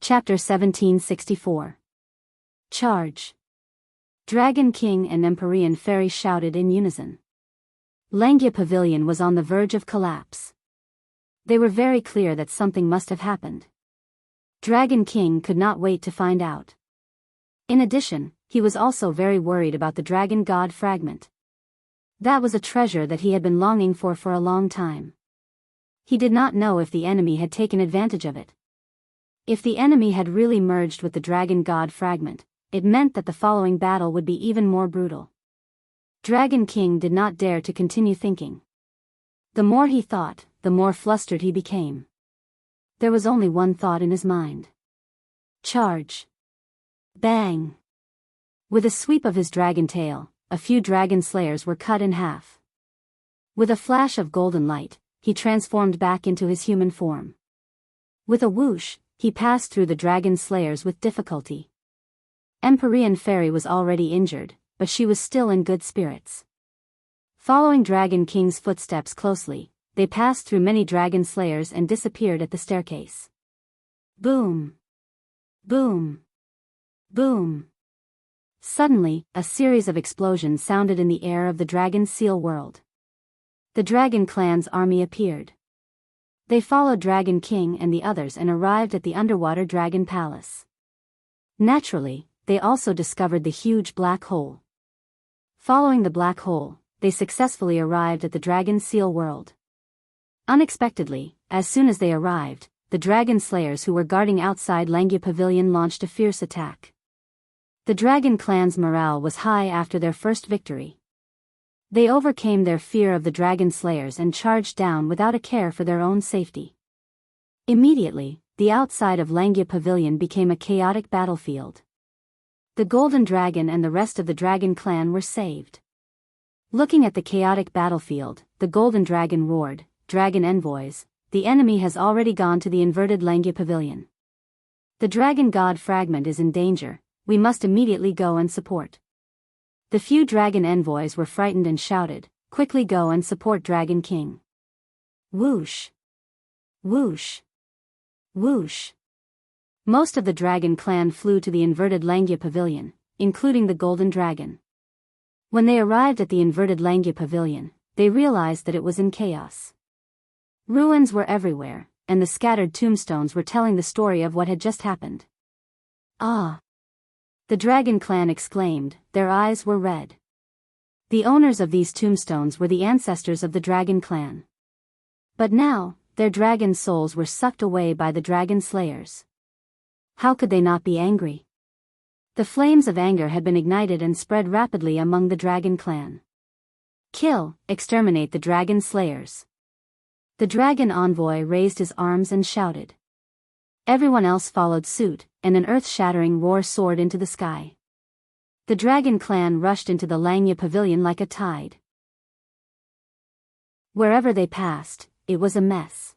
Chapter 1764. Charge! Dragon King and Empyrean Fairy shouted in unison. Langia Pavilion was on the verge of collapse. They were very clear that something must have happened. Dragon King could not wait to find out. In addition, he was also very worried about the Dragon God fragment. That was a treasure that he had been longing for a long time. He did not know if the enemy had taken advantage of it. If the enemy had really merged with the Dragon God fragment, it meant that the following battle would be even more brutal. Dragon King did not dare to continue thinking. The more he thought, the more flustered he became. There was only one thought in his mind. Charge! Bang! With a sweep of his dragon tail, a few dragon slayers were cut in half. With a flash of golden light, he transformed back into his human form. With a whoosh, he passed through the dragon slayers with difficulty. Empyrean Fairy was already injured, but she was still in good spirits. Following Dragon King's footsteps closely, they passed through many dragon slayers and disappeared at the staircase. Boom! Boom! Boom! Suddenly, a series of explosions sounded in the air of the Dragon Seal world. The Dragon Clan's army appeared. They followed Dragon King and the others and arrived at the underwater Dragon Palace. Naturally, they also discovered the huge black hole. Following the black hole, they successfully arrived at the Dragon Seal world. Unexpectedly, as soon as they arrived, the Dragon Slayers who were guarding outside Langia Pavilion launched a fierce attack. The Dragon Clan's morale was high after their first victory. They overcame their fear of the Dragon Slayers and charged down without a care for their own safety. Immediately, the outside of Langia Pavilion became a chaotic battlefield. The Golden Dragon and the rest of the Dragon Clan were saved. Looking at the chaotic battlefield, the Golden Dragon roared, "Dragon envoys, the enemy has already gone to the inverted Langia Pavilion. The Dragon God fragment is in danger, we must immediately go and support." The few dragon envoys were frightened and shouted, "Quickly go and support Dragon King." Whoosh! Whoosh! Whoosh! Most of the Dragon Clan flew to the inverted Langia Pavilion, including the Golden Dragon. When they arrived at the inverted Langia Pavilion, they realized that it was in chaos. Ruins were everywhere, and the scattered tombstones were telling the story of what had just happened. Ah! The Dragon Clan exclaimed, their eyes were red. The owners of these tombstones were the ancestors of the Dragon Clan. But now, their dragon souls were sucked away by the Dragon Slayers. How could they not be angry? The flames of anger had been ignited and spread rapidly among the Dragon Clan. Kill, exterminate the Dragon Slayers. The Dragon Envoy raised his arms and shouted. Everyone else followed suit, and an earth-shattering roar soared into the sky. The Dragon Clan rushed into the Langia Pavilion like a tide. Wherever they passed, it was a mess.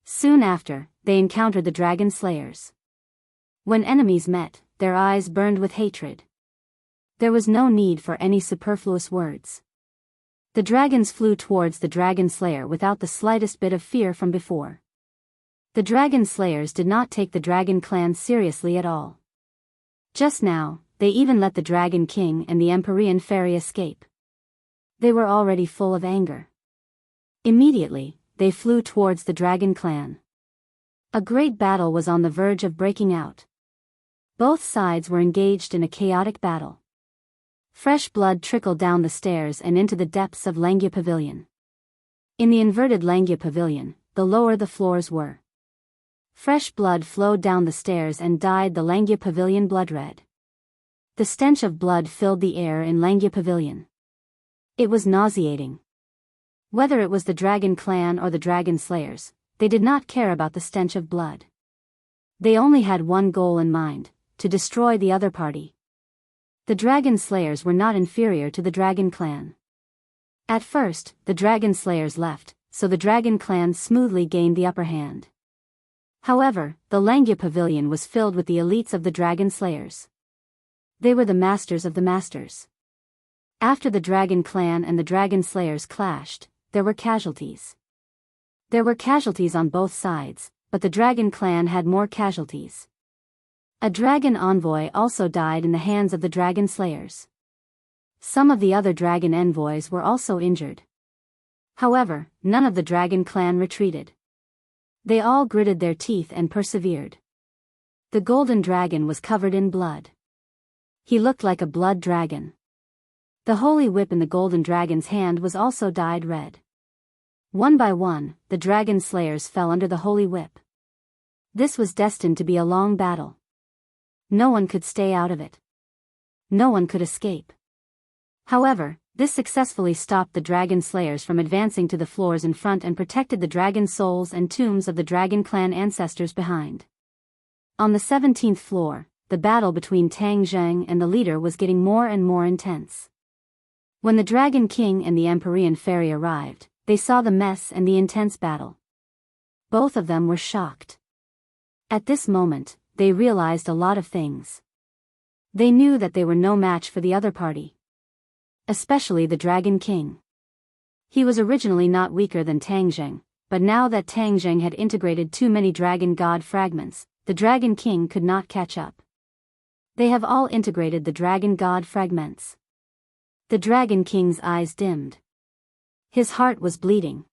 Soon after, they encountered the Dragon Slayers. When enemies met, their eyes burned with hatred. There was no need for any superfluous words. The dragons flew towards the Dragon Slayer without the slightest bit of fear from before. The Dragon Slayers did not take the Dragon Clan seriously at all. Just now, they even let the Dragon King and the Empyrean Fairy escape. They were already full of anger. Immediately, they flew towards the Dragon Clan. A great battle was on the verge of breaking out. Both sides were engaged in a chaotic battle. Fresh blood trickled down the stairs and into the depths of Langia Pavilion. In the inverted Langia Pavilion, the lower the floors were. Fresh blood flowed down the stairs and dyed the Langia Pavilion blood-red. The stench of blood filled the air in Langia Pavilion. It was nauseating. Whether it was the Dragon Clan or the Dragon Slayers, they did not care about the stench of blood. They only had one goal in mind, to destroy the other party. The Dragon Slayers were not inferior to the Dragon Clan. At first, the Dragon Slayers left, so the Dragon Clan smoothly gained the upper hand. However, the Langia Pavilion was filled with the elites of the Dragon Slayers. They were the masters of the masters. After the Dragon Clan and the Dragon Slayers clashed, there were casualties. There were casualties on both sides, but the Dragon Clan had more casualties. A dragon envoy also died in the hands of the dragon slayers. Some of the other dragon envoys were also injured. However, none of the dragon clan retreated. They all gritted their teeth and persevered. The golden dragon was covered in blood. He looked like a blood dragon. The holy whip in the golden dragon's hand was also dyed red. One by one, the dragon slayers fell under the holy whip. This was destined to be a long battle. No one could stay out of it. No one could escape. However, this successfully stopped the dragon slayers from advancing to the floors in front and protected the dragon souls and tombs of the dragon clan ancestors behind. On the 17th floor, the battle between Tang Zheng and the leader was getting more and more intense. When the Dragon King and the Empyrean Fairy arrived, they saw the mess and the intense battle. Both of them were shocked. At this moment, they realized a lot of things. They knew that they were no match for the other party. Especially the Dragon King. He was originally not weaker than Tang Zheng, but now that Tang Zheng had integrated too many dragon god fragments, the Dragon King could not catch up. They have all integrated the dragon god fragments. The Dragon King's eyes dimmed. His heart was bleeding.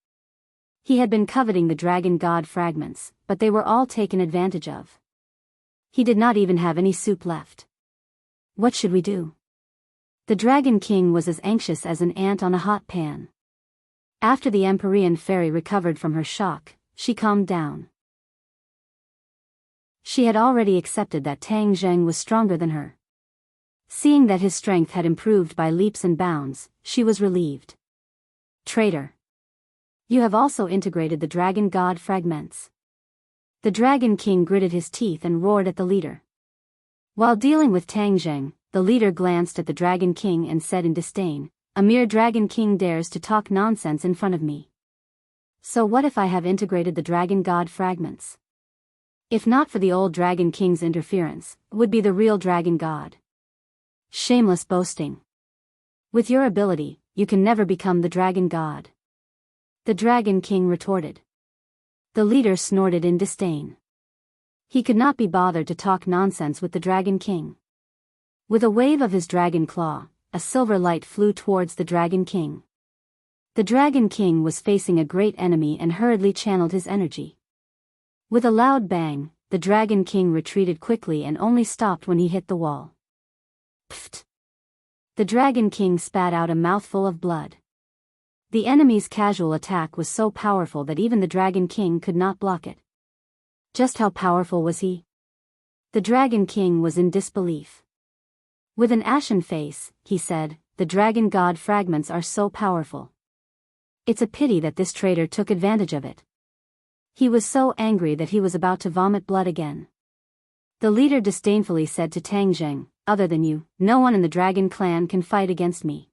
He had been coveting the dragon god fragments, but they were all taken advantage of. He did not even have any soup left. What should we do? The Dragon King was as anxious as an ant on a hot pan. After the Empyrean Fairy recovered from her shock, she calmed down. She had already accepted that Tang Zheng was stronger than her. Seeing that his strength had improved by leaps and bounds, she was relieved. Traitor! You have also integrated the dragon god fragments. The Dragon King gritted his teeth and roared at the leader. While dealing with Tang Zheng, the leader glanced at the Dragon King and said in disdain, "A mere Dragon King dares to talk nonsense in front of me. So what if I have integrated the dragon god fragments? If not for the old Dragon King's interference, would be the real dragon god. Shameless boasting. With your ability, you can never become the dragon god." The Dragon King retorted. The leader snorted in disdain. He could not be bothered to talk nonsense with the Dragon King. With a wave of his dragon claw, a silver light flew towards the Dragon King. The Dragon King was facing a great enemy and hurriedly channeled his energy. With a loud bang, the Dragon King retreated quickly and only stopped when he hit the wall. Pfft! The Dragon King spat out a mouthful of blood. The enemy's casual attack was so powerful that even the Dragon King could not block it. Just how powerful was he? The Dragon King was in disbelief. With an ashen face, he said, "The dragon god fragments are so powerful. It's a pity that this traitor took advantage of it." He was so angry that he was about to vomit blood again. The leader disdainfully said to Tang Zheng, "Other than you, no one in the dragon clan can fight against me.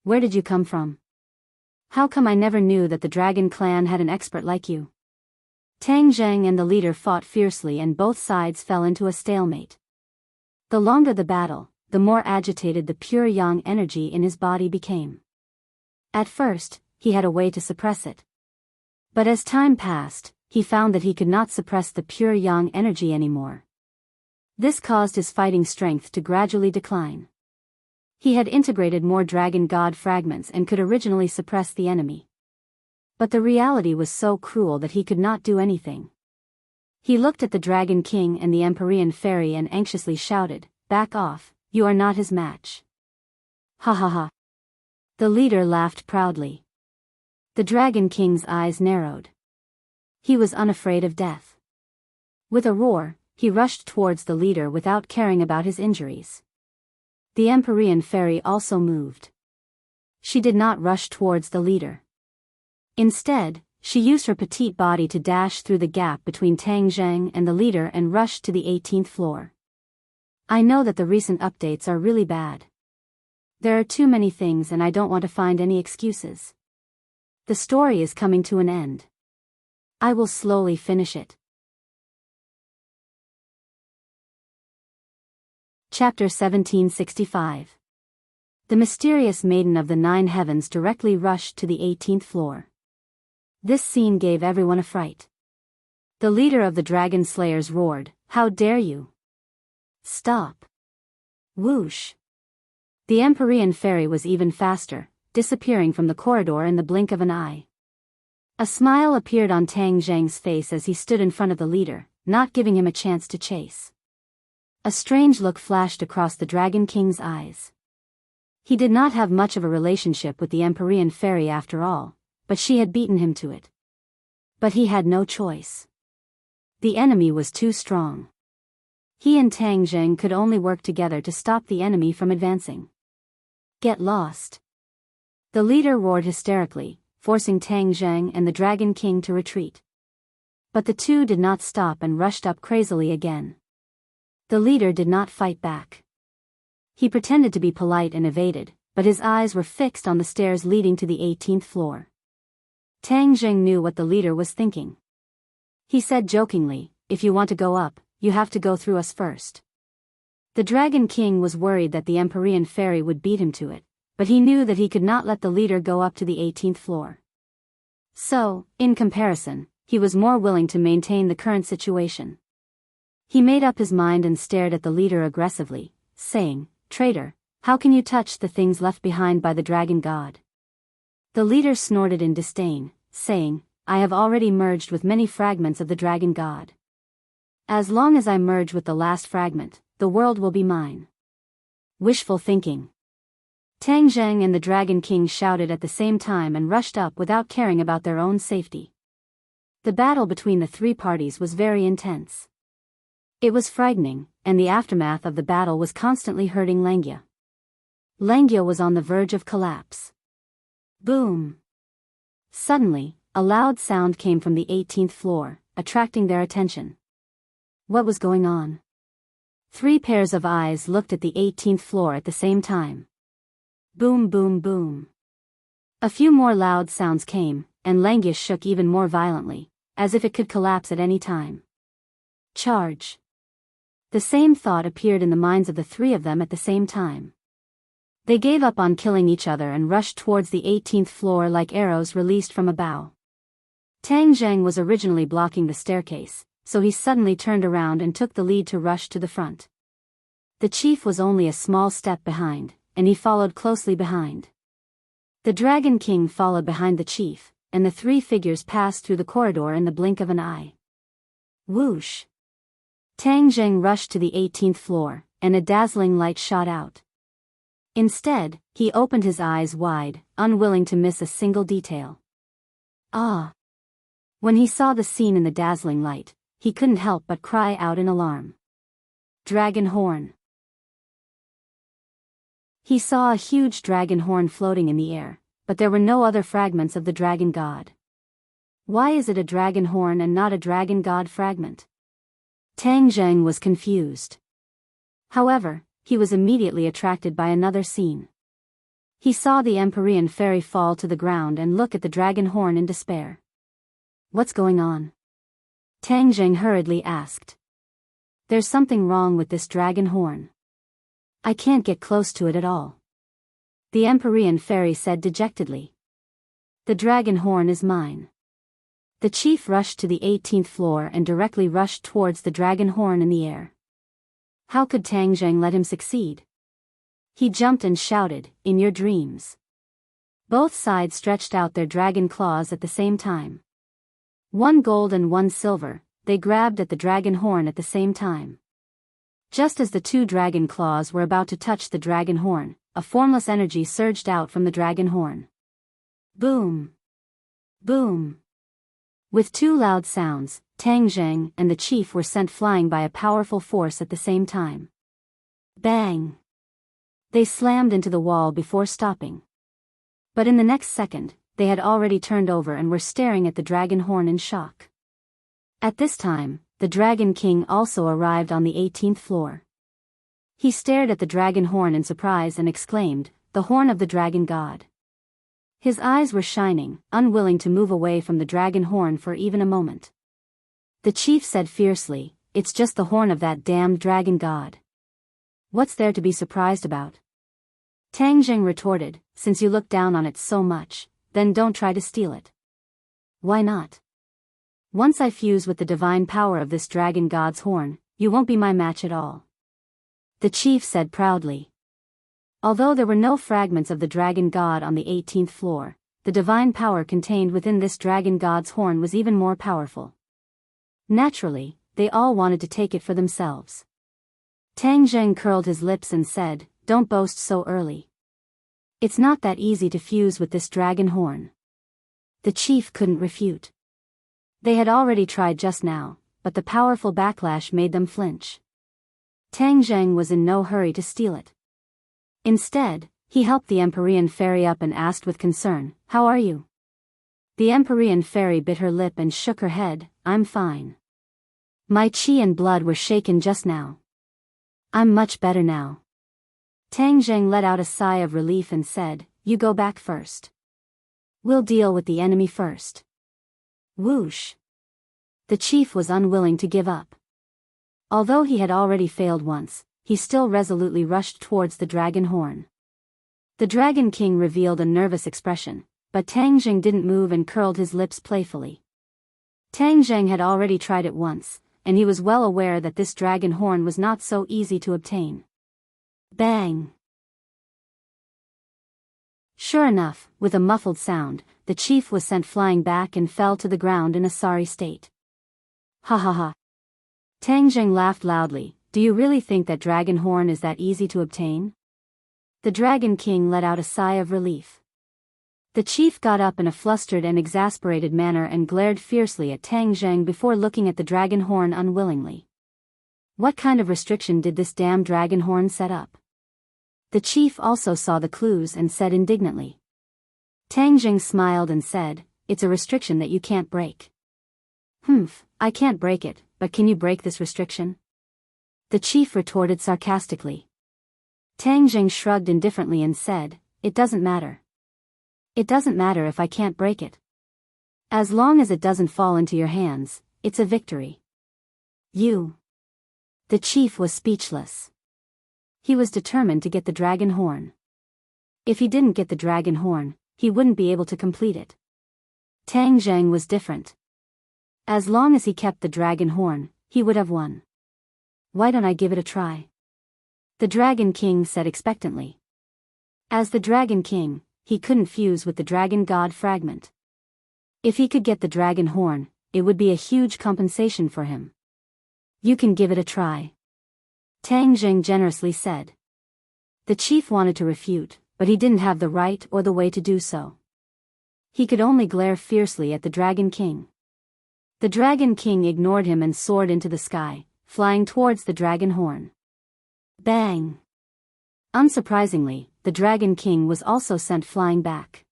Where did you come from? How come I never knew that the dragon clan had an expert like you?" Tang Zheng and the leader fought fiercely and both sides fell into a stalemate. The longer the battle, the more agitated the pure yang energy in his body became. At first, he had a way to suppress it. But as time passed, he found that he could not suppress the pure yang energy anymore. This caused his fighting strength to gradually decline. He had integrated more dragon god fragments and could originally suppress the enemy. But the reality was so cruel that he could not do anything. He looked at the Dragon King and the Empyrean Fairy and anxiously shouted, "Back off, you are not his match." Ha ha ha. The leader laughed proudly. The Dragon King's eyes narrowed. He was unafraid of death. With a roar, he rushed towards the leader without caring about his injuries. The Empyrean Fairy also moved. She did not rush towards the leader. Instead, she used her petite body to dash through the gap between Tang Zheng and the leader and rushed to the 18th floor. I know that the recent updates are really bad. There are too many things and I don't want to find any excuses. The story is coming to an end. I will slowly finish it. Chapter 1765. The mysterious maiden of the 9 heavens directly rushed to the 18th floor. This scene gave everyone a fright. The leader of the dragon slayers roared, "How dare you! Stop. Whoosh. The Empyrean fairy was even faster, disappearing from the corridor in the blink of an eye. A smile appeared on Tang Zhang's face as he stood in front of the leader, not giving him a chance to chase. A strange look flashed across the Dragon King's eyes. He did not have much of a relationship with the Empyrean fairy after all, but she had beaten him to it. But he had no choice. The enemy was too strong. He and Tang Zhang could only work together to stop the enemy from advancing. Get lost. The leader roared hysterically, forcing Tang Zhang and the Dragon King to retreat. But the two did not stop and rushed up crazily again. The leader did not fight back. He pretended to be polite and evaded, but his eyes were fixed on the stairs leading to the 18th floor. Tang Zhang knew what the leader was thinking. He said jokingly, "If you want to go up, you have to go through us first." The Dragon King was worried that the Empyrean fairy would beat him to it, but he knew that he could not let the leader go up to the 18th floor. So, in comparison, he was more willing to maintain the current situation. He made up his mind and stared at the leader aggressively, saying, "Traitor, how can you touch the things left behind by the dragon god?" The leader snorted in disdain, saying, "I have already merged with many fragments of the dragon god. As long as I merge with the last fragment, the world will be mine." Wishful thinking. Tang Zhang and the Dragon King shouted at the same time and rushed up without caring about their own safety. The battle between the three parties was very intense. It was frightening, and the aftermath of the battle was constantly hurting Langia. Langia was on the verge of collapse. Boom! Suddenly, a loud sound came from the 18th floor, attracting their attention. What was going on? 3 pairs of eyes looked at the 18th floor at the same time. Boom, boom, boom. A few more loud sounds came, and Langia shook even more violently, as if it could collapse at any time. Charge! The same thought appeared in the minds of the 3 of them at the same time. They gave up on killing each other and rushed towards the 18th floor like arrows released from a bow. Tang Zhang was originally blocking the staircase, so he suddenly turned around and took the lead to rush to the front. The chief was only a small step behind, and he followed closely behind. The Dragon King followed behind the chief, and the 3 figures passed through the corridor in the blink of an eye. Whoosh! Tang Zhang rushed to the 18th floor, and a dazzling light shot out. Instead, he opened his eyes wide, unwilling to miss a single detail. Ah! When he saw the scene in the dazzling light, he couldn't help but cry out in alarm. Dragon horn! He saw a huge dragon horn floating in the air, but there were no other fragments of the dragon god. Why is it a dragon horn and not a dragon god fragment? Tang Zhang was confused. However, he was immediately attracted by another scene. He saw the Empyrean fairy fall to the ground and look at the dragon horn in despair. What's going on? Tang Zhang hurriedly asked. There's something wrong with this dragon horn. I can't get close to it at all. The Empyrean fairy said dejectedly. The dragon horn is mine. The chief rushed to the 18th floor and directly rushed towards the dragon horn in the air. How could Tang Zhang let him succeed? He jumped and shouted, "In your dreams." Both sides stretched out their dragon claws at the same time. 1 gold and 1 silver, they grabbed at the dragon horn at the same time. Just as the 2 dragon claws were about to touch the dragon horn, a formless energy surged out from the dragon horn. Boom! Boom! With 2 loud sounds, Tang Zhang and the chief were sent flying by a powerful force at the same time. Bang! They slammed into the wall before stopping. But in the next second, they had already turned over and were staring at the dragon horn in shock. At this time, the Dragon King also arrived on the 18th floor. He stared at the dragon horn in surprise and exclaimed, "The horn of the dragon god." His eyes were shining, unwilling to move away from the dragon horn for even a moment. The chief said fiercely, "It's just the horn of that damned dragon god. What's there to be surprised about?" Tang Zhang retorted, "Since you look down on it so much, then don't try to steal it." Why not? Once I fuse with the divine power of this dragon god's horn, you won't be my match at all. the chief said proudly. Although there were no fragments of the dragon god on the 18th floor, the divine power contained within this dragon god's horn was even more powerful. Naturally, they all wanted to take it for themselves. Tang Zheng curled his lips and said, "Don't boast so early. It's not that easy to fuse with this dragon horn." The chief couldn't refute. They had already tried just now, but the powerful backlash made them flinch. Tang Zheng was in no hurry to steal it. Instead, he helped the Empyrean fairy up and asked with concern, "How are you?" The Empyrean fairy bit her lip and shook her head, "I'm fine. My chi and blood were shaken just now. I'm much better now." Tang Zheng let out a sigh of relief and said, "You go back first. We'll deal with the enemy first." Whoosh! The chief was unwilling to give up. Although he had already failed once, he still resolutely rushed towards the dragon horn. The Dragon King revealed a nervous expression, but Tang Zheng didn't move and curled his lips playfully. Tang Zheng had already tried it once, and he was well aware that this dragon horn was not so easy to obtain. Bang! Sure enough, with a muffled sound, the chief was sent flying back and fell to the ground in a sorry state. Ha ha ha! Tang Zheng laughed loudly. "Do you really think that dragon horn is that easy to obtain?" The Dragon King let out a sigh of relief. The chief got up in a flustered and exasperated manner and glared fiercely at Tang Zheng before looking at the dragon horn unwillingly. What kind of restriction did this damn dragon horn set up? The chief also saw the clues and said indignantly. Tang Zheng smiled and said, "It's a restriction that you can't break." "Humph, I can't break it, but can you break this restriction?" The chief retorted sarcastically. Tang Zheng shrugged indifferently and said, "It doesn't matter. It doesn't matter if I can't break it. As long as it doesn't fall into your hands, it's a victory." "You." The chief was speechless. He was determined to get the dragon horn. If he didn't get the dragon horn, he wouldn't be able to complete it. Tang Zheng was different. As long as he kept the dragon horn, he would have won. "Why don't I give it a try?" the Dragon King said expectantly. As the Dragon King, he couldn't fuse with the dragon god fragment. If he could get the dragon horn, it would be a huge compensation for him. "You can give it a try," Tang Zheng generously said. The chief wanted to refute, but he didn't have the right or the way to do so. He could only glare fiercely at the Dragon King. The Dragon King ignored him and soared into the sky, flying towards the dragon horn. Bang! Unsurprisingly, the Dragon King was also sent flying back.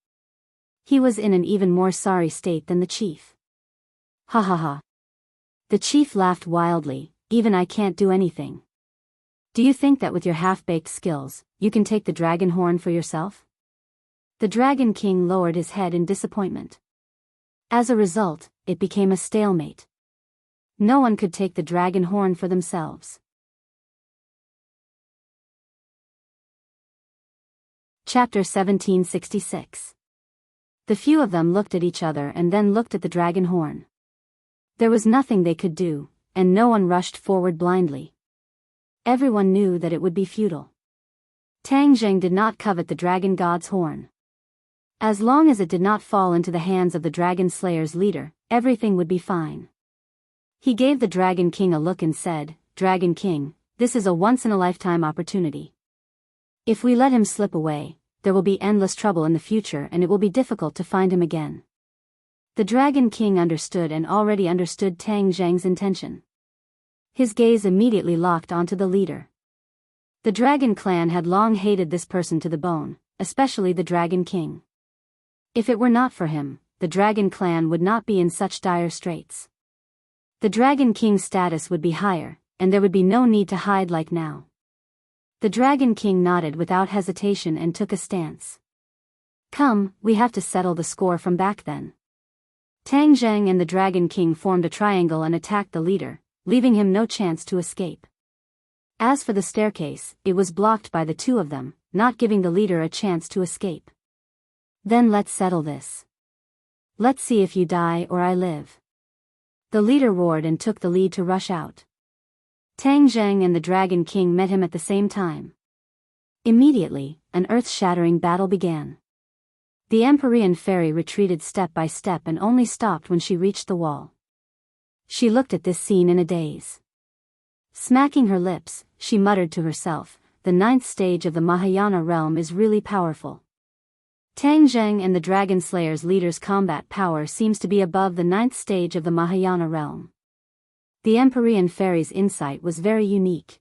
He was in an even more sorry state than the chief. Ha ha ha! The chief laughed wildly. "Even I can't do anything. Do you think that with your half-baked skills, you can take the dragon horn for yourself?" The Dragon King lowered his head in disappointment. As a result, it became a stalemate. No one could take the dragon horn for themselves. Chapter 1766. The few of them looked at each other and then looked at the dragon horn. There was nothing they could do, and no one rushed forward blindly. Everyone knew that it would be futile. Tang Zheng did not covet the dragon god's horn. As long as it did not fall into the hands of the dragon slayer's leader, everything would be fine. He gave the Dragon King a look and said, "Dragon King, this is a once-in-a-lifetime opportunity. If we let him slip away, there will be endless trouble in the future and it will be difficult to find him again." The Dragon King understood and already understood Tang Zheng's intention. His gaze immediately locked onto the leader. The Dragon Clan had long hated this person to the bone, especially the Dragon King. If it were not for him, the Dragon Clan would not be in such dire straits. The Dragon King's status would be higher, and there would be no need to hide like now. The Dragon King nodded without hesitation and took a stance. "Come, we have to settle the score from back then." Tang Zheng and the Dragon King formed a triangle and attacked the leader, leaving him no chance to escape. As for the staircase, it was blocked by the two of them, not giving the leader a chance to escape. "Then let's settle this. Let's see if you die or I live." The leader roared and took the lead to rush out. Tang Zheng and the Dragon King met him at the same time. Immediately, an earth-shattering battle began. The Empyrean fairy retreated step by step and only stopped when she reached the wall. She looked at this scene in a daze. Smacking her lips, she muttered to herself, "The 9th stage of the Mahayana realm is really powerful." Tang Zheng and the Dragon Slayer's leader's combat power seems to be above the 9th stage of the Mahayana realm. The Empyrean fairy's insight was very unique.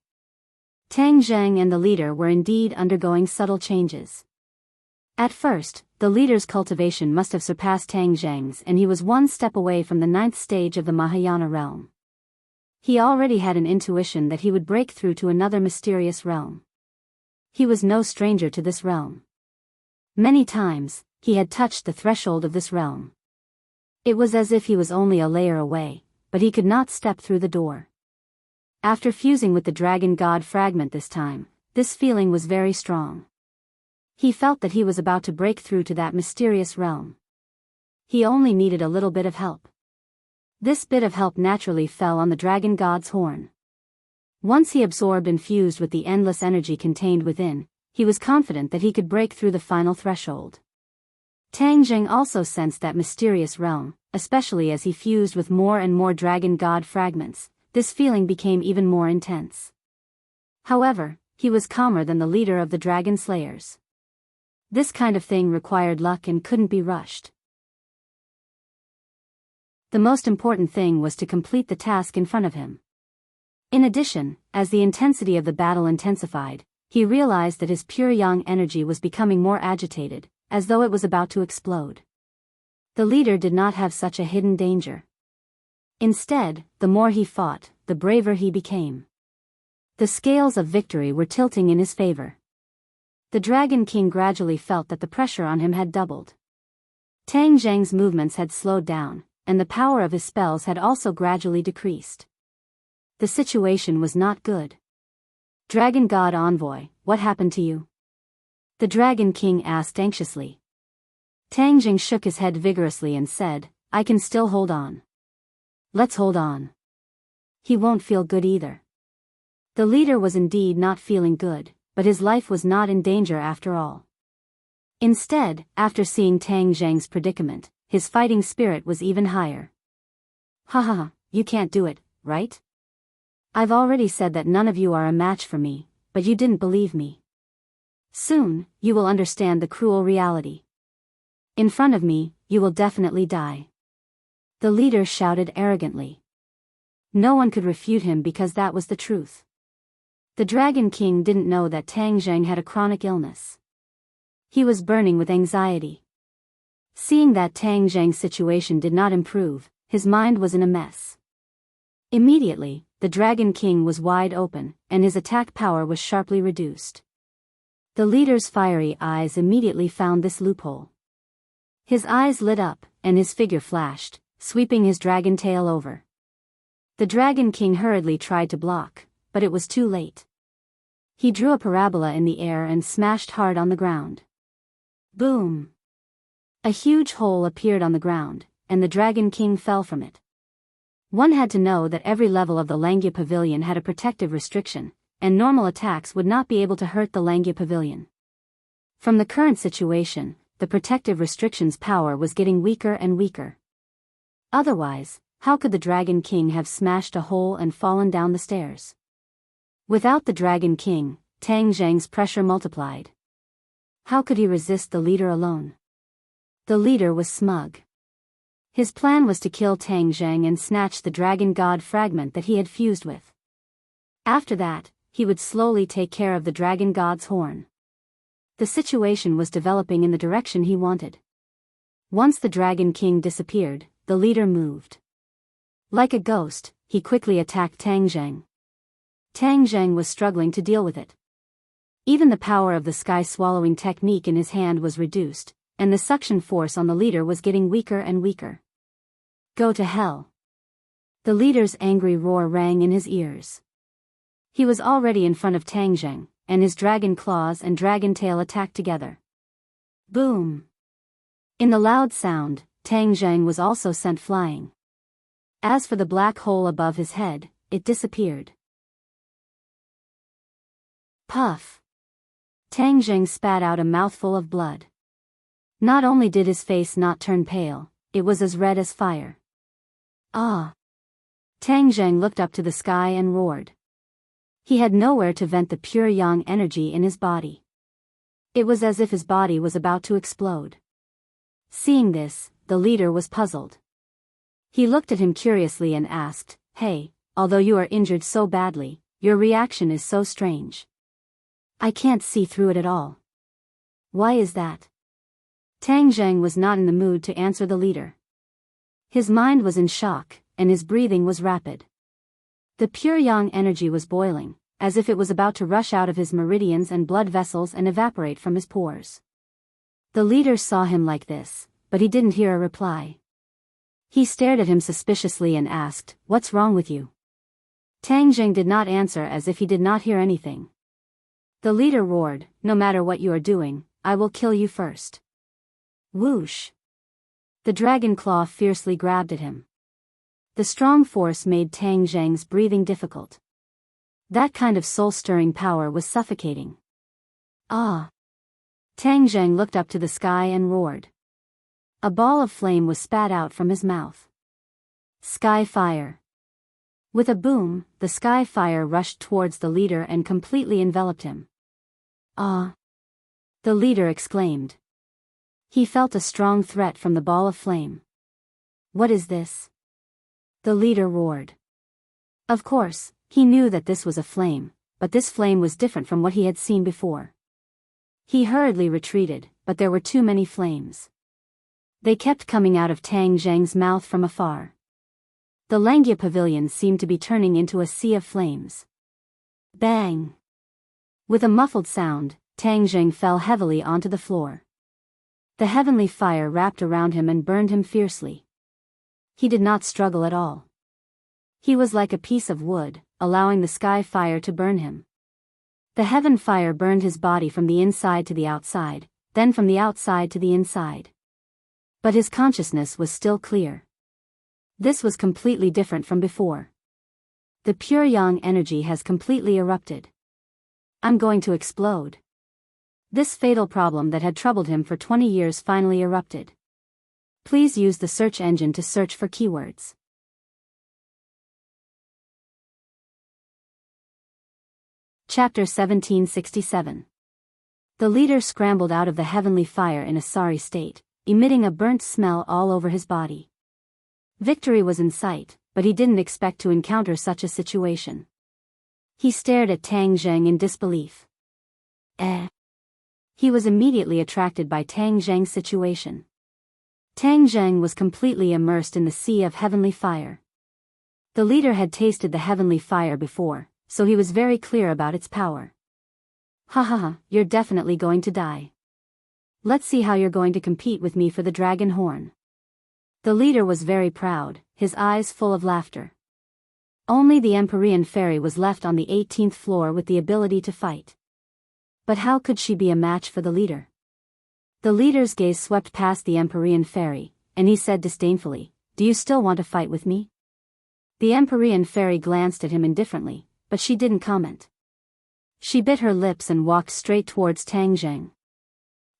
Tang Zheng and the leader were indeed undergoing subtle changes. At first, the leader's cultivation must have surpassed Tang Zheng's, and he was one step away from the 9th stage of the Mahayana realm. He already had an intuition that he would break through to another mysterious realm. He was no stranger to this realm. Many times, he had touched the threshold of this realm. It was as if he was only a layer away, but he could not step through the door. After fusing with the Dragon God fragment this time, this feeling was very strong. He felt that he was about to break through to that mysterious realm. He only needed a little bit of help. This bit of help naturally fell on the Dragon God's horn. Once he absorbed and fused with the endless energy contained within, he was confident that he could break through the final threshold. Tang Zheng also sensed that mysterious realm, especially as he fused with more and more Dragon God fragments. This feeling became even more intense. However, he was calmer than the leader of the Dragon Slayers. This kind of thing required luck and couldn't be rushed. The most important thing was to complete the task in front of him. In addition, as the intensity of the battle intensified, he realized that his pure yang energy was becoming more agitated, as though it was about to explode. The leader did not have such a hidden danger. Instead, the more he fought, the braver he became. The scales of victory were tilting in his favor. The Dragon King gradually felt that the pressure on him had doubled. Tang Zheng's movements had slowed down, and the power of his spells had also gradually decreased. The situation was not good. "Dragon God Envoy, what happened to you?" the Dragon King asked anxiously. Tang Zheng shook his head vigorously and said, "I can still hold on." "Let's hold on." "He won't feel good either." The leader was indeed not feeling good, but his life was not in danger after all. Instead, after seeing Tang Zheng's predicament, his fighting spirit was even higher. "Ha ha ha, you can't do it, right? I've already said that none of you are a match for me, but you didn't believe me. Soon, you will understand the cruel reality. In front of me, you will definitely die." The leader shouted arrogantly. No one could refute him because that was the truth. The Dragon King didn't know that Tang Zheng had a chronic illness. He was burning with anxiety. Seeing that Tang Zheng's situation did not improve, his mind was in a mess. Immediately, the Dragon King was wide open, and his attack power was sharply reduced. The leader's fiery eyes immediately found this loophole. His eyes lit up, and his figure flashed, sweeping his dragon tail over. The Dragon King hurriedly tried to block, but it was too late. He drew a parabola in the air and smashed hard on the ground. Boom! A huge hole appeared on the ground, and the Dragon King fell from it. One had to know that every level of the Langya Pavilion had a protective restriction, and normal attacks would not be able to hurt the Langya Pavilion. From the current situation, the protective restriction's power was getting weaker and weaker. Otherwise, how could the Dragon King have smashed a hole and fallen down the stairs? Without the Dragon King, Tang Zheng's pressure multiplied. How could he resist the leader alone? The leader was smug. His plan was to kill Tang Zheng and snatch the Dragon God fragment that he had fused with. After that, he would slowly take care of the Dragon God's horn. The situation was developing in the direction he wanted. Once the Dragon King disappeared, the leader moved. Like a ghost, he quickly attacked Tang Zheng. Tang Zheng was struggling to deal with it. Even the power of the sky-swallowing technique in his hand was reduced, and the suction force on the leader was getting weaker and weaker. "Go to hell!" The leader's angry roar rang in his ears. He was already in front of Tang Zheng, and his dragon claws and dragon tail attacked together. Boom! In the loud sound, Tang Zheng was also sent flying. As for the black hole above his head, it disappeared. Puff. Tang Zheng spat out a mouthful of blood. Not only did his face not turn pale, it was as red as fire. Ah! Tang Zheng looked up to the sky and roared. He had nowhere to vent the pure yang energy in his body. It was as if his body was about to explode. Seeing this, the leader was puzzled. He looked at him curiously and asked, "Hey, although you are injured so badly, your reaction is so strange. I can't see through it at all. Why is that?" Tang Zheng was not in the mood to answer the leader. His mind was in shock, and his breathing was rapid. The pure yang energy was boiling, as if it was about to rush out of his meridians and blood vessels and evaporate from his pores. The leader saw him like this, but he didn't hear a reply. He stared at him suspiciously and asked, "What's wrong with you?" Tang Zheng did not answer, as if he did not hear anything. The leader roared, "No matter what you are doing, I will kill you first." Whoosh! The dragon claw fiercely grabbed at him. The strong force made Tang Zheng's breathing difficult. That kind of soul-stirring power was suffocating. Ah! Tang Zheng looked up to the sky and roared. A ball of flame was spat out from his mouth. Sky fire. With a boom, the sky fire rushed towards the leader and completely enveloped him. Ah! The leader exclaimed. He felt a strong threat from the ball of flame. What is this? The leader roared. Of course, he knew that this was a flame, but this flame was different from what he had seen before. He hurriedly retreated, but there were too many flames. They kept coming out of Tang Zheng's mouth from afar. The Langia pavilion seemed to be turning into a sea of flames. Bang! With a muffled sound, Tang Zheng fell heavily onto the floor. The heavenly fire wrapped around him and burned him fiercely. He did not struggle at all. He was like a piece of wood, allowing the sky fire to burn him. The heaven fire burned his body from the inside to the outside, then from the outside to the inside. But his consciousness was still clear. This was completely different from before. The pure yang energy has completely erupted. I'm going to explode. This fatal problem that had troubled him for 20 years finally erupted. Please use the search engine to search for keywords. Chapter 1767. The leader scrambled out of the heavenly fire in a sorry state, emitting a burnt smell all over his body. Victory was in sight, but he didn't expect to encounter such a situation. He stared at Tang Zheng in disbelief. He was immediately attracted by Tang Zheng's situation. Tang Zheng was completely immersed in the sea of heavenly fire. The leader had tasted the heavenly fire before, so he was very clear about its power. Ha ha ha, you're definitely going to die. Let's see how you're going to compete with me for the dragon horn. The leader was very proud, his eyes full of laughter. Only the Empyrean fairy was left on the 18th floor with the ability to fight. But how could she be a match for the leader? The leader's gaze swept past the Empyrean fairy, and he said disdainfully, "Do you still want to fight with me?" The Empyrean fairy glanced at him indifferently, but she didn't comment. She bit her lips and walked straight towards Tang Zheng.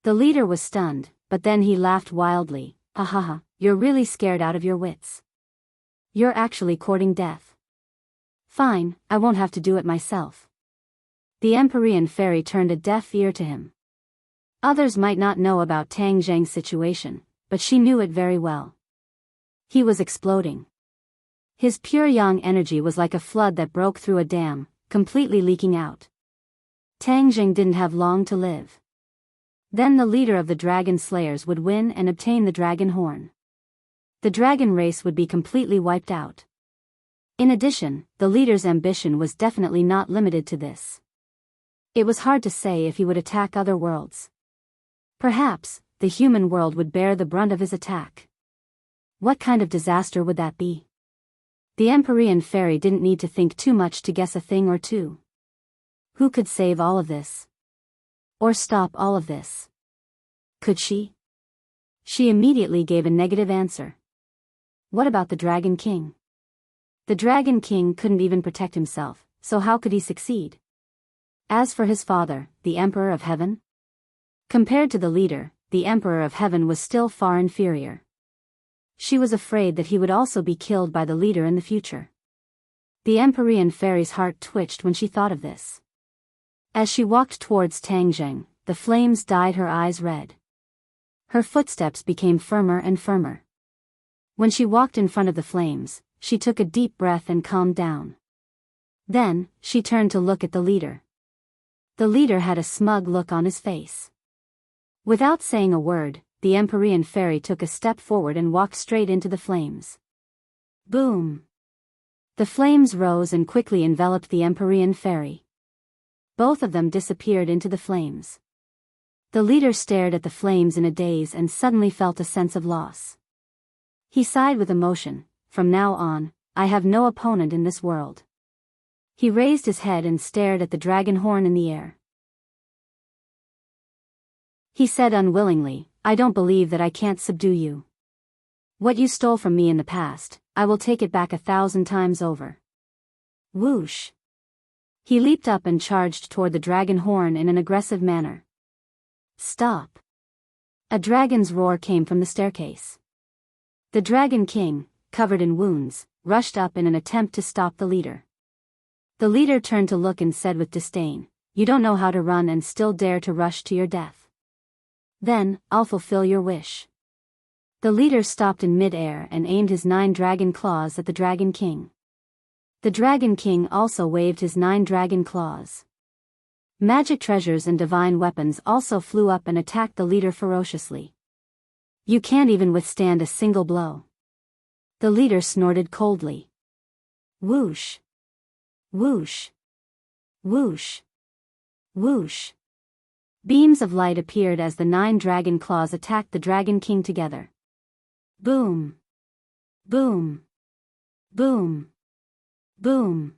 The leader was stunned, but then he laughed wildly. "Ha ha ha, you're really scared out of your wits. You're actually courting death. Fine, I won't have to do it myself." The Empyrean fairy turned a deaf ear to him. Others might not know about Tang Zheng's situation, but she knew it very well. He was exploding. His pure yang energy was like a flood that broke through a dam, completely leaking out. Tang Zheng didn't have long to live. Then the leader of the dragon slayers would win and obtain the dragon horn. The dragon race would be completely wiped out. In addition, the leader's ambition was definitely not limited to this. It was hard to say if he would attack other worlds. Perhaps, the human world would bear the brunt of his attack. What kind of disaster would that be? The Empyrean fairy didn't need to think too much to guess a thing or two. Who could save all of this? Or stop all of this? Could she? She immediately gave a negative answer. What about the Dragon King? The Dragon King couldn't even protect himself, so how could he succeed? As for his father, the Emperor of Heaven? Compared to the leader, the Emperor of Heaven was still far inferior. She was afraid that he would also be killed by the leader in the future. The Empyrean fairy's heart twitched when she thought of this. As she walked towards Tangzheng, the flames dyed her eyes red. Her footsteps became firmer and firmer. When she walked in front of the flames, she took a deep breath and calmed down. Then, she turned to look at the leader. The leader had a smug look on his face. Without saying a word, the Empyrean fairy took a step forward and walked straight into the flames. Boom! The flames rose and quickly enveloped the Empyrean fairy. Both of them disappeared into the flames. The leader stared at the flames in a daze and suddenly felt a sense of loss. He sighed with emotion. From now on, I have no opponent in this world. He raised his head and stared at the dragon horn in the air. He said unwillingly, I don't believe that I can't subdue you. What you stole from me in the past, I will take it back 1,000 times over. Whoosh! He leaped up and charged toward the dragon horn in an aggressive manner. Stop! A dragon's roar came from the staircase. The Dragon King, covered in wounds, rushed up in an attempt to stop the leader. The leader turned to look and said with disdain, You don't know how to run and still dare to rush to your death. Then, I'll fulfill your wish. The leader stopped in mid-air and aimed his 9 dragon claws at the Dragon King. The Dragon King also waved his 9 dragon claws. Magic treasures and divine weapons also flew up and attacked the leader ferociously. You can't even withstand a single blow. The leader snorted coldly. Whoosh! Whoosh! Whoosh! Whoosh! Beams of light appeared as the 9 dragon claws attacked the Dragon King together. Boom! Boom! Boom! Boom!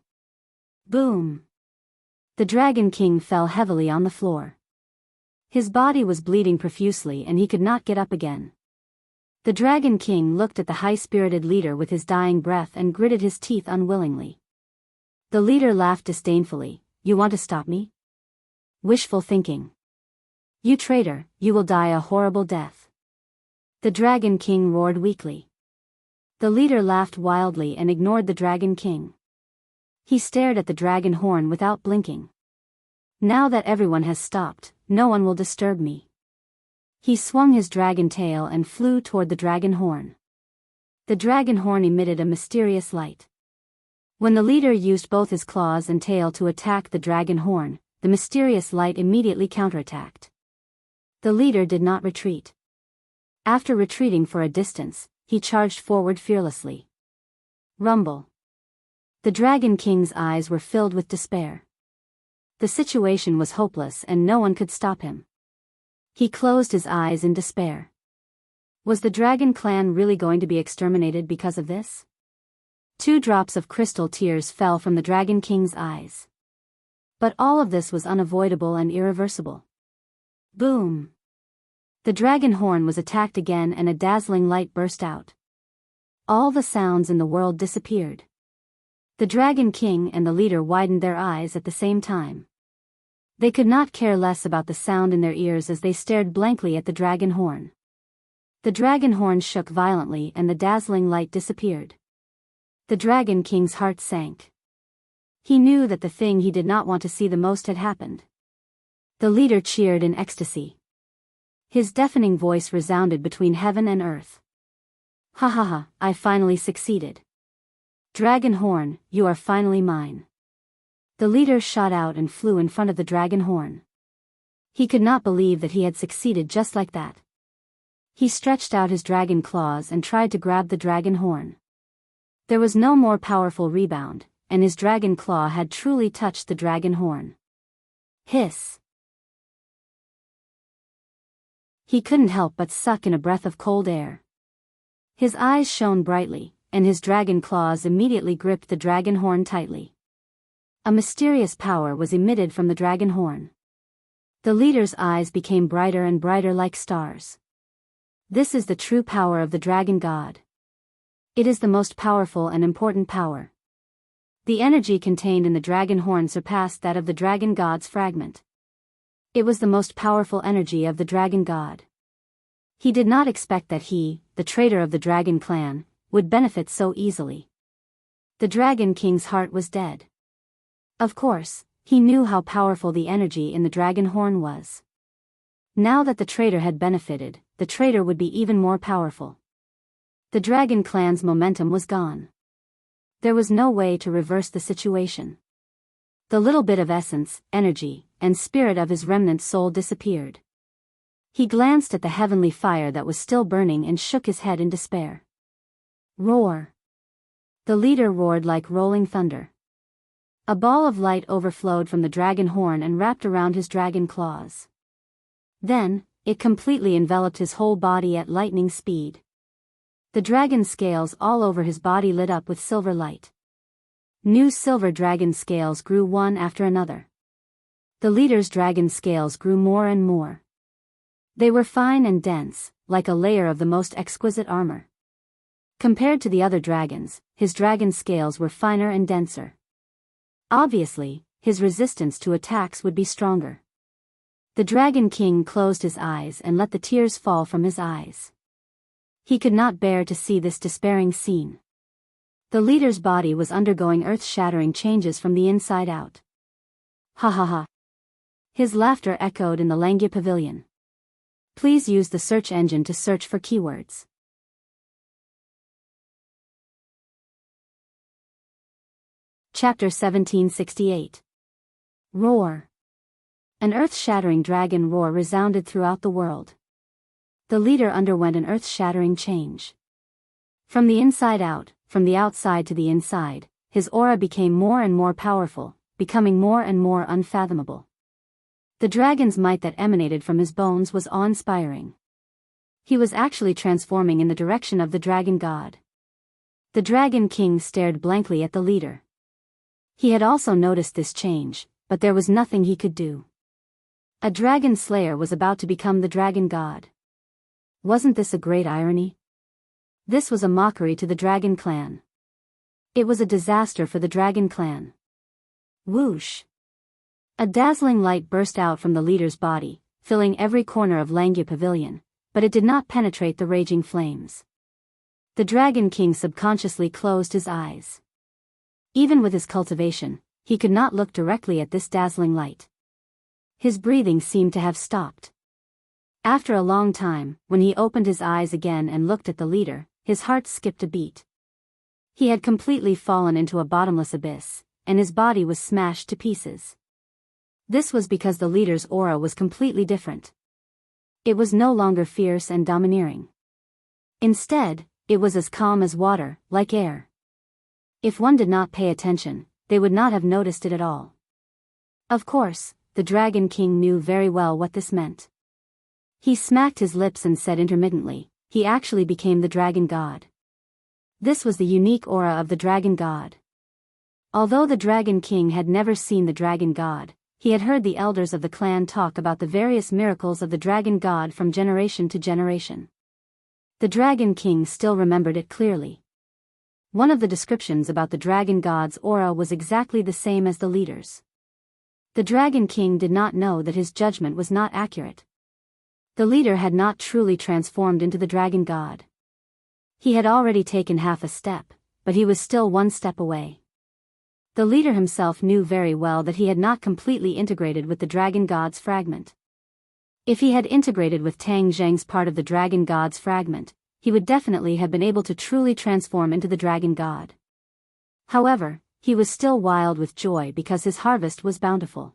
Boom! The Dragon King fell heavily on the floor. His body was bleeding profusely and he could not get up again. The Dragon King looked at the high-spirited leader with his dying breath and gritted his teeth unwillingly. The leader laughed disdainfully. You want to stop me? Wishful thinking. You traitor, you will die a horrible death. The Dragon King roared weakly. The leader laughed wildly and ignored the Dragon King. He stared at the dragon horn without blinking. Now that everyone has stopped, no one will disturb me. He swung his dragon tail and flew toward the dragon horn. The dragon horn emitted a mysterious light. When the leader used both his claws and tail to attack the dragon horn, the mysterious light immediately counterattacked. The leader did not retreat. After retreating for a distance, he charged forward fearlessly. Rumble. The Dragon King's eyes were filled with despair. The situation was hopeless and no one could stop him. He closed his eyes in despair. Was the Dragon Clan really going to be exterminated because of this? 2 drops of crystal tears fell from the Dragon King's eyes. But all of this was unavoidable and irreversible. Boom! The dragon horn was attacked again and a dazzling light burst out. All the sounds in the world disappeared. The Dragon King and the leader widened their eyes at the same time. They could not care less about the sound in their ears as they stared blankly at the dragon horn. The dragon horn shook violently and the dazzling light disappeared. The Dragon King's heart sank. He knew that the thing he did not want to see the most had happened. The leader cheered in ecstasy. His deafening voice resounded between heaven and earth. Ha ha ha, I finally succeeded. Dragon horn, you are finally mine. The leader shot out and flew in front of the dragon horn. He could not believe that he had succeeded just like that. He stretched out his dragon claws and tried to grab the dragon horn. There was no more powerful rebound, and his dragon claw had truly touched the dragon horn. Hiss! He couldn't help but suck in a breath of cold air. His eyes shone brightly, and his dragon claws immediately gripped the dragon horn tightly. A mysterious power was emitted from the dragon horn. The leader's eyes became brighter and brighter like stars. This is the true power of the dragon god. It is the most powerful and important power. The energy contained in the dragon horn surpassed that of the dragon god's fragment. It was the most powerful energy of the dragon god. He did not expect that he, the traitor of the dragon clan, would benefit so easily. The dragon king's heart was dead. Of course, he knew how powerful the energy in the dragon horn was. Now that the traitor had benefited, the traitor would be even more powerful. The dragon clan's momentum was gone. There was no way to reverse the situation. The little bit of essence, energy, and spirit of his remnant soul disappeared. He glanced at the heavenly fire that was still burning and shook his head in despair. Roar! The leader roared like rolling thunder. A ball of light overflowed from the dragon horn and wrapped around his dragon claws. Then, it completely enveloped his whole body at lightning speed. The dragon scales all over his body lit up with silver light. New silver dragon scales grew one after another. The leader's dragon scales grew more and more. They were fine and dense, like a layer of the most exquisite armor. Compared to the other dragons, his dragon scales were finer and denser. Obviously, his resistance to attacks would be stronger. The Dragon King closed his eyes and let the tears fall from his eyes. He could not bear to see this despairing scene. The leader's body was undergoing earth-shattering changes from the inside out. Ha ha ha. His laughter echoed in the Langia pavilion. Please use the search engine to search for keywords. Chapter 1768. Roar. An earth-shattering dragon roar resounded throughout the world. The leader underwent an earth-shattering change. From the inside out, from the outside to the inside, his aura became more and more powerful, becoming more and more unfathomable. The dragon's might that emanated from his bones was awe-inspiring. He was actually transforming in the direction of the dragon god. The Dragon King stared blankly at the leader. He had also noticed this change, but there was nothing he could do. A dragon slayer was about to become the dragon god. Wasn't this a great irony? This was a mockery to the dragon clan. It was a disaster for the dragon clan. Whoosh! A dazzling light burst out from the leader's body, filling every corner of Langia Pavilion, but it did not penetrate the raging flames. The Dragon King subconsciously closed his eyes. Even with his cultivation, he could not look directly at this dazzling light. His breathing seemed to have stopped. After a long time, when he opened his eyes again and looked at the leader, his heart skipped a beat. He had completely fallen into a bottomless abyss, and his body was smashed to pieces. This was because the leader's aura was completely different. It was no longer fierce and domineering. Instead, it was as calm as water, like air. If one did not pay attention, they would not have noticed it at all. Of course, the Dragon King knew very well what this meant. He smacked his lips and said intermittently, he actually became the dragon god. This was the unique aura of the dragon god. Although the Dragon King had never seen the dragon god, he had heard the elders of the clan talk about the various miracles of the dragon god from generation to generation. The Dragon King still remembered it clearly. One of the descriptions about the dragon god's aura was exactly the same as the leader's. The Dragon King did not know that his judgment was not accurate. The leader had not truly transformed into the dragon god. He had already taken half a step, but he was still one step away. The leader himself knew very well that he had not completely integrated with the dragon god's fragment. If he had integrated with Tang Zheng's part of the dragon god's fragment, he would definitely have been able to truly transform into the dragon god. However, he was still wild with joy because his harvest was bountiful.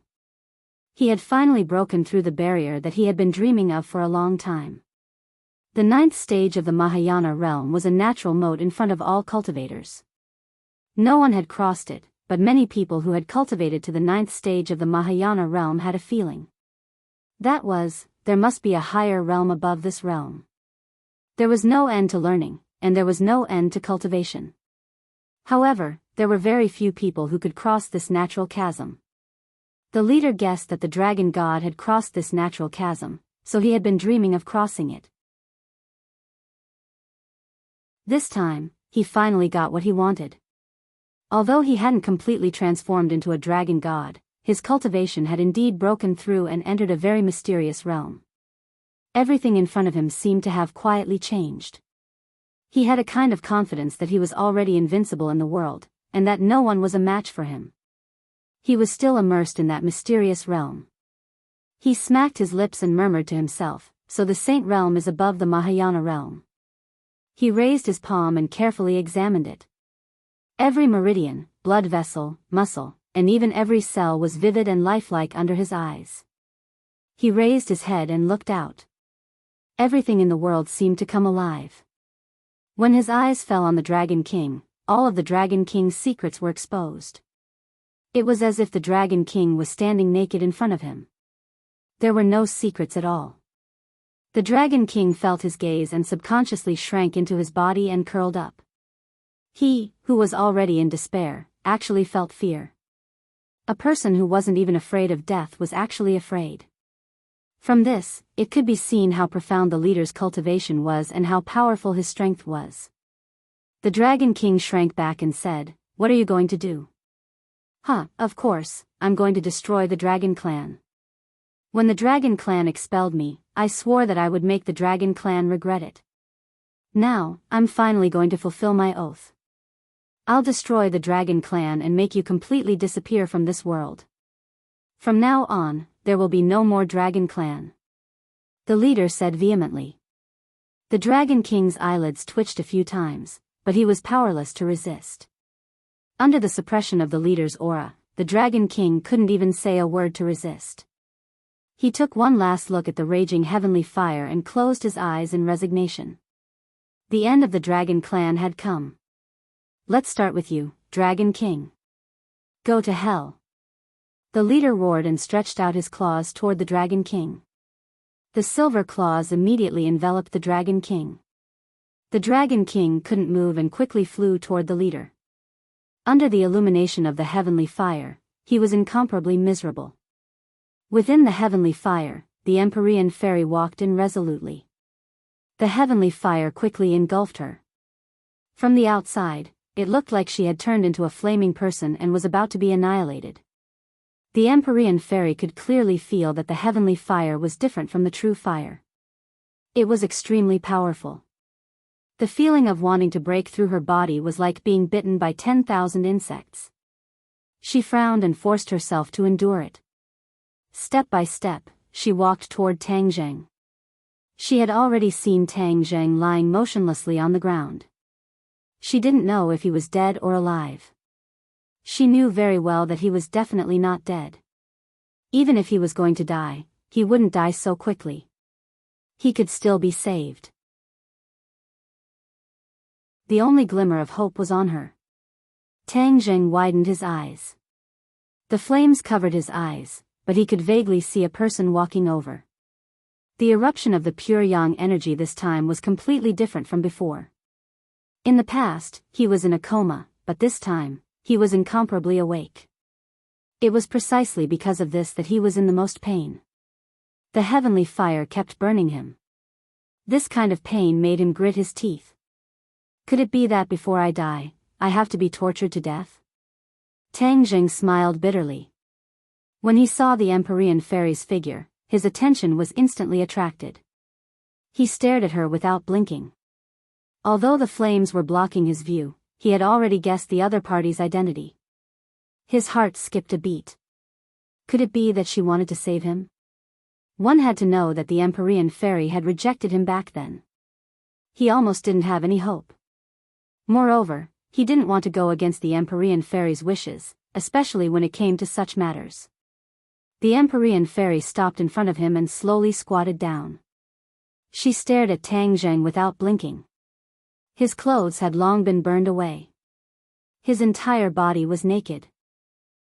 He had finally broken through the barrier that he had been dreaming of for a long time. The 9th stage of the Mahayana realm was a natural moat in front of all cultivators. No one had crossed it, but many people who had cultivated to the 9th stage of the Mahayana realm had a feeling. That was, there must be a higher realm above this realm. There was no end to learning, and there was no end to cultivation. However, there were very few people who could cross this natural chasm. The leader guessed that the dragon god had crossed this natural chasm, so he had been dreaming of crossing it. This time, he finally got what he wanted. Although he hadn't completely transformed into a dragon god, his cultivation had indeed broken through and entered a very mysterious realm. Everything in front of him seemed to have quietly changed. He had a kind of confidence that he was already invincible in the world, and that no one was a match for him. He was still immersed in that mysterious realm. He smacked his lips and murmured to himself, "So the Saint realm is above the Mahayana realm." He raised his palm and carefully examined it. Every meridian, blood vessel, muscle, and even every cell was vivid and lifelike under his eyes. He raised his head and looked out. Everything in the world seemed to come alive. When his eyes fell on the Dragon King, all of the Dragon King's secrets were exposed. It was as if the Dragon King was standing naked in front of him. There were no secrets at all. The Dragon King felt his gaze and subconsciously shrank into his body and curled up. He, who was already in despair, actually felt fear. A person who wasn't even afraid of death was actually afraid. From this, it could be seen how profound the leader's cultivation was and how powerful his strength was. The Dragon King shrank back and said, "What are you going to do?" Of course, I'm going to destroy the Dragon Clan. When the Dragon Clan expelled me, I swore that I would make the Dragon Clan regret it. Now, I'm finally going to fulfill my oath. I'll destroy the Dragon Clan and make you completely disappear from this world. From now on, there will be no more Dragon Clan," the leader said vehemently. The Dragon King's eyelids twitched a few times, but he was powerless to resist. Under the suppression of the leader's aura, the Dragon King couldn't even say a word to resist. He took one last look at the raging heavenly fire and closed his eyes in resignation. The end of the Dragon Clan had come. "Let's start with you, Dragon King. Go to hell." The leader roared and stretched out his claws toward the Dragon King. The silver claws immediately enveloped the Dragon King. The Dragon King couldn't move and quickly flew toward the leader. Under the illumination of the heavenly fire, he was incomparably miserable. Within the heavenly fire, the Empyrean fairy walked in resolutely. The heavenly fire quickly engulfed her. From the outside, it looked like she had turned into a flaming person and was about to be annihilated. The Empyrean fairy could clearly feel that the heavenly fire was different from the true fire. It was extremely powerful. The feeling of wanting to break through her body was like being bitten by 10,000 insects. She frowned and forced herself to endure it. Step by step, she walked toward Tang Zheng. She had already seen Tang Zheng lying motionlessly on the ground. She didn't know if he was dead or alive. She knew very well that he was definitely not dead. Even if he was going to die, he wouldn't die so quickly. He could still be saved. The only glimmer of hope was on her. Tang Zheng widened his eyes. The flames covered his eyes, but he could vaguely see a person walking over. The eruption of the pure yang energy this time was completely different from before. In the past, he was in a coma, but this time, he was incomparably awake. It was precisely because of this that he was in the most pain. The heavenly fire kept burning him. This kind of pain made him grit his teeth. Could it be that before I die, I have to be tortured to death? Tang Zheng smiled bitterly. When he saw the Empyrean fairy's figure, his attention was instantly attracted. He stared at her without blinking. Although the flames were blocking his view, he had already guessed the other party's identity. His heart skipped a beat. Could it be that she wanted to save him? One had to know that the Empyrean fairy had rejected him back then. He almost didn't have any hope. Moreover, he didn't want to go against the Empyrean fairy's wishes, especially when it came to such matters. The Empyrean fairy stopped in front of him and slowly squatted down. She stared at Tang Zheng without blinking. His clothes had long been burned away. His entire body was naked.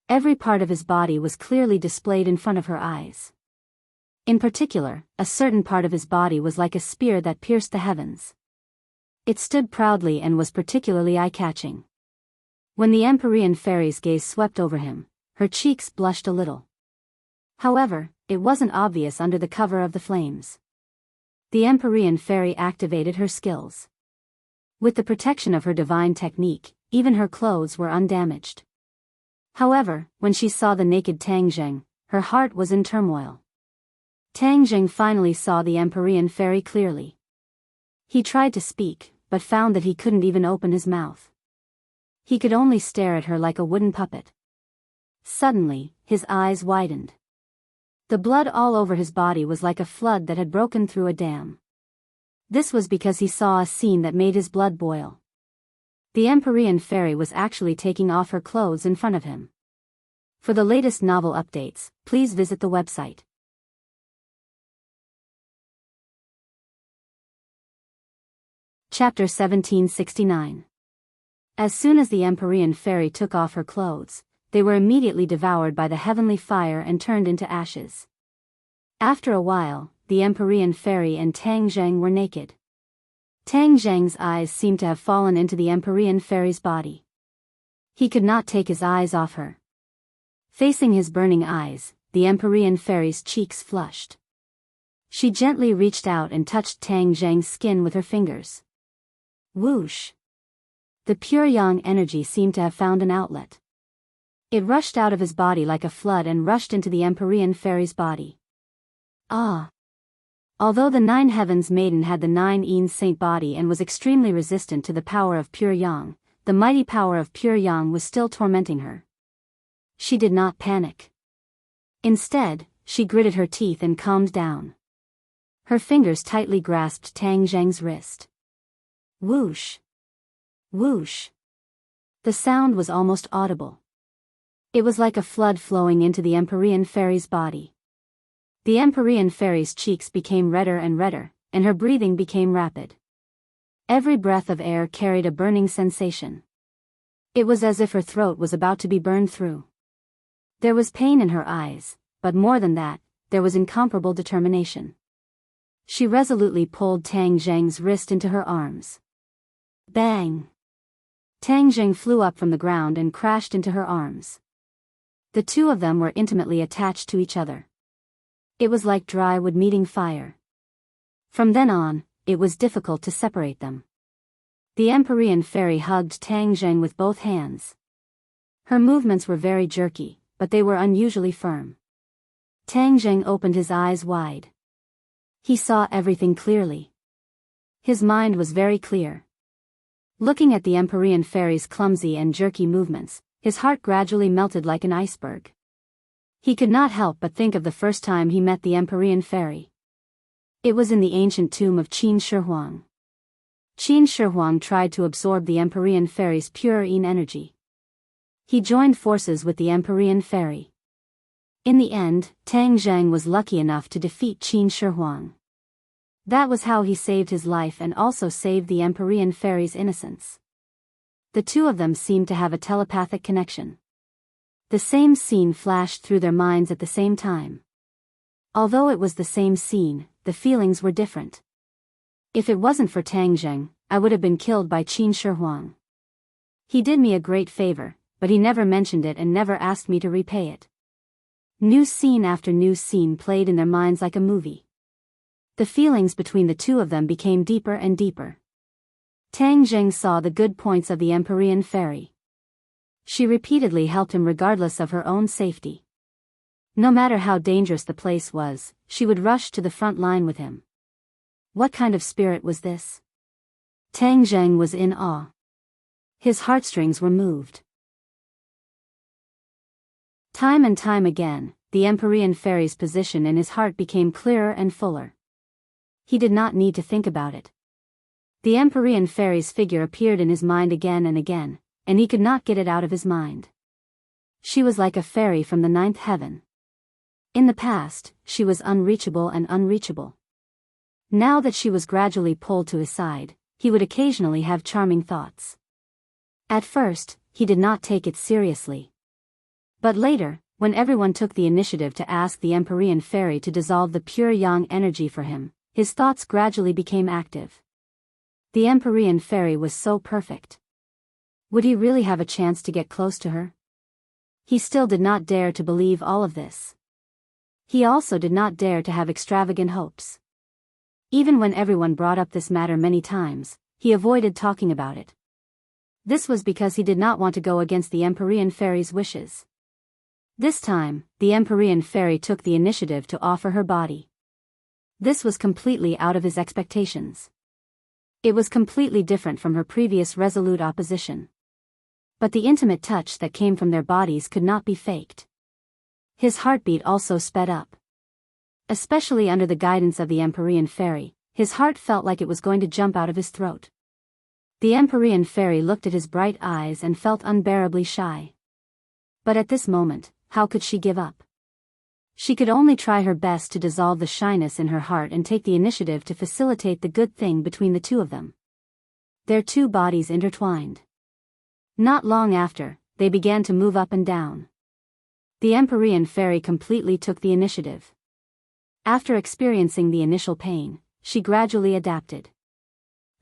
Every part of his body was clearly displayed in front of her eyes. In particular, a certain part of his body was like a spear that pierced the heavens. It stood proudly and was particularly eye-catching. When the Empyrean fairy's gaze swept over him, her cheeks blushed a little. However, it wasn't obvious under the cover of the flames. The Empyrean fairy activated her skills. With the protection of her divine technique, even her clothes were undamaged. However, when she saw the naked Tang Zheng, her heart was in turmoil. Tang Zheng finally saw the Empyrean fairy clearly. He tried to speak, but found that he couldn't even open his mouth. He could only stare at her like a wooden puppet. Suddenly, his eyes widened. The blood all over his body was like a flood that had broken through a dam. This was because he saw a scene that made his blood boil. The Empyrean fairy was actually taking off her clothes in front of him. For the latest novel updates, please visit the website. Chapter 1769. As soon as the Empyrean fairy took off her clothes, they were immediately devoured by the heavenly fire and turned into ashes. After a while, the Empyrean fairy and Tang Zheng were naked. Tang Zheng's eyes seemed to have fallen into the Empyrean fairy's body. He could not take his eyes off her. Facing his burning eyes, the Empyrean fairy's cheeks flushed. She gently reached out and touched Tang Zheng's skin with her fingers. Whoosh! The pure yang energy seemed to have found an outlet. It rushed out of his body like a flood and rushed into the Empyrean fairy's body. Ah! Although the Nine Heavens Maiden had the Nine Eons Saint body and was extremely resistant to the power of pure yang, the mighty power of pure yang was still tormenting her. She did not panic. Instead, she gritted her teeth and calmed down. Her fingers tightly grasped Tang Zheng's wrist. Whoosh! Whoosh! The sound was almost audible. It was like a flood flowing into the Empyrean fairy's body. The Empyrean fairy's cheeks became redder and redder, and her breathing became rapid. Every breath of air carried a burning sensation. It was as if her throat was about to be burned through. There was pain in her eyes, but more than that, there was incomparable determination. She resolutely pulled Tang Zheng's wrist into her arms. Bang! Tang Zheng flew up from the ground and crashed into her arms. The two of them were intimately attached to each other. It was like dry wood meeting fire. From then on, it was difficult to separate them. The Empyrean fairy hugged Tang Zheng with both hands. Her movements were very jerky, but they were unusually firm. Tang Zheng opened his eyes wide. He saw everything clearly. His mind was very clear. Looking at the Empyrean fairy's clumsy and jerky movements, his heart gradually melted like an iceberg. He could not help but think of the first time he met the Empyrean fairy. It was in the ancient tomb of Qin Shi Huang. Qin Shi Huang tried to absorb the Empyrean fairy's pure Yin energy. He joined forces with the Empyrean fairy. In the end, Tang Zheng was lucky enough to defeat Qin Shi Huang. That was how he saved his life and also saved the Empyrean fairy's innocence. The two of them seemed to have a telepathic connection. The same scene flashed through their minds at the same time. Although it was the same scene, the feelings were different. If it wasn't for Tang Zheng, I would have been killed by Qin Shi Huang. He did me a great favor, but he never mentioned it and never asked me to repay it. New scene after new scene played in their minds like a movie. The feelings between the two of them became deeper and deeper. Tang Zheng saw the good points of the Empyrean fairy. She repeatedly helped him regardless of her own safety. No matter how dangerous the place was, she would rush to the front line with him. What kind of spirit was this? Tang Zheng was in awe. His heartstrings were moved. Time and time again, the Empyrean fairy's position in his heart became clearer and fuller. He did not need to think about it. The Empyrean fairy's figure appeared in his mind again and again, and he could not get it out of his mind. She was like a fairy from the ninth heaven. In the past, she was unreachable and unreachable. Now that she was gradually pulled to his side, he would occasionally have charming thoughts. At first, he did not take it seriously. But later, when everyone took the initiative to ask the Empyrean fairy to dissolve the pure yang energy for him, his thoughts gradually became active. The Empyrean fairy was so perfect. Would he really have a chance to get close to her? He still did not dare to believe all of this. He also did not dare to have extravagant hopes. Even when everyone brought up this matter many times, he avoided talking about it. This was because he did not want to go against the Empyrean fairy's wishes. This time, the Empyrean fairy took the initiative to offer her body. This was completely out of his expectations. It was completely different from her previous resolute opposition. But the intimate touch that came from their bodies could not be faked. His heartbeat also sped up. Especially under the guidance of the Empyrean fairy, his heart felt like it was going to jump out of his throat. The Empyrean fairy looked at his bright eyes and felt unbearably shy. But at this moment, how could she give up? She could only try her best to dissolve the shyness in her heart and take the initiative to facilitate the good thing between the two of them. Their two bodies intertwined. Not long after, they began to move up and down. The Empyrean fairy completely took the initiative. After experiencing the initial pain, she gradually adapted.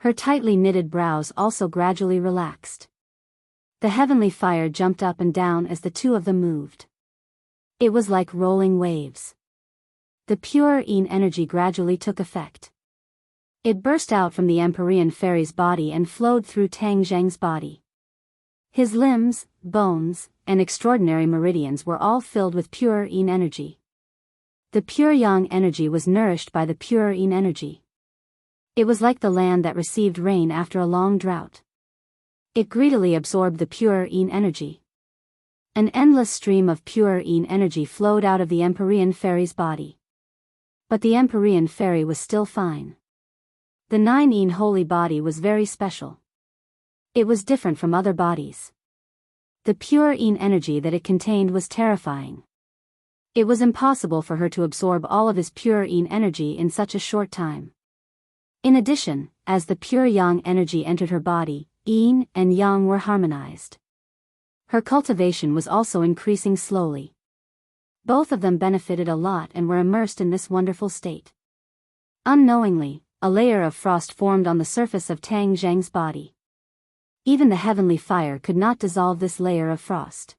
Her tightly knitted brows also gradually relaxed. The heavenly fire jumped up and down as the two of them moved. It was like rolling waves. The pure Yin energy gradually took effect. It burst out from the Empyrean fairy's body and flowed through Tang Zheng's body. His limbs, bones, and extraordinary meridians were all filled with pure Yin energy. The pure Yang energy was nourished by the pure Yin energy. It was like the land that received rain after a long drought. It greedily absorbed the pure Yin energy. An endless stream of pure Yin energy flowed out of the Empyrean fairy's body. But the Empyrean fairy was still fine. The 9 Yin holy body was very special. It was different from other bodies. The pure Yin energy that it contained was terrifying. It was impossible for her to absorb all of his pure Yin energy in such a short time. In addition, as the pure Yang energy entered her body, Yin and Yang were harmonized. Her cultivation was also increasing slowly. Both of them benefited a lot and were immersed in this wonderful state. Unknowingly, a layer of frost formed on the surface of Tang Zheng's body. Even the heavenly fire could not dissolve this layer of frost.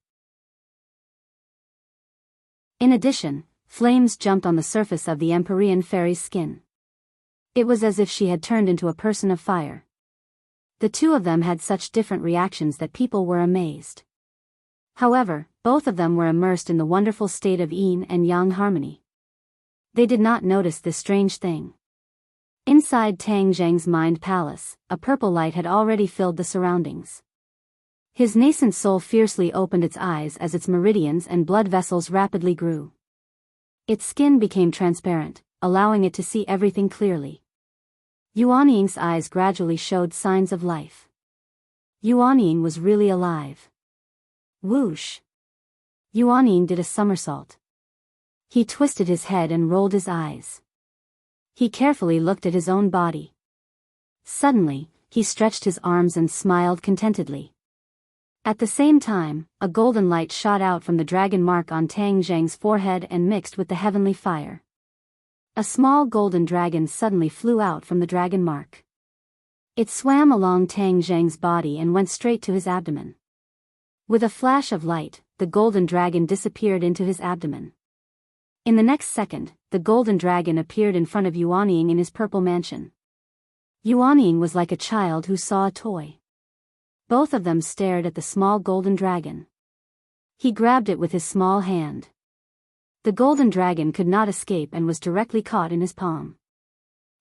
In addition, flames jumped on the surface of the Empyrean fairy's skin. It was as if she had turned into a person of fire. The two of them had such different reactions that people were amazed. However, both of them were immersed in the wonderful state of Yin and Yang harmony. They did not notice this strange thing. Inside Tang Zheng's mind palace, a purple light had already filled the surroundings. His nascent soul fiercely opened its eyes as its meridians and blood vessels rapidly grew. Its skin became transparent, allowing it to see everything clearly. Yuanying's eyes gradually showed signs of life. Yuanying was really alive. Whoosh! Yuanying did a somersault. He twisted his head and rolled his eyes. He carefully looked at his own body. Suddenly, he stretched his arms and smiled contentedly. At the same time, a golden light shot out from the dragon mark on Tang Zheng's forehead and mixed with the heavenly fire. A small golden dragon suddenly flew out from the dragon mark. It swam along Tang Zheng's body and went straight to his abdomen. With a flash of light, the golden dragon disappeared into his abdomen. In the next second, the golden dragon appeared in front of Yuanying in his purple mansion. Yuanying was like a child who saw a toy. Both of them stared at the small golden dragon. He grabbed it with his small hand. The golden dragon could not escape and was directly caught in his palm.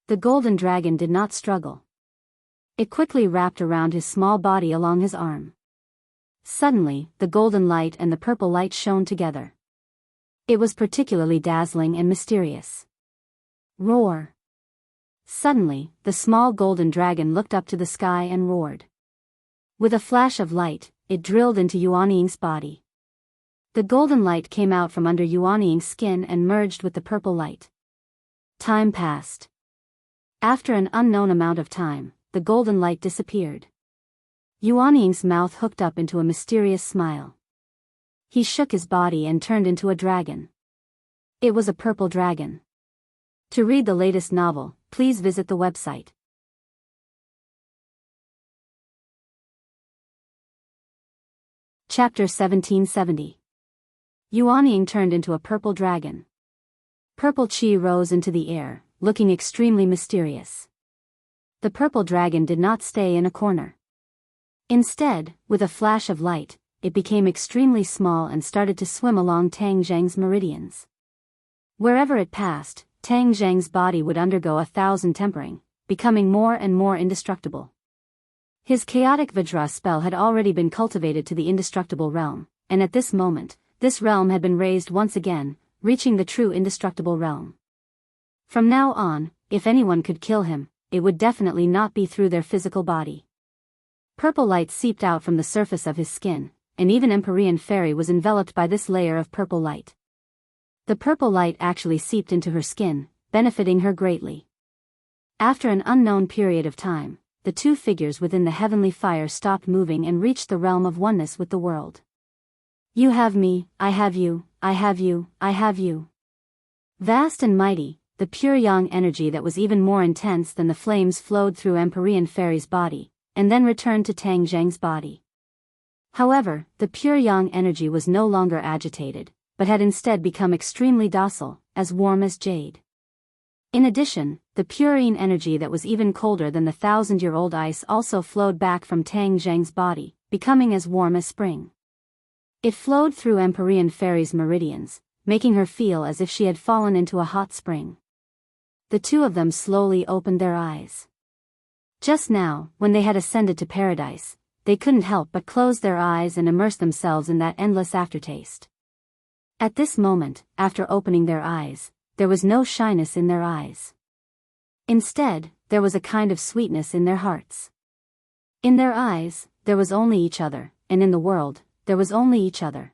The golden dragon did not struggle. It quickly wrapped around his small body along his arm. Suddenly, the golden light and the purple light shone together. It was particularly dazzling and mysterious. Roar! Suddenly, the small golden dragon looked up to the sky and roared. With a flash of light, it drilled into Yuanying's body. The golden light came out from under Yuanying's skin and merged with the purple light. Time passed. After an unknown amount of time, the golden light disappeared. Yuanying's mouth hooked up into a mysterious smile. He shook his body and turned into a dragon. It was a purple dragon. To read the latest novel, please visit the website. Chapter 1770. Yuanying turned into a purple dragon. Purple chi rose into the air, looking extremely mysterious. The purple dragon did not stay in a corner. Instead, with a flash of light, it became extremely small and started to swim along Tang Zhang's meridians. Wherever it passed, Tang Zhang's body would undergo 1,000 tempering, becoming more and more indestructible. His chaotic Vajra spell had already been cultivated to the indestructible realm, and at this moment, this realm had been raised once again, reaching the true indestructible realm. From now on, if anyone could kill him, it would definitely not be through their physical body. Purple light seeped out from the surface of his skin, and even Empyrean Fairy was enveloped by this layer of purple light. The purple light actually seeped into her skin, benefiting her greatly. After an unknown period of time, the two figures within the heavenly fire stopped moving and reached the realm of oneness with the world. You have me, I have you, I have you, I have you. Vast and mighty, the pure yang energy that was even more intense than the flames flowed through Empyrean Fairy's body, and then returned to Tang Zhang's body. However, the pure yang energy was no longer agitated, but had instead become extremely docile, as warm as jade. In addition, the purine energy that was even colder than the 1,000-year-old ice also flowed back from Tang Zhang's body, becoming as warm as spring. It flowed through Empyrean Fairy's meridians, making her feel as if she had fallen into a hot spring. The two of them slowly opened their eyes. Just now, when they had ascended to paradise, they couldn't help but close their eyes and immerse themselves in that endless aftertaste. At this moment, after opening their eyes, there was no shyness in their eyes. Instead, there was a kind of sweetness in their hearts. In their eyes, there was only each other, and in the world, there was only each other.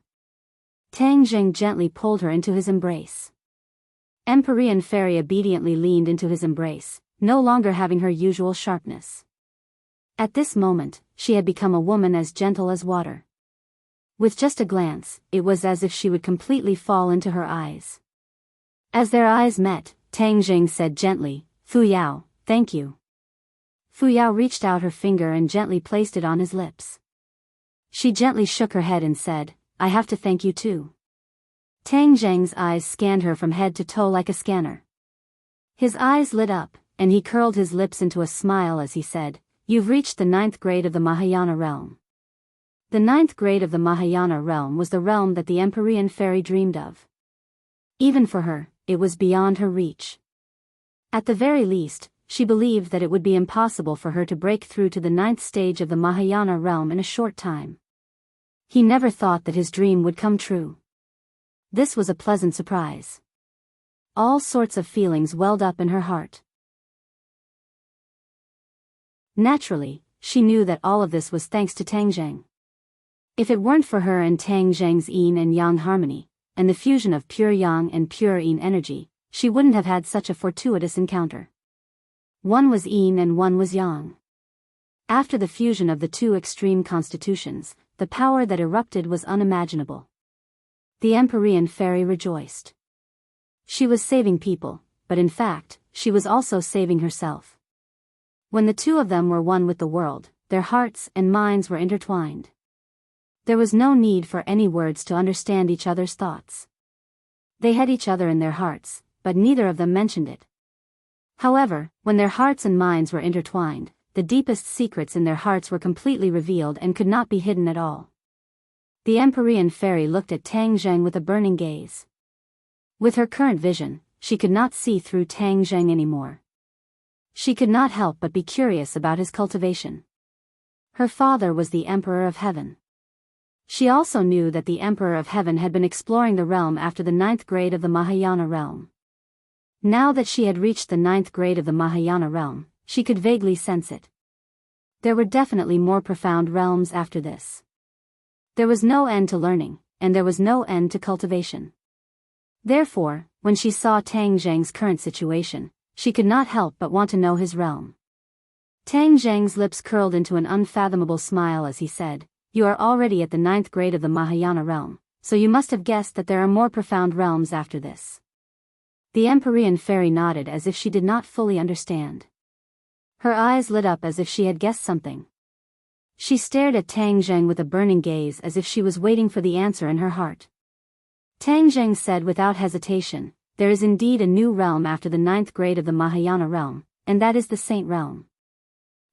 Tang Zhang gently pulled her into his embrace. Empyrean Fairy obediently leaned into his embrace, no longer having her usual sharpness. At this moment, she had become a woman as gentle as water. With just a glance, it was as if she would completely fall into her eyes. As their eyes met, Tang Zhang said gently, "Fu Yao, thank you." Fu Yao reached out her finger and gently placed it on his lips. She gently shook her head and said, "I have to thank you too." Tang Zhang's eyes scanned her from head to toe like a scanner. His eyes lit up, and he curled his lips into a smile as he said, "You've reached the 9th grade of the Mahayana realm." The 9th grade of the Mahayana realm was the realm that the Empyrean Fairy dreamed of. Even for her, it was beyond her reach. At the very least, she believed that it would be impossible for her to break through to the 9th stage of the Mahayana realm in a short time. He never thought that his dream would come true. This was a pleasant surprise. All sorts of feelings welled up in her heart. Naturally, she knew that all of this was thanks to Tang Zhang. If it weren't for her and Tang Zhang's yin and yang harmony, and the fusion of pure yang and pure yin energy, she wouldn't have had such a fortuitous encounter. One was yin and one was yang. After the fusion of the two extreme constitutions, the power that erupted was unimaginable. The Empyrean Fairy rejoiced. She was saving people, but in fact, she was also saving herself. When the two of them were one with the world, their hearts and minds were intertwined. There was no need for any words to understand each other's thoughts. They had each other in their hearts, but neither of them mentioned it. However, when their hearts and minds were intertwined, the deepest secrets in their hearts were completely revealed and could not be hidden at all. The Empyrean Fairy looked at Tang Zhang with a burning gaze. With her current vision, she could not see through Tang Zhang anymore. She could not help but be curious about his cultivation. Her father was the Emperor of Heaven. She also knew that the Emperor of Heaven had been exploring the realm after the 9th grade of the Mahayana realm. Now that she had reached the 9th grade of the Mahayana realm, she could vaguely sense it. There were definitely more profound realms after this. There was no end to learning, and there was no end to cultivation. Therefore, when she saw Tang Zhang's current situation, she could not help but want to know his realm. Tang Zhang's lips curled into an unfathomable smile as he said, "You are already at the 9th grade of the Mahayana realm, so you must have guessed that there are more profound realms after this." The Empyrean Fairy nodded as if she did not fully understand. Her eyes lit up as if she had guessed something. She stared at Tang Zhang with a burning gaze as if she was waiting for the answer in her heart. Tang Zhang said without hesitation, "There is indeed a new realm after the 9th grade of the Mahayana realm, and that is the Saint Realm."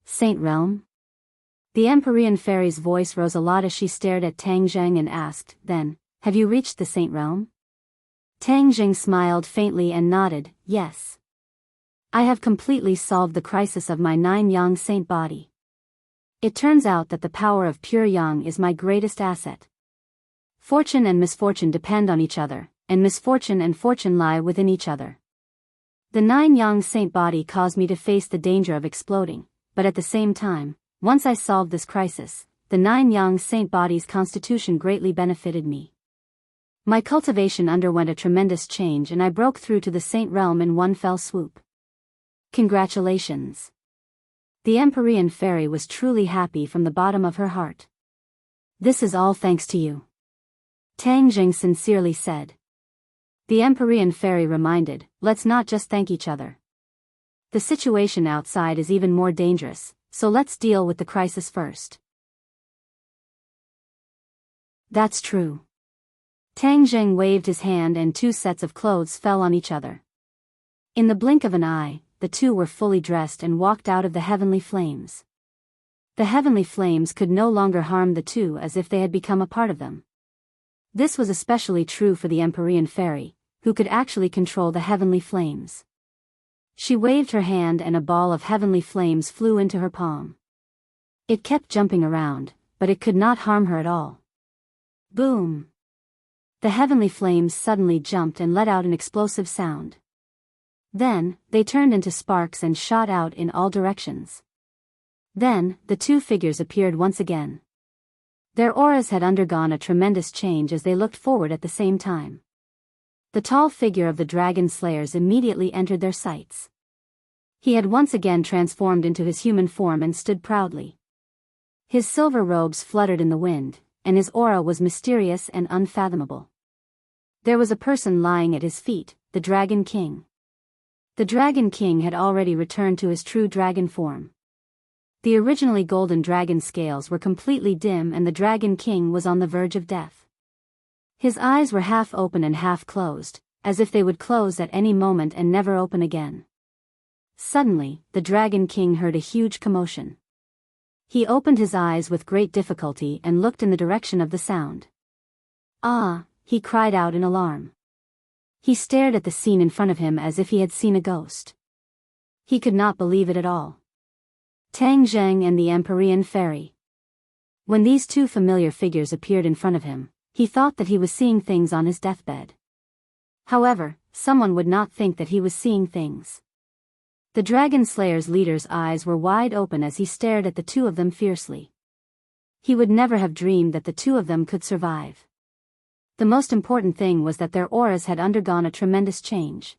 Saint Realm? The Empyrean fairy's voice rose a lot as she stared at Tang Zheng and asked, "Then, have you reached the Saint Realm?" Tang Zheng smiled faintly and nodded, "Yes. I have completely solved the crisis of my 9-yang saint body. It turns out that the power of pure yang is my greatest asset. Fortune and misfortune depend on each other, and misfortune and fortune lie within each other. The 9-yang saint body caused me to face the danger of exploding, but at the same time, once I solved this crisis, the 9-yang saint body's constitution greatly benefited me. My cultivation underwent a tremendous change and I broke through to the saint realm in one fell swoop. Congratulations." The Empyrean fairy was truly happy from the bottom of her heart. "This is all thanks to you," Tang Zheng sincerely said. The Empyrean fairy reminded, "Let's not just thank each other. The situation outside is even more dangerous, so let's deal with the crisis first." "That's true." Tang Zheng waved his hand and 2 sets of clothes fell on each other. In the blink of an eye, the 2 were fully dressed and walked out of the heavenly flames. The heavenly flames could no longer harm the 2 as if they had become a part of them. This was especially true for the Empyrean fairy, who could actually control the heavenly flames. She waved her hand and a ball of heavenly flames flew into her palm. It kept jumping around, but it could not harm her at all. Boom! The heavenly flames suddenly jumped and let out an explosive sound. Then, they turned into sparks and shot out in all directions. Then, the 2 figures appeared once again. Their auras had undergone a tremendous change as they looked forward at the same time. The tall figure of the dragon slayers immediately entered their sights. He had once again transformed into his human form and stood proudly. His silver robes fluttered in the wind, and his aura was mysterious and unfathomable. There was a person lying at his feet, the Dragon King. The Dragon King had already returned to his true dragon form. The originally golden dragon scales were completely dim and the Dragon King was on the verge of death. His eyes were half open and half closed, as if they would close at any moment and never open again. Suddenly, the Dragon King heard a huge commotion. He opened his eyes with great difficulty and looked in the direction of the sound. "Ah!" he cried out in alarm. He stared at the scene in front of him as if he had seen a ghost. He could not believe it at all. Tang Zheng and the Empyrean fairy. When these 2 familiar figures appeared in front of him, he thought that he was seeing things on his deathbed. However, someone would not think that he was seeing things. The Dragon Slayer's leader's eyes were wide open as he stared at the 2 of them fiercely. He would never have dreamed that the 2 of them could survive. The most important thing was that their auras had undergone a tremendous change.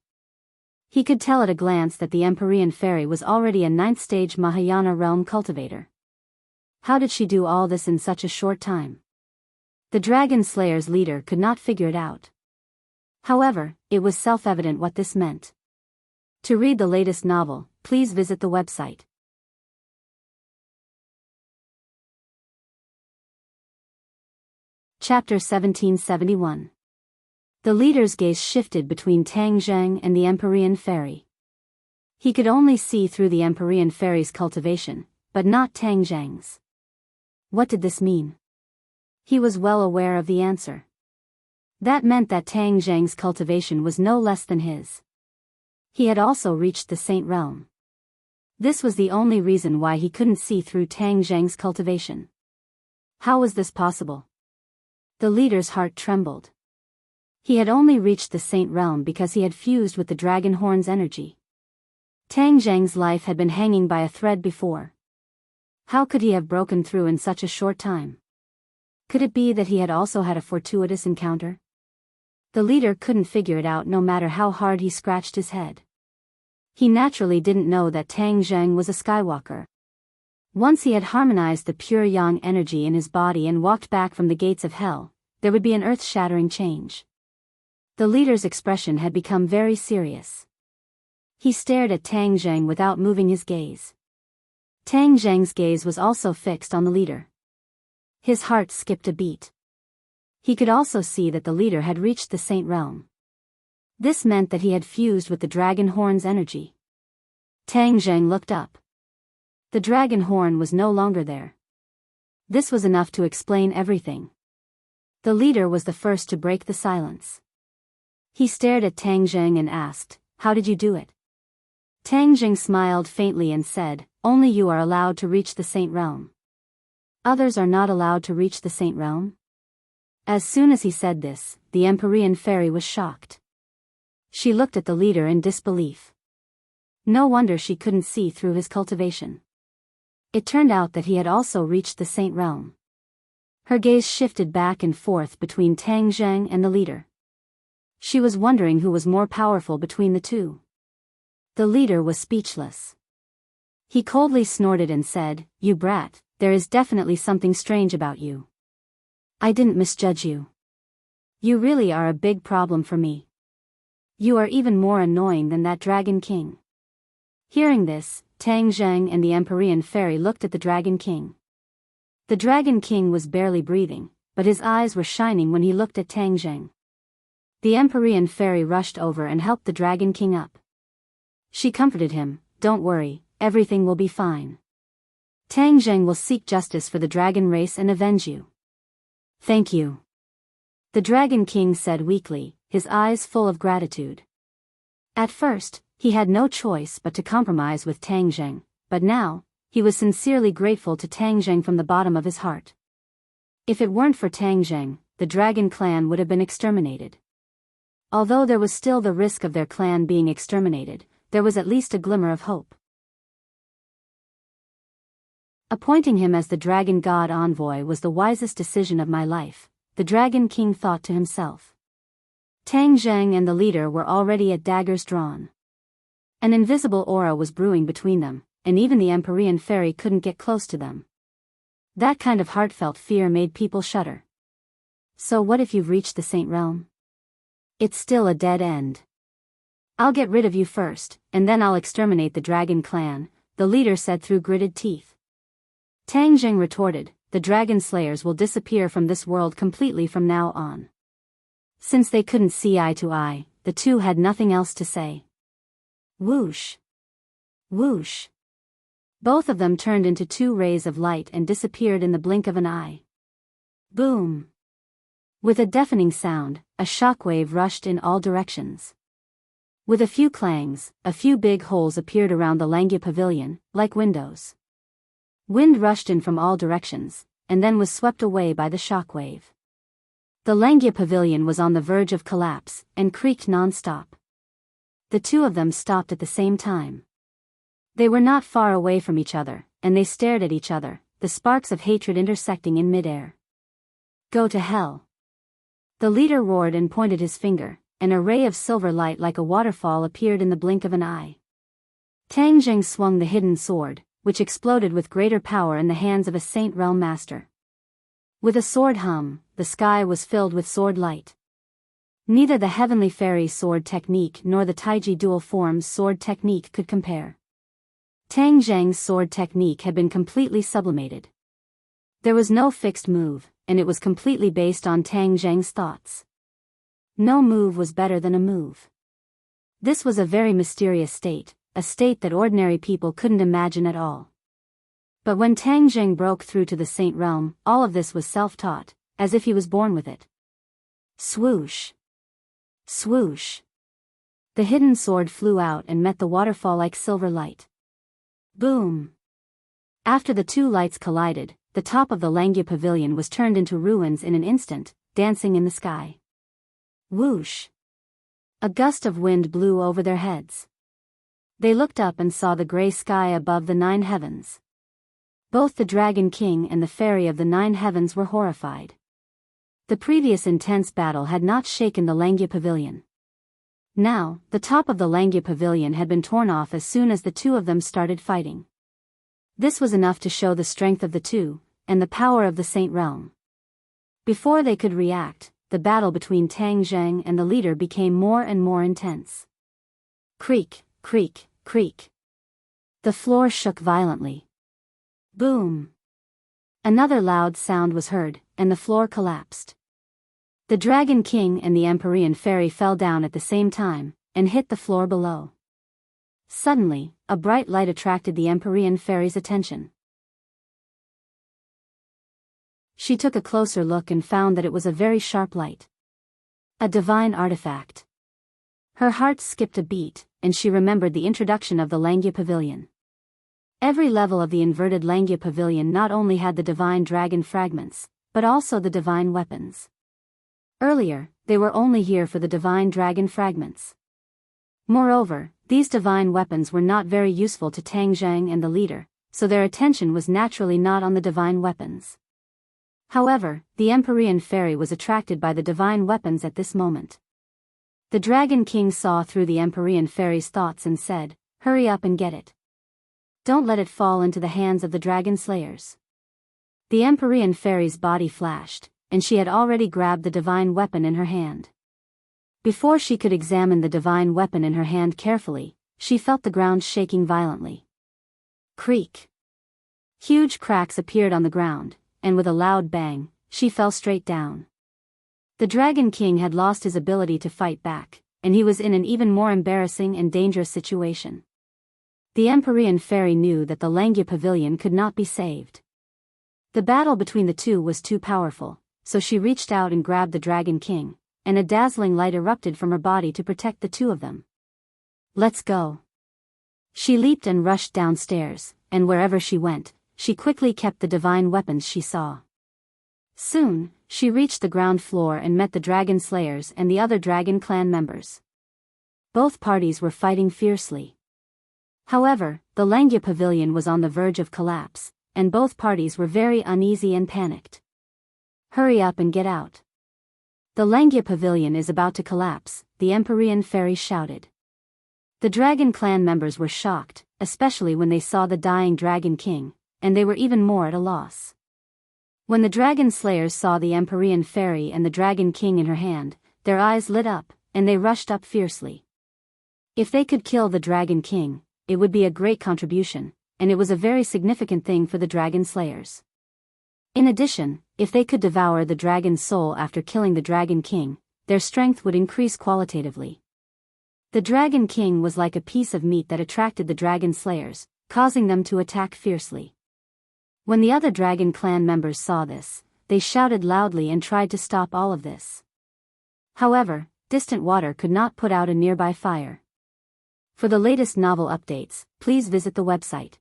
He could tell at a glance that the Empyrean fairy was already a 9th-stage Mahayana realm cultivator. How did she do all this in such a short time? The Dragon Slayer's leader could not figure it out. However, it was self-evident what this meant. To read the latest novel, please visit the website. Chapter 1771. The leader's gaze shifted between Tang Zheng and the Empyrean fairy. He could only see through the Empyrean fairy's cultivation, but not Tang Zheng's. What did this mean? He was well aware of the answer. That meant that Tang Zheng's cultivation was no less than his. He had also reached the Saint Realm. This was the only reason why he couldn't see through Tang Zheng's cultivation. How was this possible? The leader's heart trembled. He had only reached the Saint Realm because he had fused with the Dragon Horn's energy. Tang Zheng's life had been hanging by a thread before. How could he have broken through in such a short time? Could it be that he had also had a fortuitous encounter? The leader couldn't figure it out no matter how hard he scratched his head. He naturally didn't know that Tang Zheng was a Skywalker. Once he had harmonized the pure yang energy in his body and walked back from the gates of hell, there would be an earth-shattering change. The leader's expression had become very serious. He stared at Tang Zheng without moving his gaze. Tang Zheng's gaze was also fixed on the leader. His heart skipped a beat. He could also see that the leader had reached the Saint Realm. This meant that he had fused with the Dragon Horn's energy. Tang Zheng looked up. The Dragon Horn was no longer there. This was enough to explain everything. The leader was the first to break the silence. He stared at Tang Zheng and asked, "How did you do it?" Tang Zheng smiled faintly and said, "Only you are allowed to reach the Saint Realm. Others are not allowed to reach the Saint Realm." As soon as he said this, the Empyrean fairy was shocked. She looked at the leader in disbelief. No wonder she couldn't see through his cultivation. It turned out that he had also reached the Saint Realm. Her gaze shifted back and forth between Tang Zheng and the leader. She was wondering who was more powerful between the two. The leader was speechless. He coldly snorted and said, "You brat, there is definitely something strange about you. I didn't misjudge you. You really are a big problem for me. You are even more annoying than that Dragon King." Hearing this, Tang Zheng and the Empyrean fairy looked at the Dragon King. The Dragon King was barely breathing, but his eyes were shining when he looked at Tang Zheng. The Empyrean fairy rushed over and helped the Dragon King up. She comforted him, "Don't worry, everything will be fine. Tang Zheng will seek justice for the dragon race and avenge you." "Thank you," the Dragon King said weakly, his eyes full of gratitude. At first, he had no choice but to compromise with Tang Zheng, but now, he was sincerely grateful to Tang Zheng from the bottom of his heart. If it weren't for Tang Zheng, the dragon clan would have been exterminated. Although there was still the risk of their clan being exterminated, there was at least a glimmer of hope. Appointing him as the dragon god envoy was the wisest decision of my life, the Dragon King thought to himself. Tang Zheng and the leader were already at daggers drawn. An invisible aura was brewing between them, and even the Empyrean fairy couldn't get close to them. That kind of heartfelt fear made people shudder. So what if you've reached the Saint Realm? It's still a dead end. "I'll get rid of you first, and then I'll exterminate the dragon clan," the leader said through gritted teeth. Tang Zheng retorted, "The dragon slayers will disappear from this world completely from now on." Since they couldn't see eye to eye, the two had nothing else to say. Whoosh! Whoosh! Both of them turned into two rays of light and disappeared in the blink of an eye. Boom! With a deafening sound, a shockwave rushed in all directions. With a few clangs, a few big holes appeared around the Langya Pavilion, like windows. Wind rushed in from all directions, and then was swept away by the shockwave. The Langya Pavilion was on the verge of collapse, and creaked non-stop. The two of them stopped at the same time. They were not far away from each other, and they stared at each other, the sparks of hatred intersecting in midair. "Go to hell!" The leader roared and pointed his finger. An array of silver light like a waterfall appeared in the blink of an eye. Tang Zheng swung the hidden sword, which exploded with greater power in the hands of a Saint Realm master. With a sword hum, the sky was filled with sword light. Neither the Heavenly Fairy's sword technique nor the Taiji dual form's sword technique could compare. Tang Zheng's sword technique had been completely sublimated. There was no fixed move, and it was completely based on Tang Zheng's thoughts. No move was better than a move. This was a very mysterious state, a state that ordinary people couldn't imagine at all. But when Tang Zheng broke through to the Saint Realm, all of this was self-taught, as if he was born with it. Swoosh! Swoosh! The hidden sword flew out and met the waterfall like silver light. Boom! After the two lights collided, the top of the Langya Pavilion was turned into ruins in an instant, dancing in the sky. Whoosh! A gust of wind blew over their heads. They looked up and saw the gray sky above the 9 heavens. Both the Dragon King and the Fairy of the 9 heavens were horrified. The previous intense battle had not shaken the Langya Pavilion. Now, the top of the Langya Pavilion had been torn off as soon as the two of them started fighting. This was enough to show the strength of the two, and the power of the Saint Realm. Before they could react, the battle between Tang Zheng and the leader became more and more intense. Creak, creak, creak. The floor shook violently. Boom! Another loud sound was heard, and the floor collapsed. The Dragon King and the Empyrean Fairy fell down at the same time, and hit the floor below. Suddenly, a bright light attracted the Empyrean Fairy's attention. She took a closer look and found that it was a very sharp light. A divine artifact. Her heart skipped a beat, and she remembered the introduction of the Langya Pavilion. Every level of the inverted Langya Pavilion not only had the divine dragon fragments, but also the divine weapons. Earlier, they were only here for the divine dragon fragments. Moreover, these divine weapons were not very useful to Tang Zhang and the leader, so their attention was naturally not on the divine weapons. However, the Empyrean fairy was attracted by the divine weapons at this moment. The Dragon King saw through the Empyrean fairy's thoughts and said, "Hurry up and get it. Don't let it fall into the hands of the dragon slayers." The Empyrean fairy's body flashed, and she had already grabbed the divine weapon in her hand. Before she could examine the divine weapon in her hand carefully, she felt the ground shaking violently. Creak. Huge cracks appeared on the ground, and with a loud bang, she fell straight down. The Dragon King had lost his ability to fight back, and he was in an even more embarrassing and dangerous situation. The Empyrean fairy knew that the Langya Pavilion could not be saved. The battle between the two was too powerful, so she reached out and grabbed the Dragon King, and a dazzling light erupted from her body to protect the two of them. "Let's go." She leaped and rushed downstairs, and wherever she went, she quickly kept the divine weapons she saw. Soon, she reached the ground floor and met the dragon slayers and the other dragon clan members. Both parties were fighting fiercely. However, the Langya Pavilion was on the verge of collapse, and both parties were very uneasy and panicked. "Hurry up and get out. The Langya Pavilion is about to collapse," the Empyrean fairy shouted. The dragon clan members were shocked, especially when they saw the dying Dragon King, and they were even more at a loss. When the dragon slayers saw the Empyrean fairy and the Dragon King in her hand, their eyes lit up, and they rushed up fiercely. If they could kill the Dragon King, it would be a great contribution, and it was a very significant thing for the dragon slayers. In addition, if they could devour the dragon's soul after killing the Dragon King, their strength would increase qualitatively. The Dragon King was like a piece of meat that attracted the dragon slayers, causing them to attack fiercely. When the other dragon clan members saw this, they shouted loudly and tried to stop all of this. However, distant water could not put out a nearby fire. For the latest novel updates, please visit the website.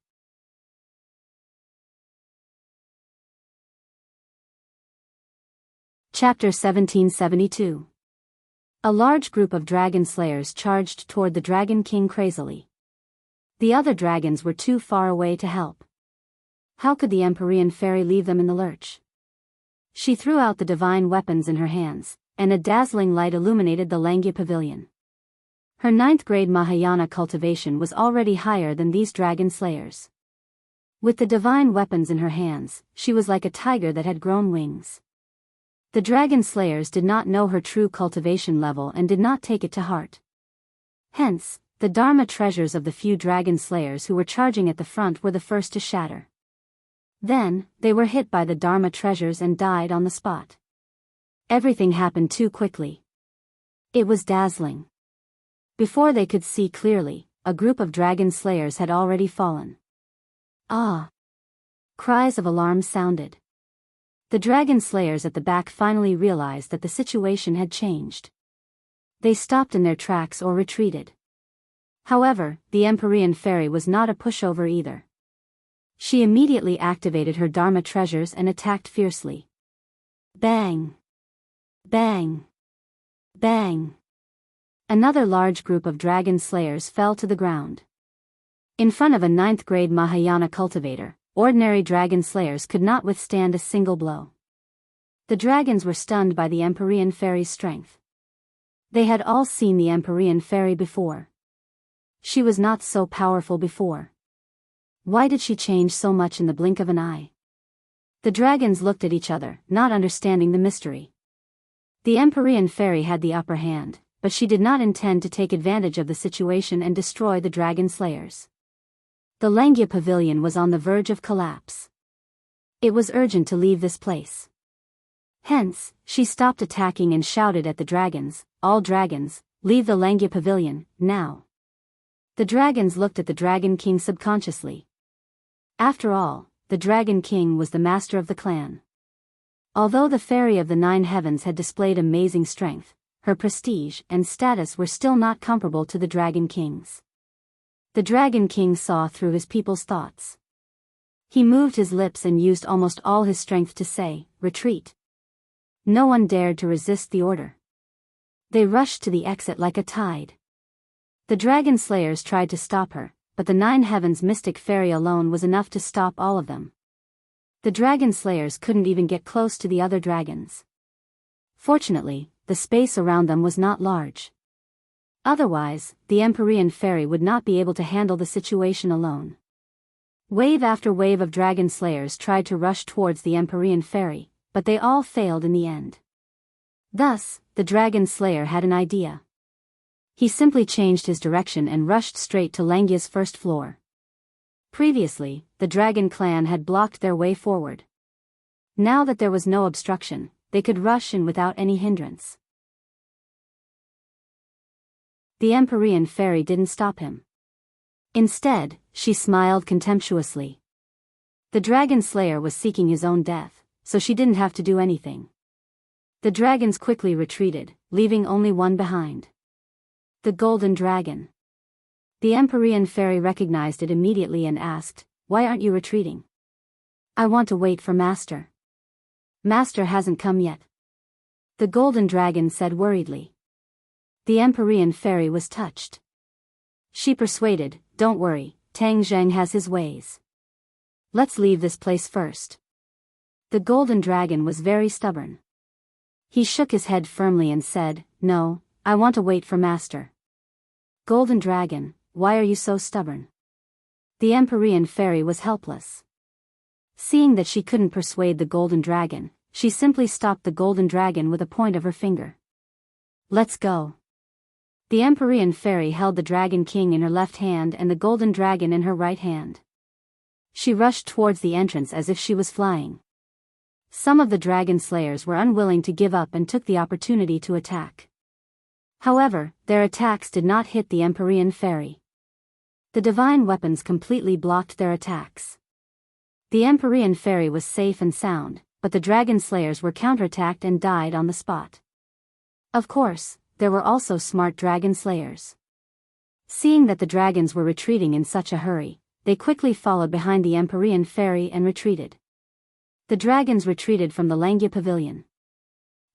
Chapter 1772. A large group of dragon slayers charged toward the Dragon King crazily. The other dragons were too far away to help. How could the Empyrean fairy leave them in the lurch? She threw out the divine weapons in her hands, and a dazzling light illuminated the Langya Pavilion. Her 9th grade Mahayana cultivation was already higher than these dragon slayers. With the divine weapons in her hands, she was like a tiger that had grown wings. The dragon slayers did not know her true cultivation level and did not take it to heart. Hence, the Dharma treasures of the few dragon slayers who were charging at the front were the first to shatter. Then, they were hit by the Dharma treasures and died on the spot. Everything happened too quickly. It was dazzling. Before they could see clearly, a group of dragon slayers had already fallen. "Ah!" Cries of alarm sounded. The dragon slayers at the back finally realized that the situation had changed. They stopped in their tracks or retreated. However, the Empyrean fairy was not a pushover either. She immediately activated her Dharma treasures and attacked fiercely. Bang! Bang! Bang! Another large group of dragon slayers fell to the ground. In front of a 9th grade Mahayana cultivator, ordinary dragon slayers could not withstand a single blow. The dragons were stunned by the Empyrean fairy's strength. They had all seen the Empyrean fairy before. She was not so powerful before. Why did she change so much in the blink of an eye? The dragons looked at each other, not understanding the mystery. The Empyrean fairy had the upper hand, but she did not intend to take advantage of the situation and destroy the dragon slayers. The Langya Pavilion was on the verge of collapse. It was urgent to leave this place. Hence, she stopped attacking and shouted at the dragons, "All dragons, leave the Langya Pavilion, now." The dragons looked at the Dragon King subconsciously. After all, the Dragon King was the master of the clan. Although the Fairy of the Nine Heavens had displayed amazing strength, her prestige and status were still not comparable to the Dragon King's. The Dragon King saw through his people's thoughts. He moved his lips and used almost all his strength to say, "Retreat." No one dared to resist the order. They rushed to the exit like a tide. The dragon slayers tried to stop her, but the Nine Heavens mystic fairy alone was enough to stop all of them. The dragon slayers couldn't even get close to the other dragons. Fortunately, the space around them was not large. Otherwise, the Empyrean fairy would not be able to handle the situation alone. Wave after wave of dragon slayers tried to rush towards the Empyrean fairy, but they all failed in the end. Thus, the dragon slayer had an idea. He simply changed his direction and rushed straight to Langia's first floor. Previously, the dragon clan had blocked their way forward. Now that there was no obstruction, they could rush in without any hindrance. The Empyrean fairy didn't stop him. Instead, she smiled contemptuously. The dragon slayer was seeking his own death, so she didn't have to do anything. The dragons quickly retreated, leaving only one behind. The golden dragon. The Empyrean fairy recognized it immediately and asked, "Why aren't you retreating?" "I want to wait for Master." "Master hasn't come yet," the golden dragon said worriedly. The Empyrean fairy was touched. She persuaded, "Don't worry, Tang Zheng has his ways. Let's leave this place first." The golden dragon was very stubborn. He shook his head firmly and said, "No, I want to wait for Master." "Golden dragon, why are you so stubborn?" The Empyrean fairy was helpless. Seeing that she couldn't persuade the golden dragon, she simply stopped the golden dragon with a point of her finger. "Let's go." The Empyrean fairy held the Dragon King in her left hand and the golden dragon in her right hand. She rushed towards the entrance as if she was flying. Some of the dragon slayers were unwilling to give up and took the opportunity to attack. However, their attacks did not hit the Empyrean fairy. The divine weapons completely blocked their attacks. The Empyrean fairy was safe and sound, but the dragon slayers were counterattacked and died on the spot. Of course, there were also smart dragon slayers. Seeing that the dragons were retreating in such a hurry, they quickly followed behind the Empyrean fairy and retreated. The dragons retreated from the Langia pavilion.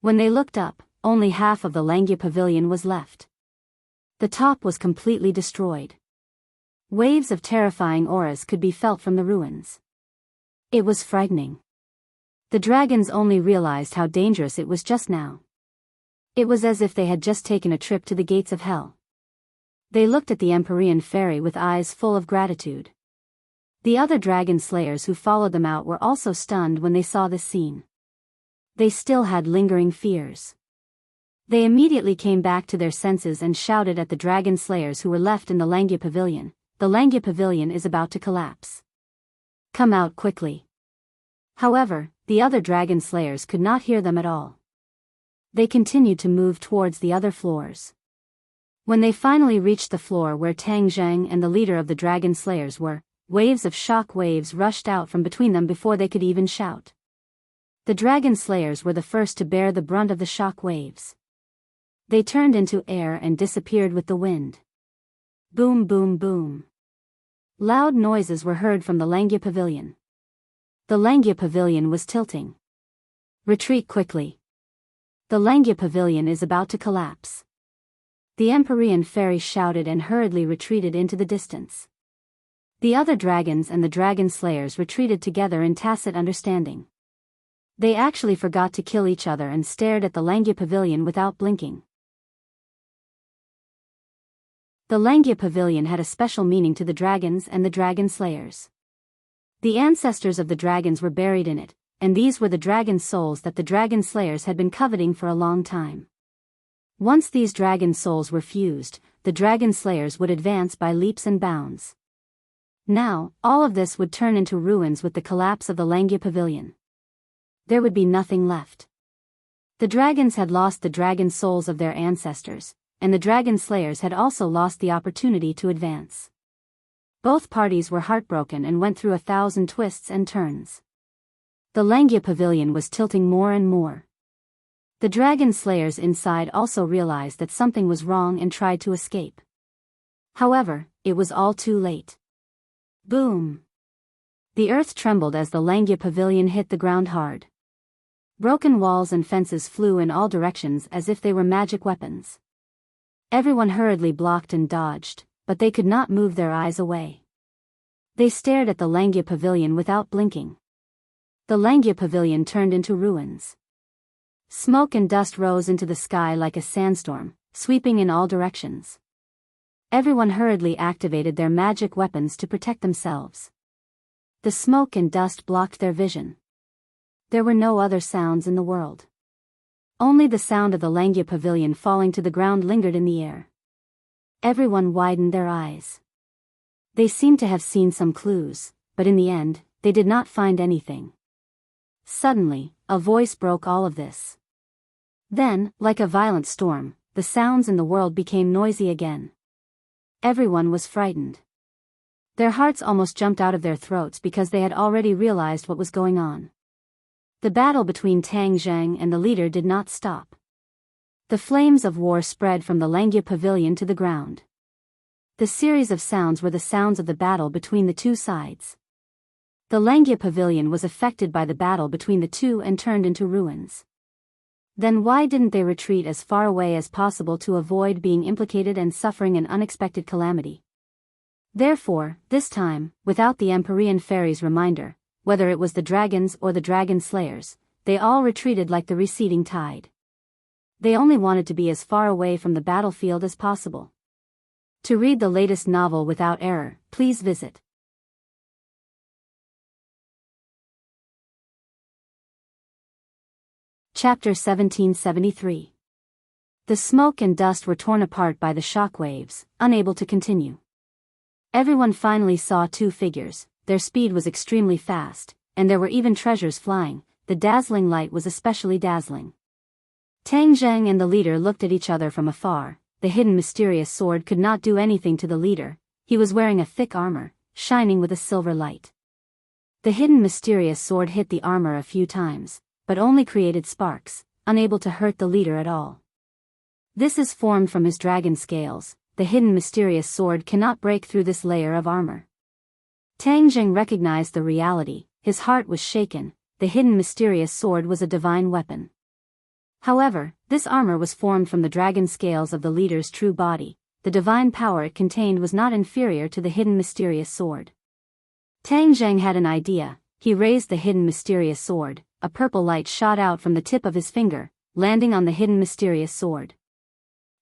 When they looked up, only half of the Langia pavilion was left. The top was completely destroyed. Waves of terrifying auras could be felt from the ruins. It was frightening. The dragons only realized how dangerous it was just now. It was as if they had just taken a trip to the gates of hell. They looked at the Empyrean fairy with eyes full of gratitude. The other dragon slayers who followed them out were also stunned when they saw this scene. They still had lingering fears. They immediately came back to their senses and shouted at the dragon slayers who were left in the Langia pavilion, "The Langia pavilion is about to collapse. Come out quickly." However, the other dragon slayers could not hear them at all. They continued to move towards the other floors. When they finally reached the floor where Tang Zheng and the leader of the dragon slayers were, waves of shock waves rushed out from between them before they could even shout. The dragon slayers were the first to bear the brunt of the shock waves. They turned into air and disappeared with the wind. Boom, boom, boom. Loud noises were heard from the Langia pavilion. The Langia pavilion was tilting. "Retreat quickly. The Langia pavilion is about to collapse." The Empyrean fairy shouted and hurriedly retreated into the distance. The other dragons and the dragon slayers retreated together in tacit understanding. They actually forgot to kill each other and stared at the Langia pavilion without blinking. The Langia pavilion had a special meaning to the dragons and the dragon slayers. The ancestors of the dragons were buried in it, and these were the dragon souls that the dragon slayers had been coveting for a long time. Once these dragon souls were fused, the dragon slayers would advance by leaps and bounds. Now, all of this would turn into ruins with the collapse of the Langia pavilion. There would be nothing left. The dragons had lost the dragon souls of their ancestors, and the dragon slayers had also lost the opportunity to advance. Both parties were heartbroken and went through 1,000 twists and turns. The Langia pavilion was tilting more and more. The dragon slayers inside also realized that something was wrong and tried to escape. However, it was all too late. Boom! The earth trembled as the Langia pavilion hit the ground hard. Broken walls and fences flew in all directions as if they were magic weapons. Everyone hurriedly blocked and dodged, but they could not move their eyes away. They stared at the Langia pavilion without blinking. The Langia pavilion turned into ruins. Smoke and dust rose into the sky like a sandstorm, sweeping in all directions. Everyone hurriedly activated their magic weapons to protect themselves. The smoke and dust blocked their vision. There were no other sounds in the world. Only the sound of the Langia pavilion falling to the ground lingered in the air. Everyone widened their eyes. They seemed to have seen some clues, but in the end, they did not find anything. Suddenly, a voice broke all of this. Then, like a violent storm, the sounds in the world became noisy again. Everyone was frightened. Their hearts almost jumped out of their throats because they had already realized what was going on. The battle between Tang Zheng and the leader did not stop. The flames of war spread from the Langia pavilion to the ground. The series of sounds were the sounds of the battle between the two sides. The Langia pavilion was affected by the battle between the two and turned into ruins. Then why didn't they retreat as far away as possible to avoid being implicated and suffering an unexpected calamity? Therefore, this time, without the Empyrean fairy's reminder, whether it was the dragons or the dragon slayers, they all retreated like the receding tide. They only wanted to be as far away from the battlefield as possible. To read the latest novel without error, please visit Chapter 1773. The smoke and dust were torn apart by the shock waves, unable to continue. Everyone finally saw two figures. Their speed was extremely fast, and there were even treasures flying. The dazzling light was especially dazzling. Tang Zheng and the leader looked at each other from afar. The hidden mysterious sword could not do anything to the leader. He was wearing a thick armor, shining with a silver light. The hidden mysterious sword hit the armor a few times, but only created sparks, unable to hurt the leader at all. This is formed from his dragon scales. The hidden mysterious sword cannot break through this layer of armor. Tang Zheng recognized the reality. His heart was shaken. The hidden mysterious sword was a divine weapon. However, this armor was formed from the dragon scales of the leader's true body. The divine power it contained was not inferior to the hidden mysterious sword. Tang Zheng had an idea. He raised the hidden mysterious sword. A purple light shot out from the tip of his finger, landing on the hidden mysterious sword.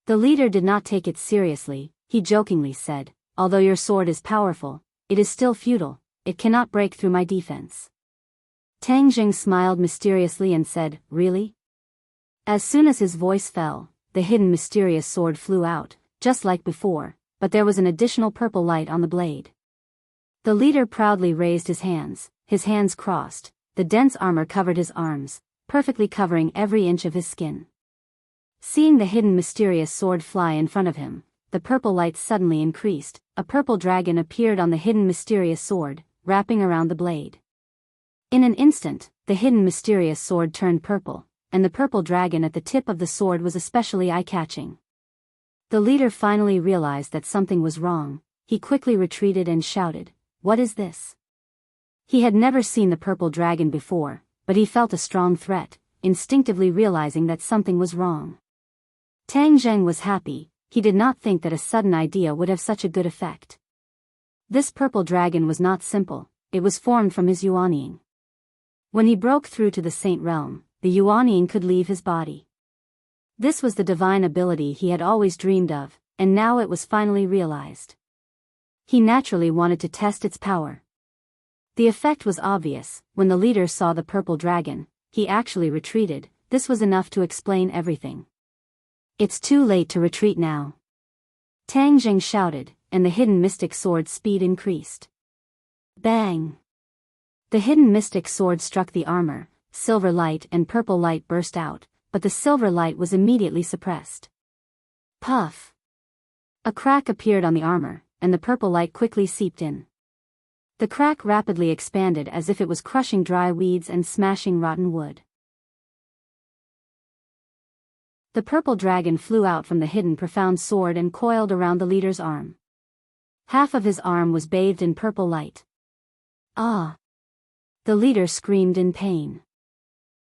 The leader did not take it seriously. He jokingly said, "Although your sword is powerful, it is still futile. It cannot break through my defense." Tang Zheng smiled mysteriously and said, "Really?" As soon as his voice fell, the hidden mysterious sword flew out, just like before, but there was an additional purple light on the blade. The leader proudly raised his hands crossed. The dense armor covered his arms, perfectly covering every inch of his skin. Seeing the hidden mysterious sword fly in front of him, the purple light suddenly increased. A purple dragon appeared on the hidden mysterious sword, wrapping around the blade. In an instant, the hidden mysterious sword turned purple, and the purple dragon at the tip of the sword was especially eye-catching. The leader finally realized that something was wrong. He quickly retreated and shouted, "What is this?" He had never seen the purple dragon before, but he felt a strong threat, instinctively realizing that something was wrong. Tang Zheng was happy. He did not think that a sudden idea would have such a good effect. This purple dragon was not simple. It was formed from his yuanying. When he broke through to the Saint Realm, the yuanying could leave his body. This was the divine ability he had always dreamed of, and now it was finally realized. He naturally wanted to test its power. The effect was obvious. When the leader saw the purple dragon, he actually retreated. This was enough to explain everything. "It's too late to retreat now," Tang Zheng shouted, and the hidden mystic sword's speed increased. Bang! The hidden mystic sword struck the armor. Silver light and purple light burst out, but the silver light was immediately suppressed. Puff! A crack appeared on the armor, and the purple light quickly seeped in. The crack rapidly expanded as if it was crushing dry weeds and smashing rotten wood. The purple dragon flew out from the hidden profound sword and coiled around the leader's arm. Half of his arm was bathed in purple light. Ah! The leader screamed in pain.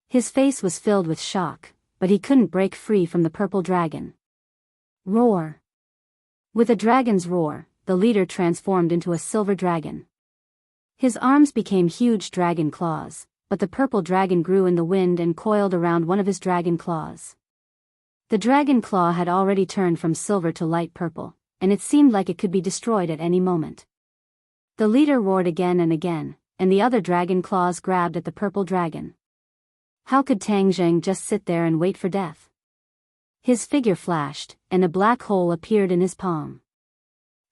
His face was filled with shock, but he couldn't break free from the purple dragon. Roar! With a dragon's roar, the leader transformed into a silver dragon. His arms became huge dragon claws, but the purple dragon grew in the wind and coiled around one of his dragon claws. The dragon claw had already turned from silver to light purple, and it seemed like it could be destroyed at any moment. The leader roared again and again, and the other dragon claws grabbed at the purple dragon. How could Tang Zheng just sit there and wait for death? His figure flashed, and a black hole appeared in his palm.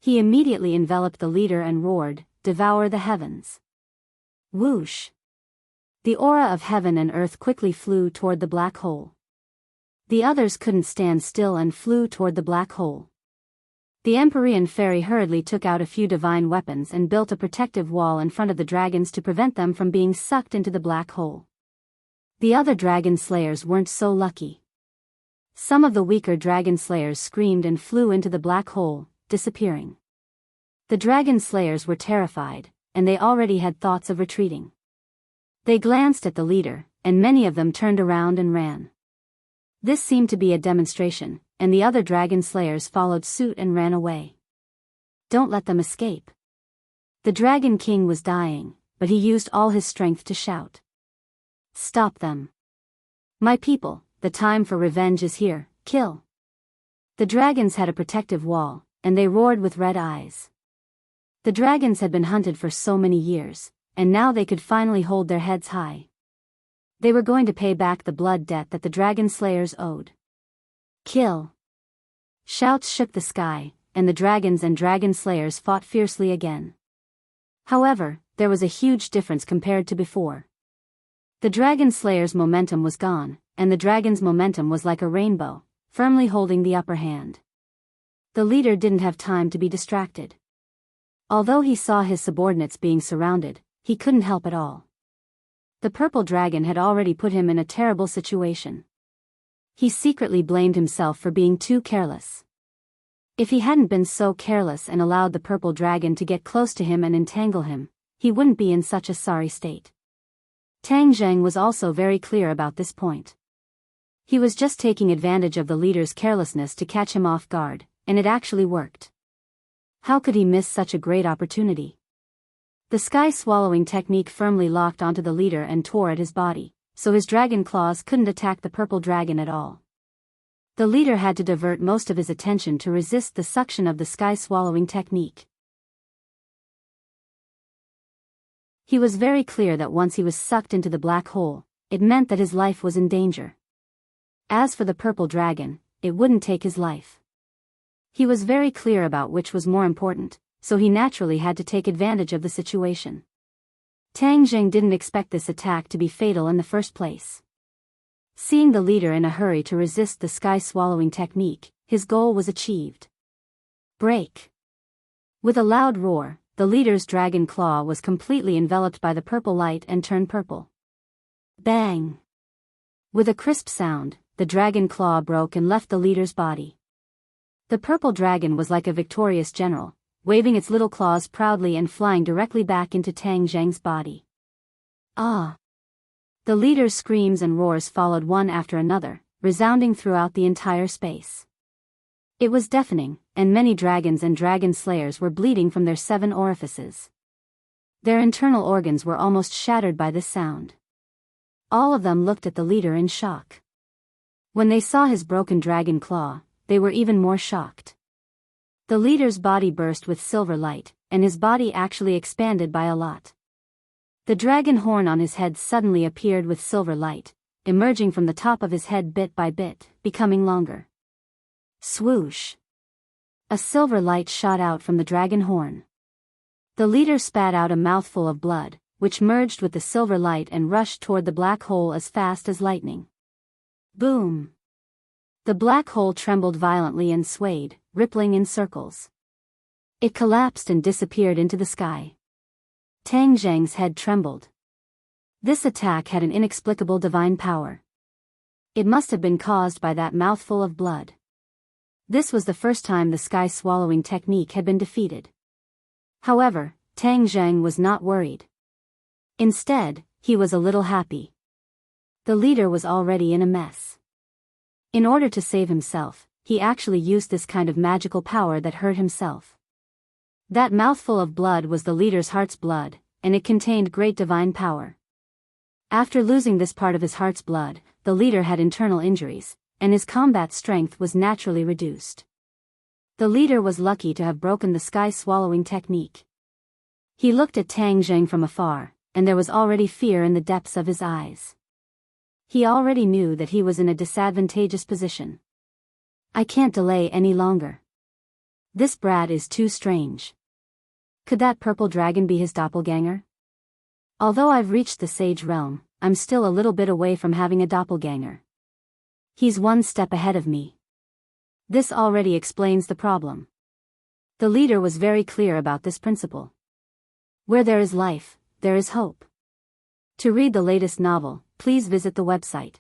He immediately enveloped the leader and roared, "Devour the heavens!" Whoosh! The aura of heaven and earth quickly flew toward the black hole. The others couldn't stand still and flew toward the black hole. The Empyrean fairy hurriedly took out a few divine weapons and built a protective wall in front of the dragons to prevent them from being sucked into the black hole. The other dragon slayers weren't so lucky. Some of the weaker dragon slayers screamed and flew into the black hole, disappearing. The dragon slayers were terrified, and they already had thoughts of retreating. They glanced at the leader, and many of them turned around and ran. This seemed to be a demonstration, and the other dragon slayers followed suit and ran away. Don't let them escape. The Dragon King was dying, but he used all his strength to shout. Stop them. My people, the time for revenge is here, kill. The dragons had a protective wall, and they roared with red eyes. The dragons had been hunted for so many years, and now they could finally hold their heads high. They were going to pay back the blood debt that the dragon slayers owed. Kill! Shouts shook the sky, and the dragons and dragon slayers fought fiercely again. However, there was a huge difference compared to before. The dragon slayers' momentum was gone, and the dragon's momentum was like a rainbow, firmly holding the upper hand. The leader didn't have time to be distracted. Although he saw his subordinates being surrounded, he couldn't help at all. The purple dragon had already put him in a terrible situation. He secretly blamed himself for being too careless. If he hadn't been so careless and allowed the purple dragon to get close to him and entangle him, he wouldn't be in such a sorry state. Tang Zheng was also very clear about this point. He was just taking advantage of the leader's carelessness to catch him off guard, and it actually worked. How could he miss such a great opportunity? The sky-swallowing technique firmly locked onto the leader and tore at his body, so his dragon claws couldn't attack the purple dragon at all. The leader had to divert most of his attention to resist the suction of the sky-swallowing technique. He was very clear that once he was sucked into the black hole, it meant that his life was in danger. As for the purple dragon, it wouldn't take his life. He was very clear about which was more important, so he naturally had to take advantage of the situation. Tang Zheng didn't expect this attack to be fatal in the first place. Seeing the leader in a hurry to resist the sky-swallowing technique, his goal was achieved. Break! With a loud roar, the leader's dragon claw was completely enveloped by the purple light and turned purple. Bang! With a crisp sound, the dragon claw broke and left the leader's body. The purple dragon was like a victorious general, waving its little claws proudly and flying directly back into Tang Zheng's body. Ah! The leader's screams and roars followed one after another, resounding throughout the entire space. It was deafening, and many dragons and dragon slayers were bleeding from their 7 orifices. Their internal organs were almost shattered by this sound. All of them looked at the leader in shock. When they saw his broken dragon claw, they were even more shocked. The leader's body burst with silver light, and his body actually expanded by a lot. The dragon horn on his head suddenly appeared with silver light, emerging from the top of his head bit by bit, becoming longer. Swoosh! A silver light shot out from the dragon horn. The leader spat out a mouthful of blood, which merged with the silver light and rushed toward the black hole as fast as lightning. Boom! The black hole trembled violently and swayed, rippling in circles. It collapsed and disappeared into the sky. Tang Zhang's head trembled. This attack had an inexplicable divine power. It must have been caused by that mouthful of blood. This was the first time the sky-swallowing technique had been defeated. However, Tang Zhang was not worried. Instead, he was a little happy. The leader was already in a mess. In order to save himself, he actually used this kind of magical power that hurt himself. That mouthful of blood was the leader's heart's blood, and it contained great divine power. After losing this part of his heart's blood, the leader had internal injuries, and his combat strength was naturally reduced. The leader was lucky to have broken the sky-swallowing technique. He looked at Tang Zhang from afar, and there was already fear in the depths of his eyes. He already knew that he was in a disadvantageous position. I can't delay any longer. This brat is too strange. Could that purple dragon be his doppelganger? Although I've reached the sage realm, I'm still a little bit away from having a doppelganger. He's one step ahead of me. This already explains the problem. The leader was very clear about this principle. Where there is life, there is hope. To read the latest novel, please visit the website.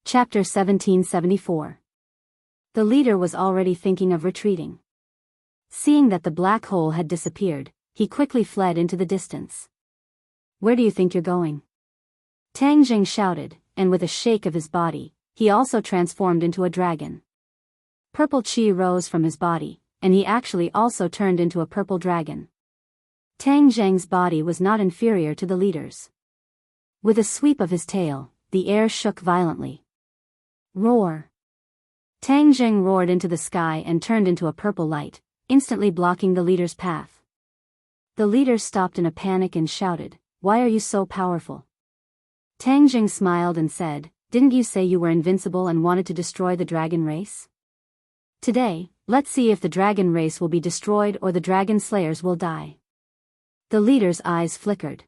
Chapter 1774. The leader was already thinking of retreating. Seeing that the black hole had disappeared, he quickly fled into the distance. Where do you think you're going? Tang Zhang shouted, and with a shake of his body, he also transformed into a dragon. Purple chi rose from his body, and he actually also turned into a purple dragon. Tang Zhang's body was not inferior to the leader's. With a sweep of his tail, the air shook violently. Roar! Tang Zhang roared into the sky and turned into a purple light, instantly blocking the leader's path. The leader stopped in a panic and shouted, "Why are you so powerful?" Tang Zhang smiled and said, "Didn't you say you were invincible and wanted to destroy the dragon race? Today, let's see if the dragon race will be destroyed or the dragon slayers will die." The leader's eyes flickered.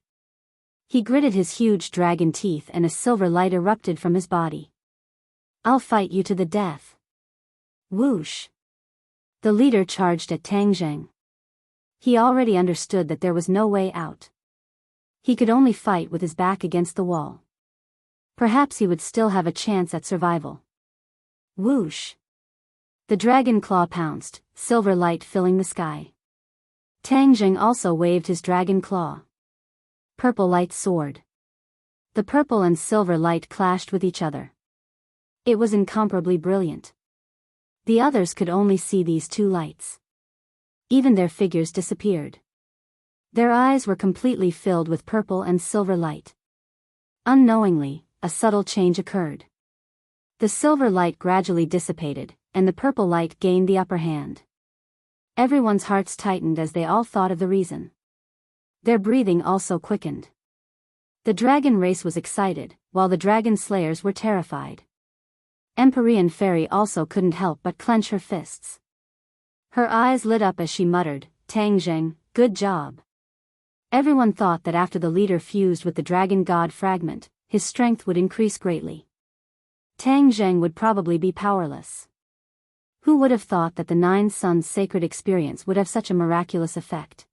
He gritted his huge dragon teeth and a silver light erupted from his body. "I'll fight you to the death." Whoosh! The leader charged at Tang Zhang. He already understood that there was no way out. He could only fight with his back against the wall. Perhaps he would still have a chance at survival. Whoosh! The dragon claw pounced, silver light filling the sky. Tang Zhang also waved his dragon claw. Purple light soared. The purple and silver light clashed with each other. It was incomparably brilliant. The others could only see these two lights. Even their figures disappeared. Their eyes were completely filled with purple and silver light. Unknowingly, a subtle change occurred. The silver light gradually dissipated, and the purple light gained the upper hand. Everyone's hearts tightened as they all thought of the reason. Their breathing also quickened. The dragon race was excited, while the dragon slayers were terrified. Empyrean Fairy also couldn't help but clench her fists. Her eyes lit up as she muttered, "Tang Zhang, good job." Everyone thought that after the leader fused with the dragon god fragment, his strength would increase greatly. Tang Zhang would probably be powerless. Who would have thought that the Nine Suns sacred experience would have such a miraculous effect?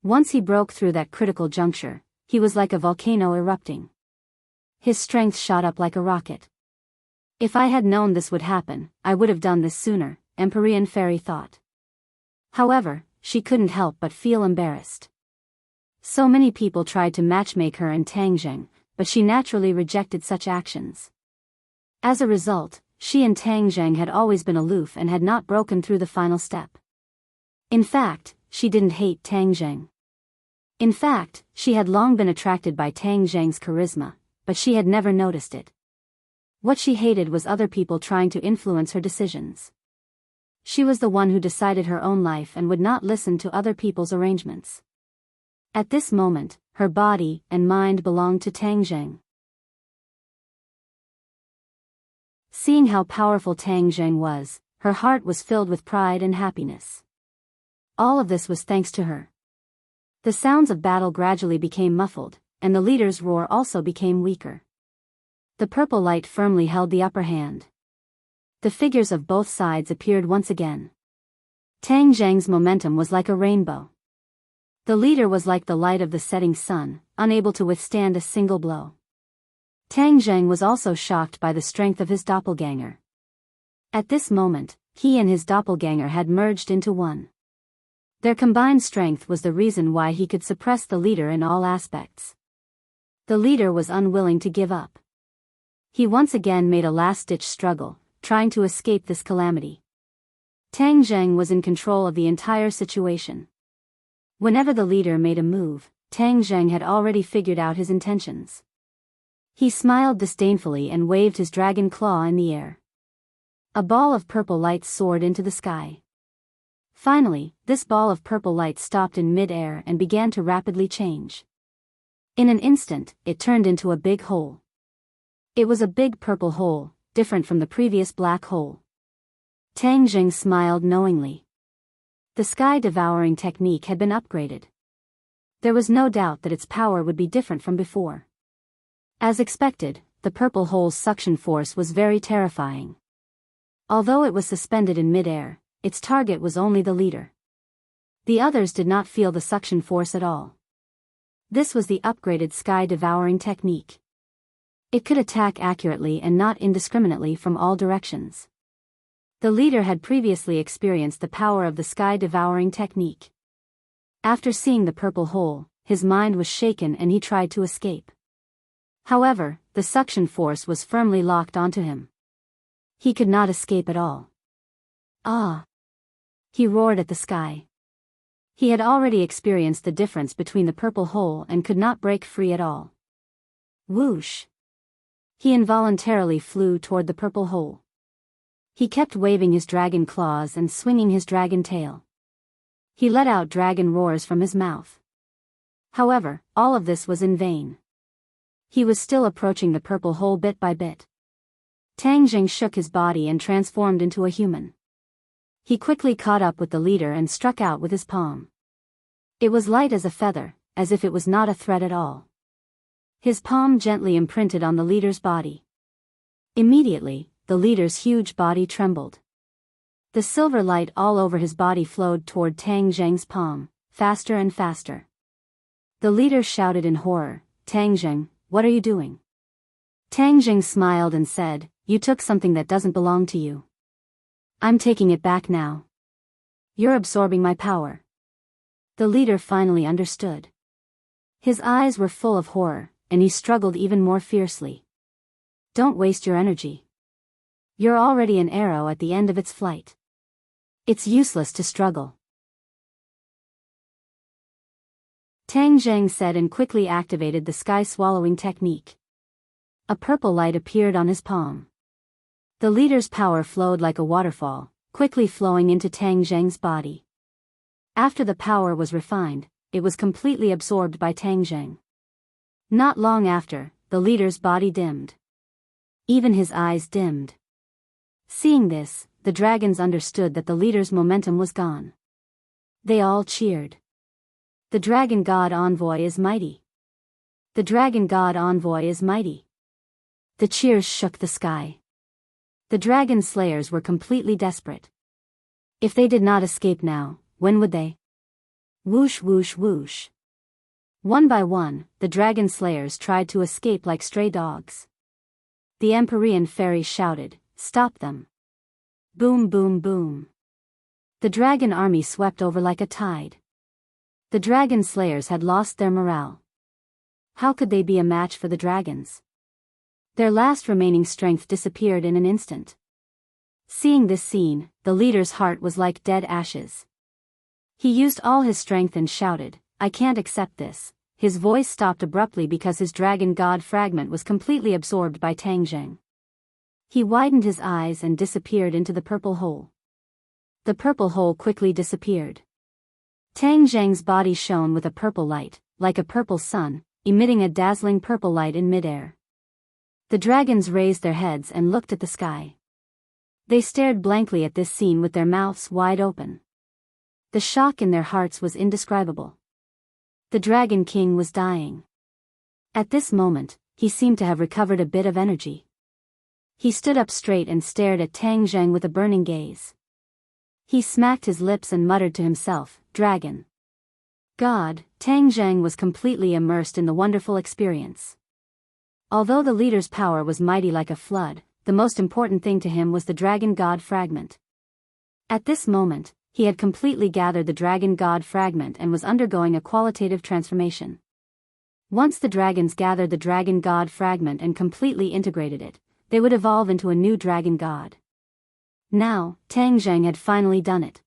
Once he broke through that critical juncture, he was like a volcano erupting. His strength shot up like a rocket. If I had known this would happen, I would have done this sooner, Empyrean Fairy thought. However, she couldn't help but feel embarrassed. So many people tried to matchmake her and Tang Zhang, but she naturally rejected such actions. As a result, she and Tang Zhang had always been aloof and had not broken through the final step. In fact, she didn't hate Tang Zhang. In fact, she had long been attracted by Tang Zhang's charisma, but she had never noticed it. What she hated was other people trying to influence her decisions. She was the one who decided her own life and would not listen to other people's arrangements. At this moment, her body and mind belonged to Tang Zhang. Seeing how powerful Tang Zhang was, her heart was filled with pride and happiness. All of this was thanks to her. The sounds of battle gradually became muffled, and the leader's roar also became weaker. The purple light firmly held the upper hand. The figures of both sides appeared once again. Tang Zhang's momentum was like a rainbow. The leader was like the light of the setting sun, unable to withstand a single blow. Tang Zhang was also shocked by the strength of his doppelganger. At this moment, he and his doppelganger had merged into one. Their combined strength was the reason why he could suppress the leader in all aspects. The leader was unwilling to give up. He once again made a last-ditch struggle, trying to escape this calamity. Tang Zhang was in control of the entire situation. Whenever the leader made a move, Tang Zhang had already figured out his intentions. He smiled disdainfully and waved his dragon claw in the air. A ball of purple light soared into the sky. Finally, this ball of purple light stopped in mid-air and began to rapidly change. In an instant, it turned into a big hole. It was a big purple hole, different from the previous black hole. Tang Zhang smiled knowingly. The sky-devouring technique had been upgraded. There was no doubt that its power would be different from before. As expected, the purple hole's suction force was very terrifying. Although it was suspended in mid-air, its target was only the leader. The others did not feel the suction force at all. This was the upgraded sky-devouring technique. It could attack accurately and not indiscriminately from all directions. The leader had previously experienced the power of the sky-devouring technique. After seeing the purple hole, his mind was shaken and he tried to escape. However, the suction force was firmly locked onto him. He could not escape at all. Ah! He roared at the sky. He had already experienced the difference between the purple hole and could not break free at all. Whoosh! He involuntarily flew toward the purple hole. He kept waving his dragon claws and swinging his dragon tail. He let out dragon roars from his mouth. However, all of this was in vain. He was still approaching the purple hole bit by bit. Tang Zhang shook his body and transformed into a human. He quickly caught up with the leader and struck out with his palm. It was light as a feather, as if it was not a threat at all. His palm gently imprinted on the leader's body. Immediately, the leader's huge body trembled. The silver light all over his body flowed toward Tang Zhang's palm, faster and faster. The leader shouted in horror, "Tang Zhang, what are you doing?" Tang Zhang smiled and said, "You took something that doesn't belong to you. I'm taking it back now. You're absorbing my power." The leader finally understood. His eyes were full of horror, and he struggled even more fiercely. "Don't waste your energy. You're already an arrow at the end of its flight. It's useless to struggle." Tang Zhang said and quickly activated the sky-swallowing technique. A purple light appeared on his palm. The leader's power flowed like a waterfall, quickly flowing into Tang Zhang's body. After the power was refined, it was completely absorbed by Tang Zhang. Not long after, the leader's body dimmed. Even his eyes dimmed. Seeing this, the dragons understood that the leader's momentum was gone. They all cheered. "The Dragon God Envoy is mighty. The Dragon God Envoy is mighty." The cheers shook the sky. The dragon slayers were completely desperate. If they did not escape now, when would they? Whoosh whoosh whoosh. One by one, the dragon slayers tried to escape like stray dogs. The Empyrean fairy shouted, "Stop them." Boom boom boom. The dragon army swept over like a tide. The dragon slayers had lost their morale. How could they be a match for the dragons? Their last remaining strength disappeared in an instant. Seeing this scene, the leader's heart was like dead ashes. He used all his strength and shouted, "I can't accept this." His voice stopped abruptly because his dragon god fragment was completely absorbed by Tang Zhang. He widened his eyes and disappeared into the purple hole. The purple hole quickly disappeared. Tang Zhang's body shone with a purple light, like a purple sun, emitting a dazzling purple light in midair. The dragons raised their heads and looked at the sky. They stared blankly at this scene with their mouths wide open. The shock in their hearts was indescribable. The Dragon King was dying. At this moment, he seemed to have recovered a bit of energy. He stood up straight and stared at Tang Zheng with a burning gaze. He smacked his lips and muttered to himself, "Dragon God." Tang Zheng was completely immersed in the wonderful experience. Although the leader's power was mighty like a flood, the most important thing to him was the Dragon God fragment. At this moment, he had completely gathered the Dragon God fragment and was undergoing a qualitative transformation. Once the dragons gathered the Dragon God fragment and completely integrated it, they would evolve into a new Dragon God. Now, Tang Zheng had finally done it.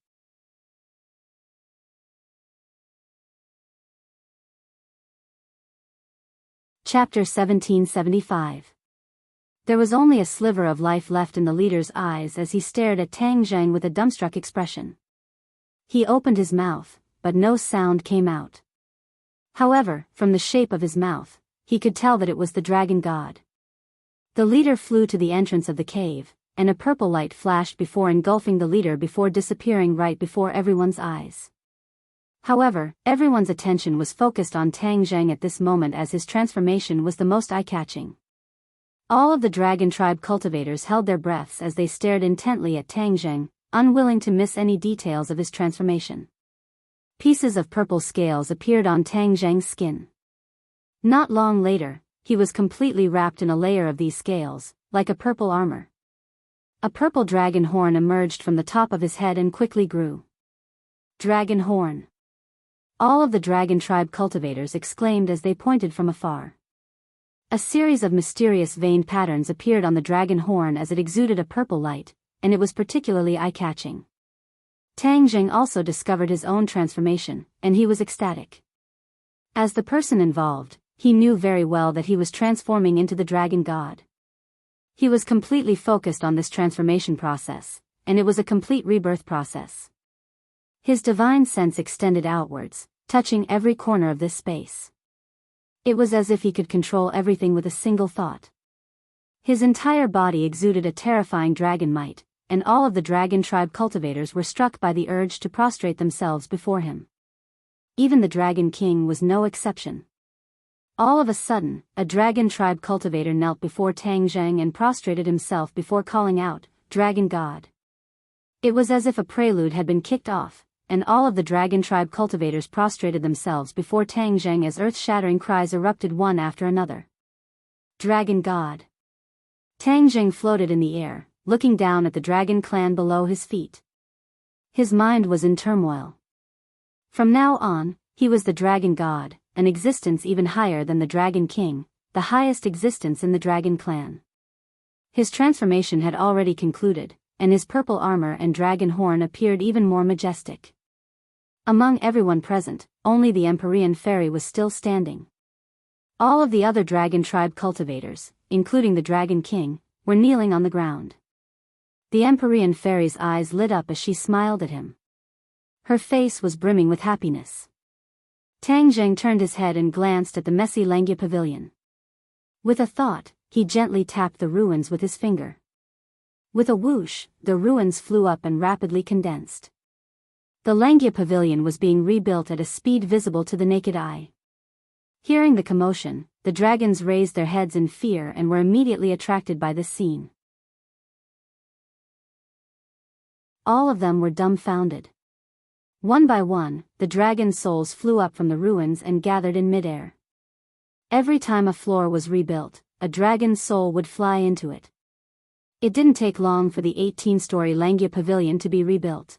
Chapter 1775. There was only a sliver of life left in the leader's eyes as he stared at Tang Zheng with a dumbstruck expression. He opened his mouth, but no sound came out. However, from the shape of his mouth, he could tell that it was the Dragon God. The leader flew to the entrance of the cave, and a purple light flashed before engulfing the leader before disappearing right before everyone's eyes. However, everyone's attention was focused on Tang Zheng at this moment as his transformation was the most eye-catching. All of the dragon tribe cultivators held their breaths as they stared intently at Tang Zheng, unwilling to miss any details of his transformation. Pieces of purple scales appeared on Tang Zheng's skin. Not long later, he was completely wrapped in a layer of these scales, like a purple armor. A purple dragon horn emerged from the top of his head and quickly grew. Dragon horn! All of the dragon tribe cultivators exclaimed as they pointed from afar. A series of mysterious veined patterns appeared on the dragon horn as it exuded a purple light, and it was particularly eye-catching. Tang Zheng also discovered his own transformation, and he was ecstatic. As the person involved, he knew very well that he was transforming into the Dragon God. He was completely focused on this transformation process, and it was a complete rebirth process. His divine sense extended outwards, touching every corner of this space. It was as if he could control everything with a single thought. His entire body exuded a terrifying dragon might, and all of the dragon tribe cultivators were struck by the urge to prostrate themselves before him. Even the Dragon King was no exception. All of a sudden, a dragon tribe cultivator knelt before Tang Zheng and prostrated himself before calling out, "Dragon God." It was as if a prelude had been kicked off, and all of the dragon tribe cultivators prostrated themselves before Tang Zheng as earth-shattering cries erupted one after another. Dragon God. Tang Zheng floated in the air, looking down at the dragon clan below his feet. His mind was in turmoil. From now on, he was the Dragon God, an existence even higher than the Dragon King, the highest existence in the dragon clan. His transformation had already concluded, and his purple armor and dragon horn appeared even more majestic. Among everyone present, only the Empyrean fairy was still standing. All of the other dragon tribe cultivators, including the Dragon King, were kneeling on the ground. The Empyrean fairy's eyes lit up as she smiled at him. Her face was brimming with happiness. Tang Zheng turned his head and glanced at the messy Langya pavilion. With a thought, he gently tapped the ruins with his finger. With a whoosh, the ruins flew up and rapidly condensed. The Langya pavilion was being rebuilt at a speed visible to the naked eye. Hearing the commotion, the dragons raised their heads in fear and were immediately attracted by this scene. All of them were dumbfounded. One by one, the dragon souls flew up from the ruins and gathered in midair. Every time a floor was rebuilt, a dragon's soul would fly into it. It didn't take long for the 18-story Langya pavilion to be rebuilt.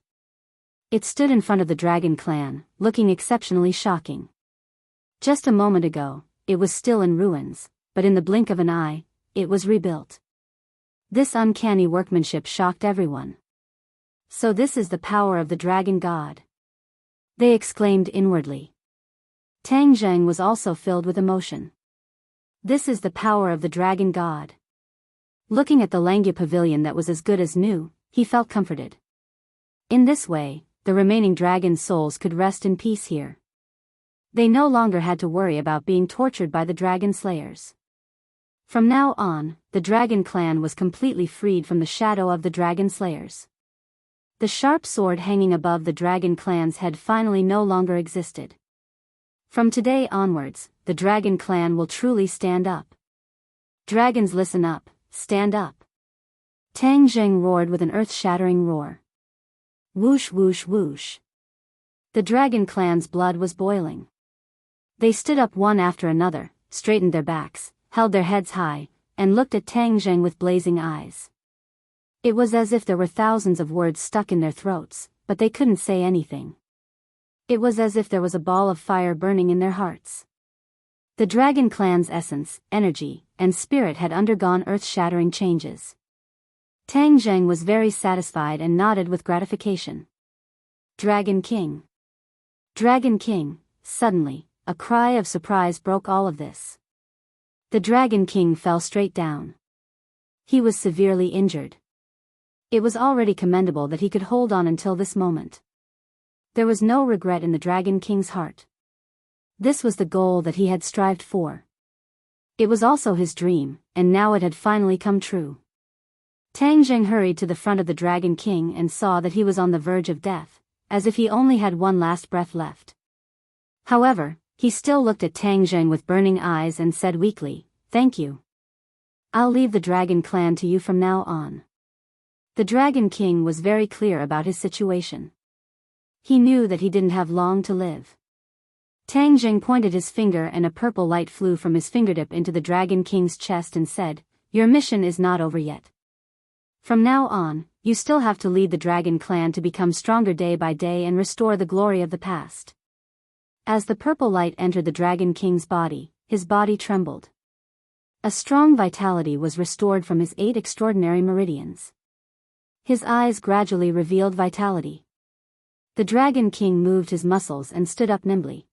It stood in front of the dragon clan, looking exceptionally shocking. Just a moment ago, it was still in ruins, but in the blink of an eye, it was rebuilt. This uncanny workmanship shocked everyone. So this is the power of the Dragon God, they exclaimed inwardly. Tang Zheng was also filled with emotion. This is the power of the Dragon God. Looking at the Langya pavilion that was as good as new, he felt comforted. In this way, the remaining dragon souls could rest in peace here. They no longer had to worry about being tortured by the dragon slayers. From now on, the dragon clan was completely freed from the shadow of the dragon slayers. The sharp sword hanging above the dragon clan's head finally no longer existed. From today onwards, the dragon clan will truly stand up. Dragons, listen up, stand up. Tang Zheng roared with an earth-shattering roar. Whoosh whoosh whoosh. The dragon clan's blood was boiling. They stood up one after another, straightened their backs, held their heads high, and looked at Tang Zheng with blazing eyes. It was as if there were thousands of words stuck in their throats, but they couldn't say anything. It was as if there was a ball of fire burning in their hearts. The dragon clan's essence, energy, and spirit had undergone earth-shattering changes. Tang Zheng was very satisfied and nodded with gratification. Dragon King. Dragon King. Suddenly, a cry of surprise broke all of this. The Dragon King fell straight down. He was severely injured. It was already commendable that he could hold on until this moment. There was no regret in the Dragon King's heart. This was the goal that he had strived for. It was also his dream, and now it had finally come true. Tang Zheng hurried to the front of the Dragon King and saw that he was on the verge of death, as if he only had one last breath left. However, he still looked at Tang Zheng with burning eyes and said weakly, "Thank you. I'll leave the Dragon Clan to you from now on." The Dragon King was very clear about his situation. He knew that he didn't have long to live. Tang Zheng pointed his finger and a purple light flew from his fingertip into the Dragon King's chest and said, "Your mission is not over yet. From now on, you still have to lead the Dragon Clan to become stronger day by day and restore the glory of the past." As the purple light entered the Dragon King's body, his body trembled. A strong vitality was restored from his 8 extraordinary meridians. His eyes gradually revealed vitality. The Dragon King moved his muscles and stood up nimbly.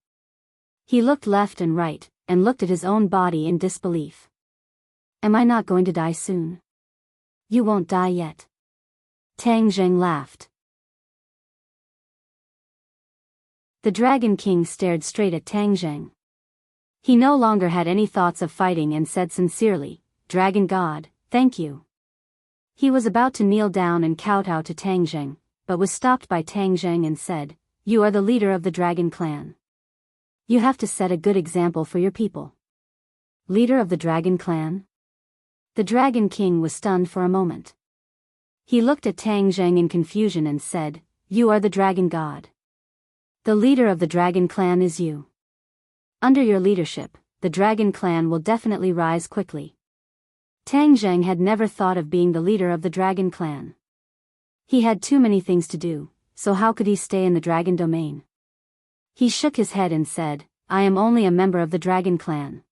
He looked left and right, and looked at his own body in disbelief. "Am I not going to die soon?" "You won't die yet." Tang Zheng laughed. The Dragon King stared straight at Tang Zheng. He no longer had any thoughts of fighting and said sincerely, "Dragon God, thank you." He was about to kneel down and kowtow to Tang Zheng, but was stopped by Tang Zheng and said, "You are the leader of the Dragon Clan. You have to set a good example for your people." Leader of the Dragon Clan? The Dragon King was stunned for a moment. He looked at Tang Zheng in confusion and said, "You are the Dragon God. The leader of the Dragon Clan is you. Under your leadership, the Dragon Clan will definitely rise quickly." Tang Zheng had never thought of being the leader of the Dragon Clan. He had too many things to do, so how could he stay in the Dragon Domain? He shook his head and said, "I am only a member of the Dragon Clan."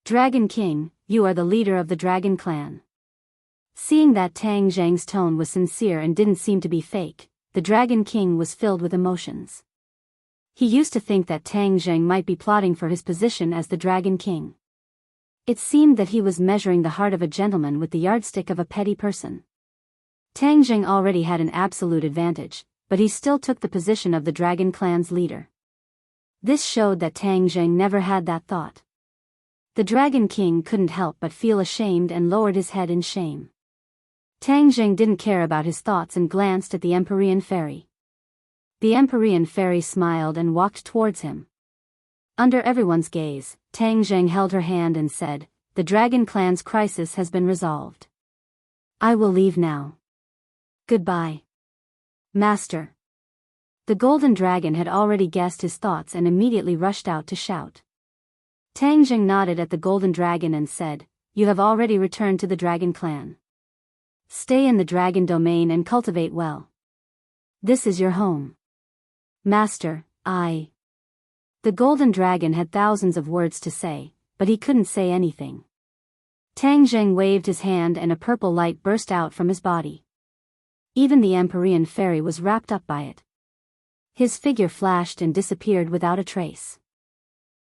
"Dragon King, you are the leader of the Dragon Clan." Seeing that Tang Zheng's tone was sincere and didn't seem to be fake, the Dragon King was filled with emotions. He used to think that Tang Zheng might be plotting for his position as the Dragon King. It seemed that he was measuring the heart of a gentleman with the yardstick of a petty person. Tang Zheng already had an absolute advantage, but he still took the position of the Dragon Clan's leader. This showed that Tang Zheng never had that thought. The Dragon King couldn't help but feel ashamed and lowered his head in shame. Tang Zheng didn't care about his thoughts and glanced at the Empyrean Fairy. The Empyrean Fairy smiled and walked towards him. Under everyone's gaze, Tang Zheng held her hand and said, "The Dragon Clan's crisis has been resolved. I will leave now. Goodbye, Master." The Golden Dragon had already guessed his thoughts and immediately rushed out to shout. Tang Zheng nodded at the Golden Dragon and said, "You have already returned to the Dragon Clan. Stay in the Dragon Domain and cultivate well. This is your home." "Master, I..." The Golden Dragon had thousands of words to say, but he couldn't say anything. Tang Zheng waved his hand and a purple light burst out from his body. Even the Empyrean Fairy was wrapped up by it. His figure flashed and disappeared without a trace.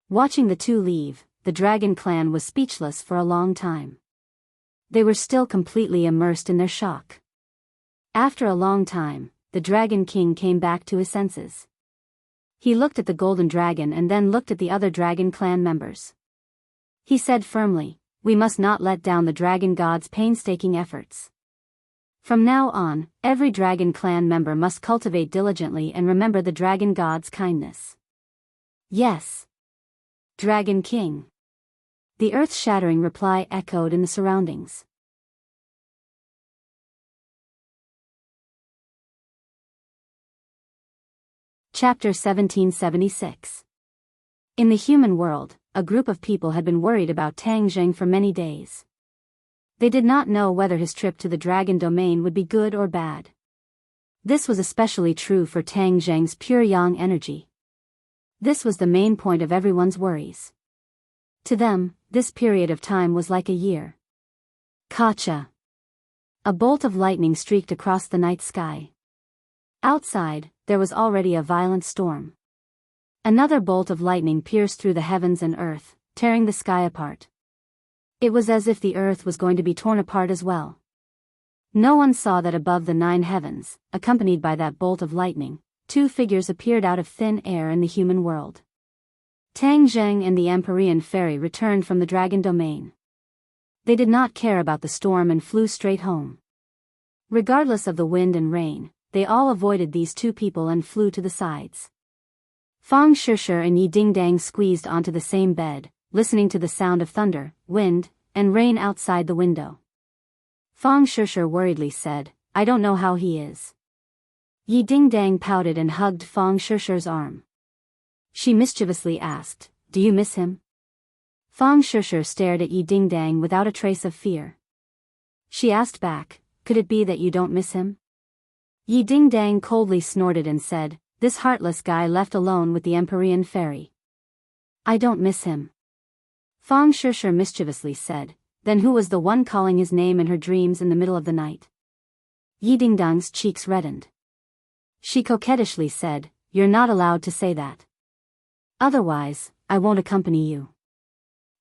Watching the two leave, the Dragon Clan was speechless for a long time. They were still completely immersed in their shock. After a long time, the Dragon King came back to his senses. He looked at the Golden Dragon and then looked at the other Dragon Clan members. He said firmly, "We must not let down the Dragon God's painstaking efforts. From now on, every Dragon Clan member must cultivate diligently and remember the Dragon God's kindness." "Yes, Dragon King." The earth-shattering reply echoed in the surroundings. Chapter 1776. In the human world, a group of people had been worried about Tang Zheng for many days. They did not know whether his trip to the dragon domain would be good or bad. This was especially true for Tang Zheng's pure yang energy. This was the main point of everyone's worries. To them, this period of time was like a year. Kacha. A bolt of lightning streaked across the night sky. Outside, there was already a violent storm. Another bolt of lightning pierced through the heavens and earth, tearing the sky apart. It was as if the earth was going to be torn apart as well. No one saw that above the 9 heavens, accompanied by that bolt of lightning, 2 figures appeared out of thin air in the human world. Tang Zheng and the Empyrean fairy returned from the dragon domain. They did not care about the storm and flew straight home. Regardless of the wind and rain, they all avoided these 2 people and flew to the sides. Fang Shishir and Yi Dingdang squeezed onto the same bed, listening to the sound of thunder, wind, and rain outside the window. Fang Shishir worriedly said, "I don't know how he is." Yi Dingdang pouted and hugged Fang Shishir's arm. She mischievously asked, "Do you miss him?" Fang Shishir stared at Yi Dingdang without a trace of fear. She asked back, "Could it be that you don't miss him?" Yi Dingdang coldly snorted and said, "This heartless guy left alone with the Empyrean fairy. I don't miss him." Fang Shishir mischievously said, "Then who was the one calling his name in her dreams in the middle of the night?" Yi Dingdang's cheeks reddened. She coquettishly said, "You're not allowed to say that. Otherwise, I won't accompany you."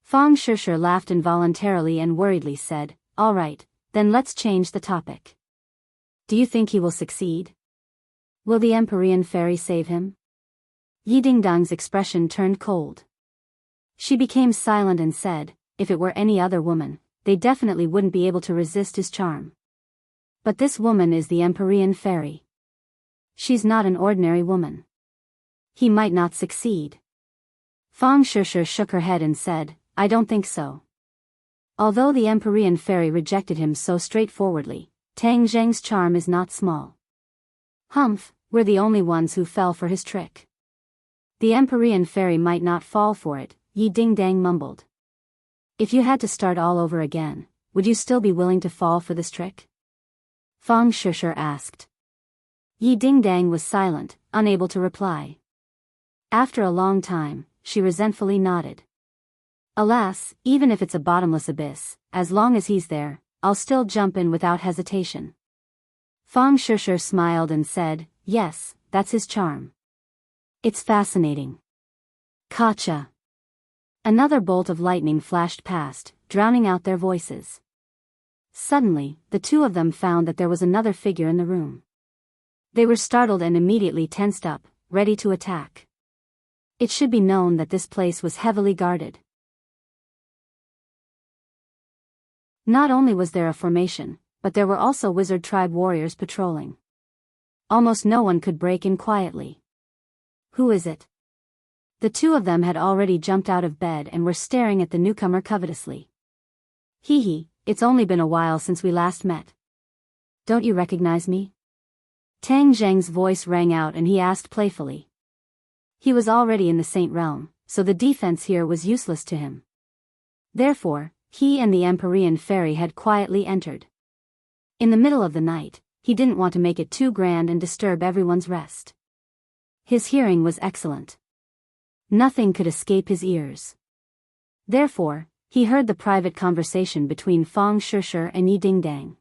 Fang Shishir laughed involuntarily and worriedly said, "All right, then let's change the topic. Do you think he will succeed? Will the Empyrean fairy save him?" Yi Dingdang's expression turned cold. She became silent and said, "If it were any other woman, they definitely wouldn't be able to resist his charm. But this woman is the Empyrean fairy. She's not an ordinary woman. He might not succeed." Fang Shishir shook her head and said, "I don't think so." Although the Empyrean fairy rejected him so straightforwardly, Tang Zheng's charm is not small. Humph, we're the only ones who fell for his trick. The Empyrean fairy might not fall for it, Yi Dingdang mumbled. If you had to start all over again, would you still be willing to fall for this trick? Fang Shishir asked. Yi Dingdang was silent, unable to reply. After a long time, she resentfully nodded. "Alas, even if it's a bottomless abyss, as long as he's there, I'll still jump in without hesitation." Fang Shishir smiled and said, "Yes, that's his charm. It's fascinating." Kacha. Another bolt of lightning flashed past, drowning out their voices. Suddenly, the 2 of them found that there was another figure in the room. They were startled and immediately tensed up, ready to attack. It should be known that this place was heavily guarded. Not only was there a formation, but there were also wizard tribe warriors patrolling. Almost no one could break in quietly. "Who is it?" The 2 of them had already jumped out of bed and were staring at the newcomer covetously. "Hee hee, it's only been a while since we last met. Don't you recognize me?" Tang Zheng's voice rang out and he asked playfully. He was already in the Saint realm, so the defense here was useless to him. Therefore, he and the Empyrean fairy had quietly entered. In the middle of the night, he didn't want to make it too grand and disturb everyone's rest. His hearing was excellent. Nothing could escape his ears. Therefore, he heard the private conversation between Fang Shishir and Yi Dingdang.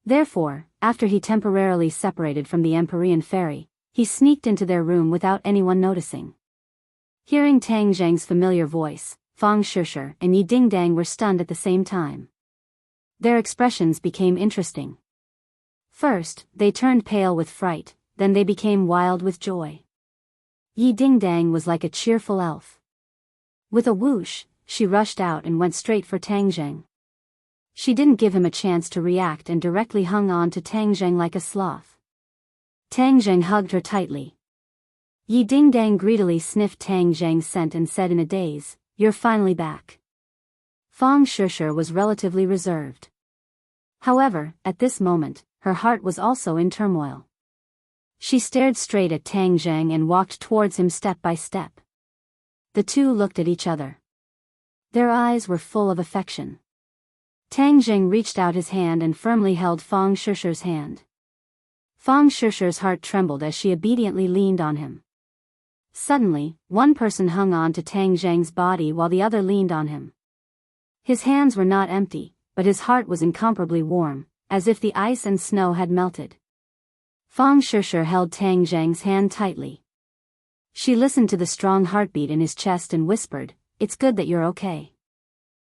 Therefore, after he temporarily separated from the Empyrean fairy, he sneaked into their room without anyone noticing. Hearing Tang Zheng's familiar voice, Fang Shishir and Yi Dingdang were stunned at the same time. Their expressions became interesting. First, they turned pale with fright, then they became wild with joy. Yi Dingdang was like a cheerful elf. With a whoosh, she rushed out and went straight for Tang Zheng. She didn't give him a chance to react and directly hung on to Tang Zheng like a sloth. Tang Zheng hugged her tightly. Yi Dingdang greedily sniffed Tang Zheng's scent and said in a daze, "You're finally back." Fang Shishir was relatively reserved. However, at this moment, her heart was also in turmoil. She stared straight at Tang Zheng and walked towards him step by step. The two looked at each other. Their eyes were full of affection. Tang Zheng reached out his hand and firmly held Fang Shishi's hand. Fang Shishi's heart trembled as she obediently leaned on him. Suddenly, one person hung on to Tang Zheng's body while the other leaned on him. His hands were not empty, but his heart was incomparably warm, as if the ice and snow had melted. Fang Shishi held Tang Zheng's hand tightly. She listened to the strong heartbeat in his chest and whispered, "It's good that you're okay.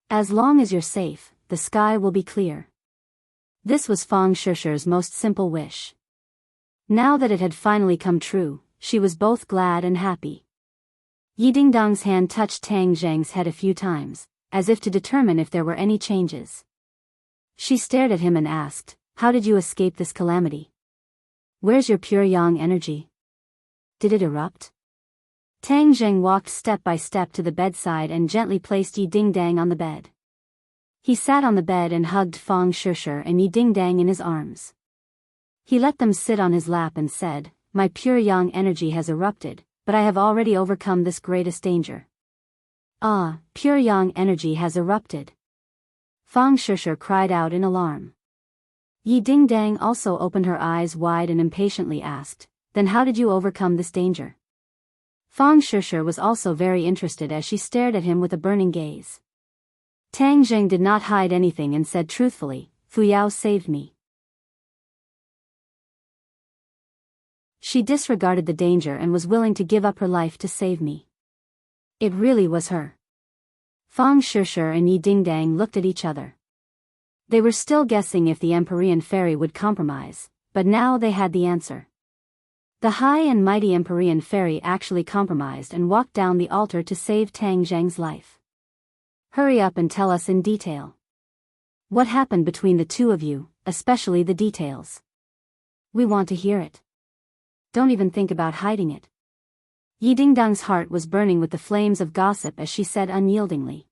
As long as you're safe, the sky will be clear." This was Fang Shishi's most simple wish. Now that it had finally come true, she was both glad and happy. Yi Dingdong's hand touched Tang Zheng's head a few times, as if to determine if there were any changes. She stared at him and asked, "How did you escape this calamity? Where's your pure yang energy? Did it erupt?" Tang Zheng walked step by step to the bedside and gently placed Yi Dingdang on the bed. He sat on the bed and hugged Fang Shishi and Yi Dingdang in his arms. He let them sit on his lap and said, "My pure yang energy has erupted, but I have already overcome this greatest danger." "Ah, pure yang energy has erupted." Fang Shishi cried out in alarm. Yi Dingdang also opened her eyes wide and impatiently asked, "Then how did you overcome this danger?" Fang Shishi was also very interested as she stared at him with a burning gaze. Tang Zheng did not hide anything and said truthfully, "Fu Yao saved me. She disregarded the danger and was willing to give up her life to save me. It really was her." Fang Shishi and Yi Dingdang looked at each other. They were still guessing if the Empyrean fairy would compromise, but now they had the answer. The high and mighty Empyrean fairy actually compromised and walked down the altar to save Tang Zheng's life. "Hurry up and tell us in detail. What happened between the two of you, especially the details. We want to hear it. Don't even think about hiding it." Yi Dingdang's heart was burning with the flames of gossip as she said unyieldingly.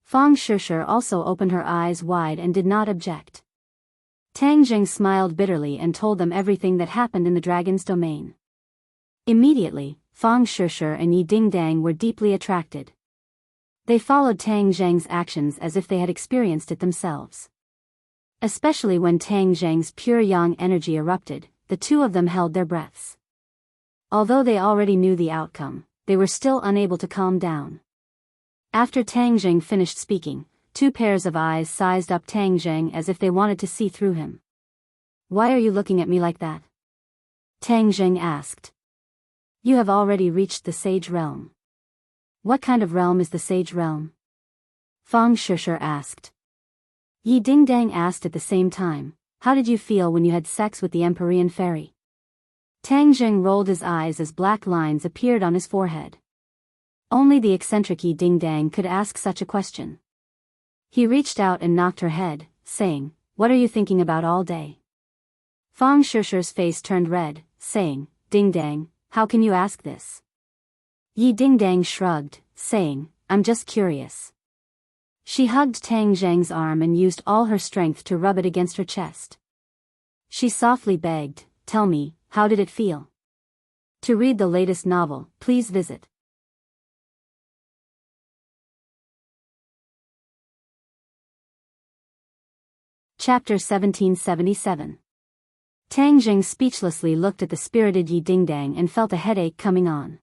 Fang Shishi also opened her eyes wide and did not object. Tang Zheng smiled bitterly and told them everything that happened in the dragon's domain. Immediately, Fang Shishi and Yi Dingdang were deeply attracted. They followed Tang Zheng's actions as if they had experienced it themselves. Especially when Tang Zheng's pure yang energy erupted, the two of them held their breaths. Although they already knew the outcome, they were still unable to calm down. After Tang Zheng finished speaking, two pairs of eyes sized up Tang Zheng as if they wanted to see through him. "Why are you looking at me like that?" Tang Zheng asked. "You have already reached the sage realm." "What kind of realm is the sage realm?" Fang Shishi asked. Yi Dingdang asked at the same time, "How did you feel when you had sex with the Empyrean fairy?" Tang Zheng rolled his eyes as black lines appeared on his forehead. Only the eccentric Yi Dingdang could ask such a question. He reached out and knocked her head, saying, "What are you thinking about all day?" Fang Shishi's face turned red, saying, "Dingdang, how can you ask this?" Yi Dingdang shrugged, saying, "I'm just curious." She hugged Tang Zheng's arm and used all her strength to rub it against her chest. She softly begged, "Tell me, how did it feel?" To read the latest novel, please visit Chapter 1777. Tang Zheng speechlessly looked at the spirited Yi Dingdang and felt a headache coming on.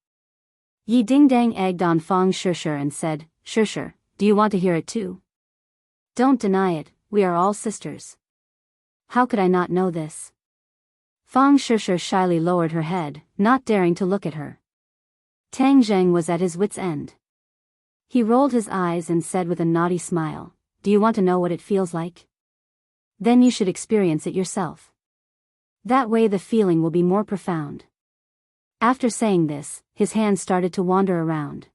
Yi Dingdang egged on Fang Shishi and said, "Shishi, do you want to hear it too? Don't deny it, we are all sisters." "How could I not know this?" Fang Shishi shyly lowered her head, not daring to look at her. Tang Zheng was at his wit's end. He rolled his eyes and said with a naughty smile, "Do you want to know what it feels like? Then you should experience it yourself. That way the feeling will be more profound." After saying this, his hand started to wander around.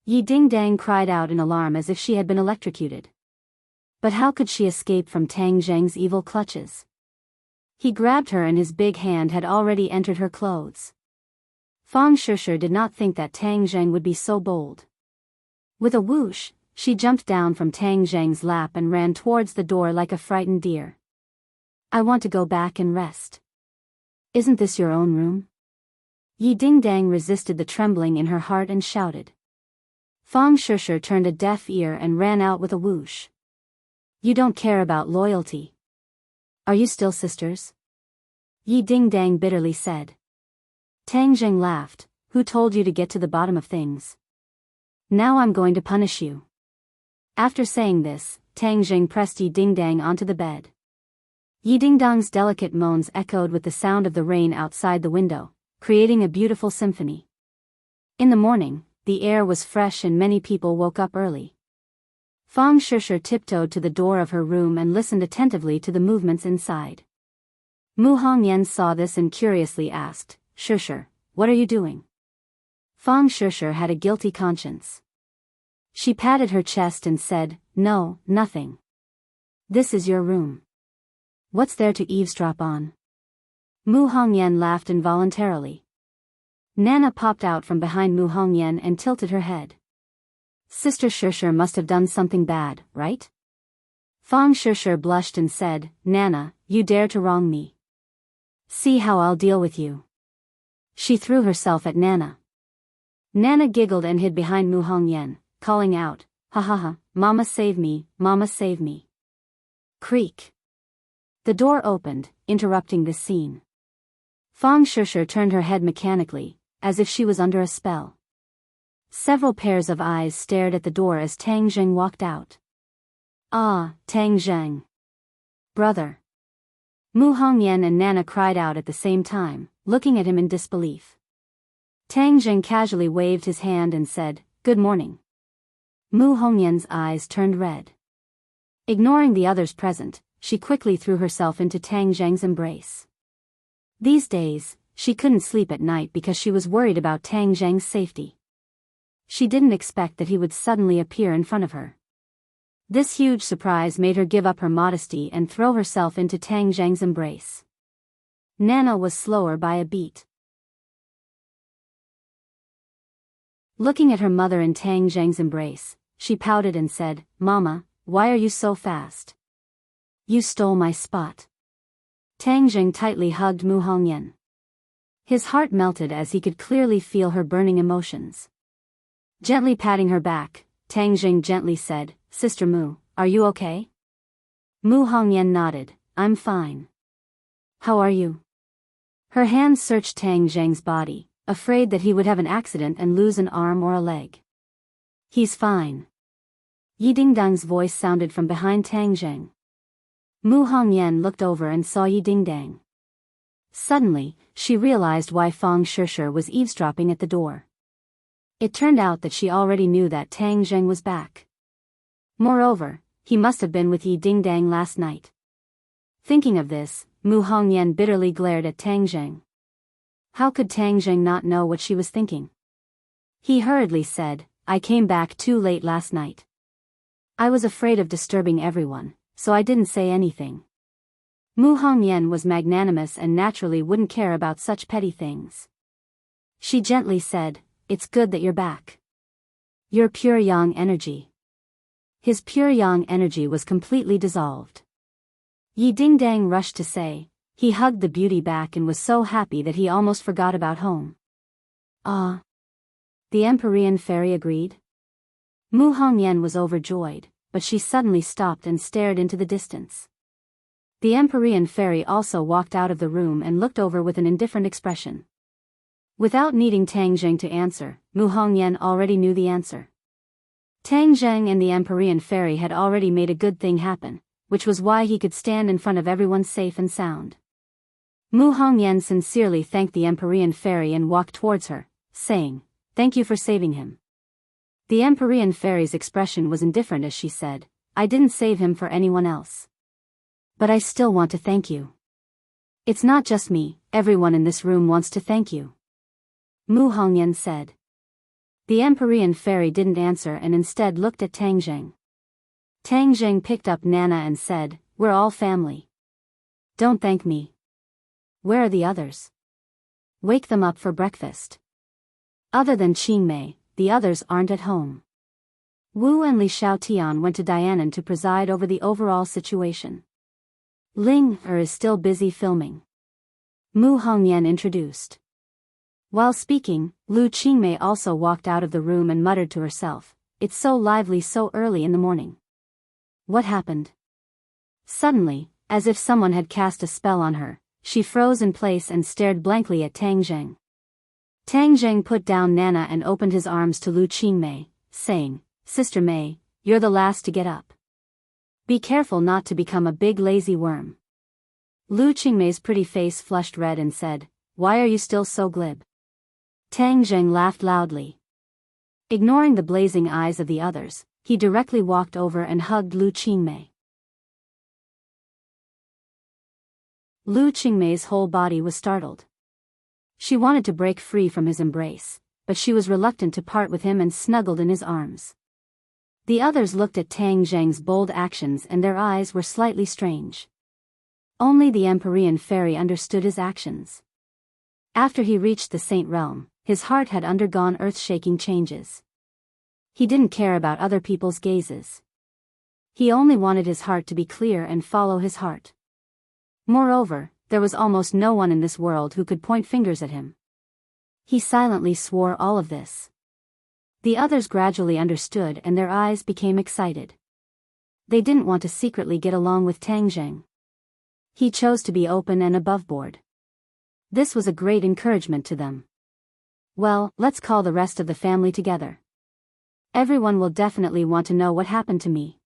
Yi Dingdang cried out in alarm as if she had been electrocuted. But how could she escape from Tang Zheng's evil clutches? He grabbed her and his big hand had already entered her clothes. Fang Shishi did not think that Tang Zheng would be so bold. With a whoosh, she jumped down from Tang Zheng's lap and ran towards the door like a frightened deer. "I want to go back and rest." Isn't this your own room? Yi Dingdang resisted the trembling in her heart and shouted. Fang Shishir turned a deaf ear and ran out with a whoosh. You don't care about loyalty. Are you still sisters? Yi Dingdang bitterly said. Tang Zheng laughed. Who told you to get to the bottom of things? Now I'm going to punish you. After saying this, Tang Zheng pressed Yi Dingdang onto the bed. Yi Dingdang's delicate moans echoed with the sound of the rain outside the window, creating a beautiful symphony. In the morning, the air was fresh and many people woke up early. Fang Shishir tiptoed to the door of her room and listened attentively to the movements inside. Mu Hongyan saw this and curiously asked, Shishir, what are you doing? Fang Shishir had a guilty conscience. She patted her chest and said, No, nothing. This is your room. What's there to eavesdrop on? Mu Hongyan laughed involuntarily. Nana popped out from behind Mu Hongyan and tilted her head. Sister Shishir must have done something bad, right? Fang Shishir blushed and said, Nana, you dare to wrong me. See how I'll deal with you. She threw herself at Nana. Nana giggled and hid behind Mu Hongyan, calling out, Ha ha ha, Mama save me, Mama save me. Creak. The door opened, interrupting this scene. Fang Shishir turned her head mechanically, as if she was under a spell. Several pairs of eyes stared at the door as Tang Zheng walked out. Ah, Tang Zheng. Brother. Mu Hongyan and Nana cried out at the same time, looking at him in disbelief. Tang Zheng casually waved his hand and said, Good morning. Mu Hongyan's eyes turned red. Ignoring the others present, she quickly threw herself into Tang Zheng's embrace. These days, she couldn't sleep at night because she was worried about Tang Zheng's safety. She didn't expect that he would suddenly appear in front of her. This huge surprise made her give up her modesty and throw herself into Tang Zheng's embrace. Nana was slower by a beat. Looking at her mother in Tang Zheng's embrace, she pouted and said, Mama, why are you so fast? You stole my spot. Tang Zheng tightly hugged Mu Hongyan. His heart melted as he could clearly feel her burning emotions. Gently patting her back, Tang Zheng gently said, Sister Mu, are you okay? Mu Hongyan nodded, I'm fine. How are you? Her hands searched Tang Zheng's body, afraid that he would have an accident and lose an arm or a leg. He's fine. Yi Dingdang's voice sounded from behind Tang Zheng. Mu Hongyan looked over and saw Yi Dingdang. Suddenly, she realized why Fang Shishir was eavesdropping at the door. It turned out that she already knew that Tang Zheng was back. Moreover, he must have been with Yi Dingdang last night. Thinking of this, Mu Hongyan bitterly glared at Tang Zheng. How could Tang Zheng not know what she was thinking? He hurriedly said, I came back too late last night. I was afraid of disturbing everyone, so I didn't say anything. Mu Hongyan was magnanimous and naturally wouldn't care about such petty things. She gently said, It's good that you're back. You're pure yang energy. His pure yang energy was completely dissolved. Yi Dingdang rushed to say, he hugged the beauty back and was so happy that he almost forgot about home. Ah. The Empyrean fairy agreed. Mu Hongyan was overjoyed, but she suddenly stopped and stared into the distance. The Empyrean fairy also walked out of the room and looked over with an indifferent expression. Without needing Tang Zheng to answer, Mu Hongyan already knew the answer. Tang Zheng and the Empyrean fairy had already made a good thing happen, which was why he could stand in front of everyone safe and sound. Mu Hongyan sincerely thanked the Empyrean fairy and walked towards her, saying, Thank you for saving him. The Empyrean fairy's expression was indifferent as she said, I didn't save him for anyone else. But I still want to thank you. It's not just me, everyone in this room wants to thank you. Mu Hongyan said. The Empyrean fairy didn't answer and instead looked at Tang Zheng. Tang Zheng picked up Nana and said, We're all family. Don't thank me. Where are the others? Wake them up for breakfast. Other than Qingmei, the others aren't at home. Wu and Li Xiaotian went to Dianan to preside over the overall situation. Ling Er is still busy filming. Mu Hongyan introduced. While speaking, Lu Qingmei also walked out of the room and muttered to herself, "It's so lively so early in the morning. What happened?" Suddenly, as if someone had cast a spell on her, she froze in place and stared blankly at Tang Zheng. Tang Zheng put down Nana and opened his arms to Lu Qingmei, saying, "Sister Mei, you're the last to get up. Be careful not to become a big lazy worm." Lu Qingmei's pretty face flushed red and said, "Why are you still so glib?" Tang Zheng laughed loudly. Ignoring the blazing eyes of the others, he directly walked over and hugged Lu Qingmei. Lu Qingmei's whole body was startled. She wanted to break free from his embrace, but she was reluctant to part with him and snuggled in his arms. The others looked at Tang Zheng's bold actions and their eyes were slightly strange. Only the Empyrean fairy understood his actions. After he reached the Saint Realm, his heart had undergone earth-shaking changes. He didn't care about other people's gazes. He only wanted his heart to be clear and follow his heart. Moreover, there was almost no one in this world who could point fingers at him. He silently swore all of this. The others gradually understood and their eyes became excited. They didn't want to secretly get along with Tang Zheng. He chose to be open and aboveboard. This was a great encouragement to them. "Well, let's call the rest of the family together. Everyone will definitely want to know what happened to me.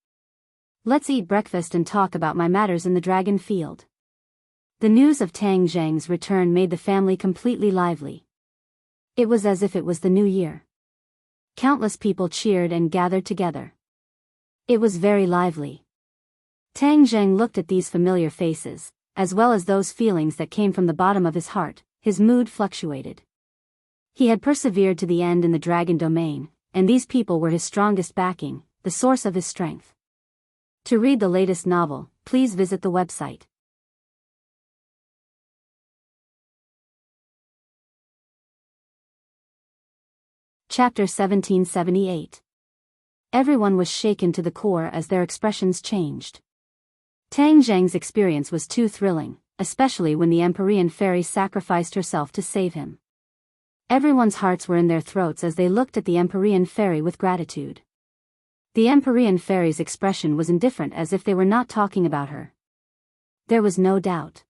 Let's eat breakfast and talk about my matters in the dragon field." The news of Tang Zheng's return made the family completely lively. It was as if it was the new year. Countless people cheered and gathered together. It was very lively. Tang Zheng looked at these familiar faces, as well as those feelings that came from the bottom of his heart. His mood fluctuated. He had persevered to the end in the dragon domain, and these people were his strongest backing, the source of his strength. To read the latest novel, please visit the website. Chapter 1778. Everyone was shaken to the core as their expressions changed. Tang Zheng's experience was too thrilling, especially when the Empyrean fairy sacrificed herself to save him. Everyone's hearts were in their throats as they looked at the Empyrean fairy with gratitude. The Empyrean fairy's expression was indifferent, as if they were not talking about her. There was no doubt.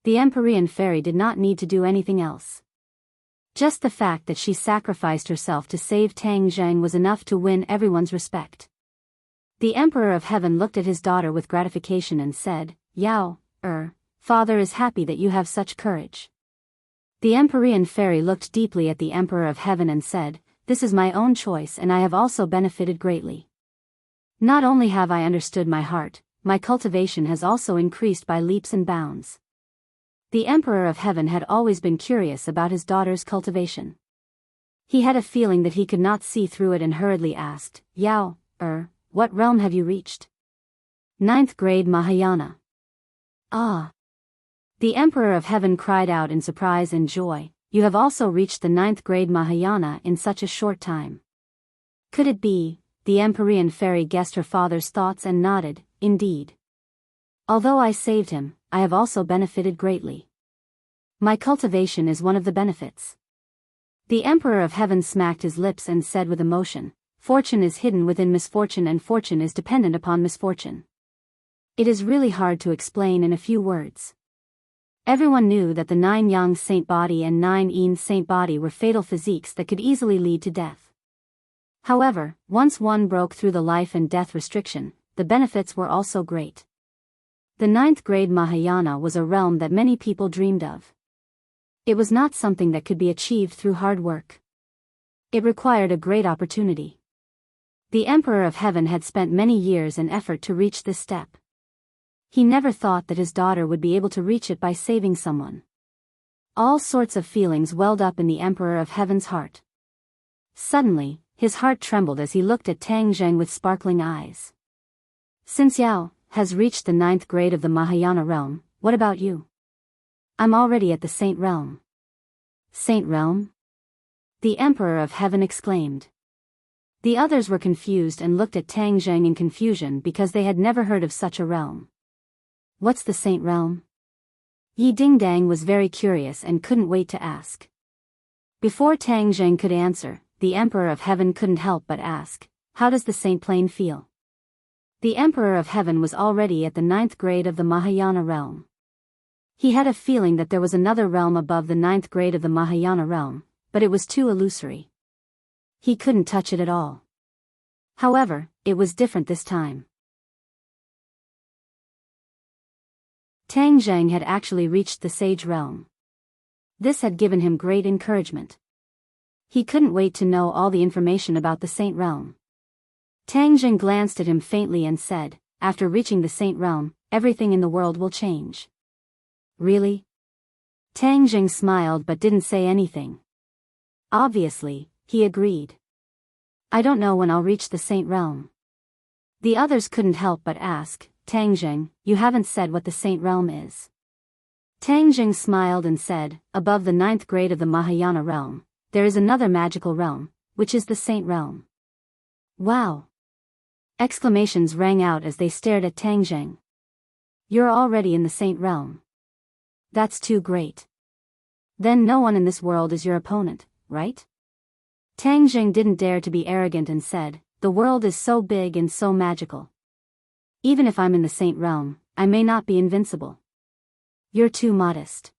The Empyrean fairy did not need to do anything else. Just the fact that she sacrificed herself to save Tang Zheng was enough to win everyone's respect. The Emperor of Heaven looked at his daughter with gratification and said, Father is happy that you have such courage." The Empyrean fairy looked deeply at the Emperor of Heaven and said, "This is my own choice and I have also benefited greatly. Not only have I understood my heart, my cultivation has also increased by leaps and bounds." The Emperor of Heaven had always been curious about his daughter's cultivation. He had a feeling that he could not see through it and hurriedly asked, "What realm have you reached?" "Ninth grade Mahayana." "Ah." The Emperor of Heaven cried out in surprise and joy, "You have also reached the 9th grade Mahayana in such a short time." Could it be? The Empyrean fairy guessed her father's thoughts and nodded, "Indeed. Although I saved him, I have also benefited greatly. My cultivation is one of the benefits." The Emperor of Heaven smacked his lips and said with emotion, "Fortune is hidden within misfortune and fortune is dependent upon misfortune. It is really hard to explain in a few words." Everyone knew that the 9 Yang Saint body and 9 Yin Saint body were fatal physiques that could easily lead to death. However, once one broke through the life and death restriction, the benefits were also great. The 9th grade Mahayana was a realm that many people dreamed of. It was not something that could be achieved through hard work. It required a great opportunity. The Emperor of Heaven had spent many years and effort to reach this step. He never thought that his daughter would be able to reach it by saving someone. All sorts of feelings welled up in the Emperor of Heaven's heart. Suddenly, his heart trembled as he looked at Tang Zheng with sparkling eyes. "Since Yao has reached the 9th grade of the Mahayana realm, what about you?" "I'm already at the Saint realm." "Saint realm?" the Emperor of Heaven exclaimed. The others were confused and looked at Tang Zheng in confusion because they had never heard of such a realm. "What's the Saint realm?" Yi Dingdang was very curious and couldn't wait to ask. Before Tang Zheng could answer, the Emperor of Heaven couldn't help but ask, how does the Saint Plane feel? The Emperor of Heaven was already at the 9th grade of the Mahayana realm. He had a feeling that there was another realm above the 9th grade of the Mahayana realm, but it was too illusory. He couldn't touch it at all. However, it was different this time. Tang Zheng had actually reached the sage realm. This had given him great encouragement. He couldn't wait to know all the information about the Saint realm. Tang Zheng glanced at him faintly and said, after reaching the Saint realm, everything in the world will change. Really? Tang Zheng smiled but didn't say anything. Obviously, he agreed. I don't know when I'll reach the Saint realm. The others couldn't help but ask, Tang Zheng, you haven't said what the Saint realm is. Tang Zheng smiled and said, above the 9th grade of the Mahayana realm, there is another magical realm, which is the Saint realm. Wow! Exclamations rang out as they stared at Tang Zheng. You're already in the Saint realm. That's too great. Then no one in this world is your opponent, right? Tang Zheng didn't dare to be arrogant and said, the world is so big and so magical. Even if I'm in the Saint realm, I may not be invincible. You're too modest.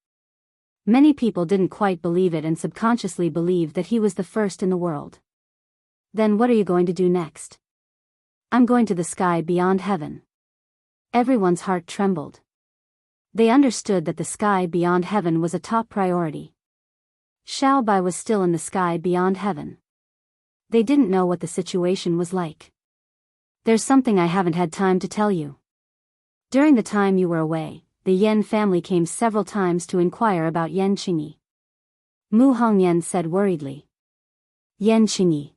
Many people didn't quite believe it and subconsciously believed that he was the first in the world. Then what are you going to do next? I'm going to the sky beyond heaven. Everyone's heart trembled. They understood that the sky beyond heaven was a top priority. Xiao Bai was still in the sky beyond heaven. They didn't know what the situation was like. There's something I haven't had time to tell you. During the time you were away, the Yan family came several times to inquire about Yan Qingyi. Mu Hongyan said worriedly. Yan Qingyi.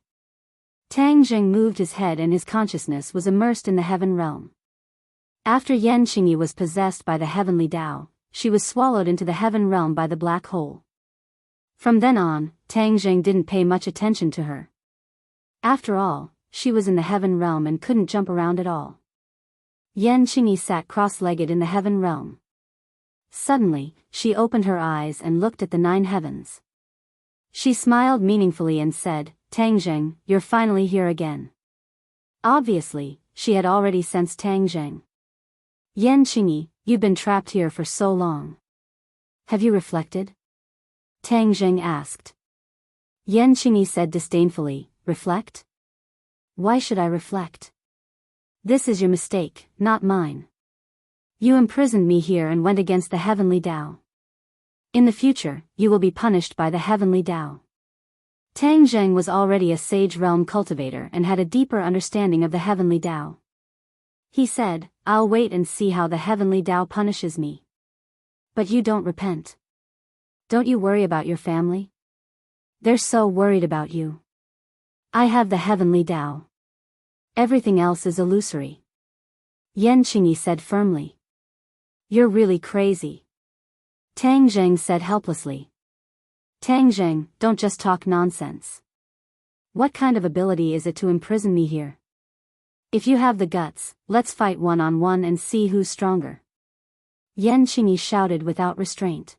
Tang Zheng moved his head and his consciousness was immersed in the heaven realm. After Yan Qingyi was possessed by the heavenly Tao, she was swallowed into the heaven realm by the black hole. From then on, Tang Zheng didn't pay much attention to her. After all, she was in the heaven realm and couldn't jump around at all. Yan Qingyi sat cross-legged in the heaven realm. Suddenly, she opened her eyes and looked at the 9 heavens. She smiled meaningfully and said, Tang Zheng, you're finally here again. Obviously, she had already sensed Tang Zheng. Yan Qingyi, you've been trapped here for so long. Have you reflected? Tang Zheng asked. Yan Qingyi said disdainfully, reflect? Why should I reflect? This is your mistake, not mine. You imprisoned me here and went against the heavenly Tao. In the future, you will be punished by the heavenly Tao. Tang Zheng was already a sage realm cultivator and had a deeper understanding of the heavenly Tao. He said, I'll wait and see how the heavenly Tao punishes me. But you don't repent. Don't you worry about your family? They're so worried about you. I have the heavenly Tao. Everything else is illusory. Yan Qingyi said firmly. You're really crazy. Tang Zheng said helplessly. Tang Zheng, don't just talk nonsense. What kind of ability is it to imprison me here? If you have the guts, let's fight one-on-one and see who's stronger. Yan Qingyi shouted without restraint.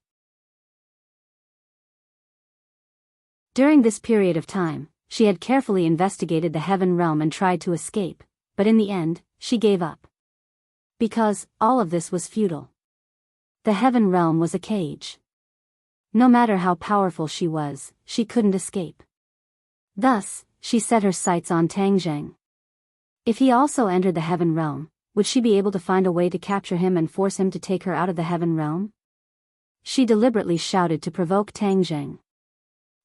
During this period of time, she had carefully investigated the heaven realm and tried to escape, but in the end, she gave up. Because, all of this was futile. The heaven realm was a cage. No matter how powerful she was, she couldn't escape. Thus, she set her sights on Tang Zheng. If he also entered the heaven realm, would she be able to find a way to capture him and force him to take her out of the heaven realm? She deliberately shouted to provoke Tang Zheng.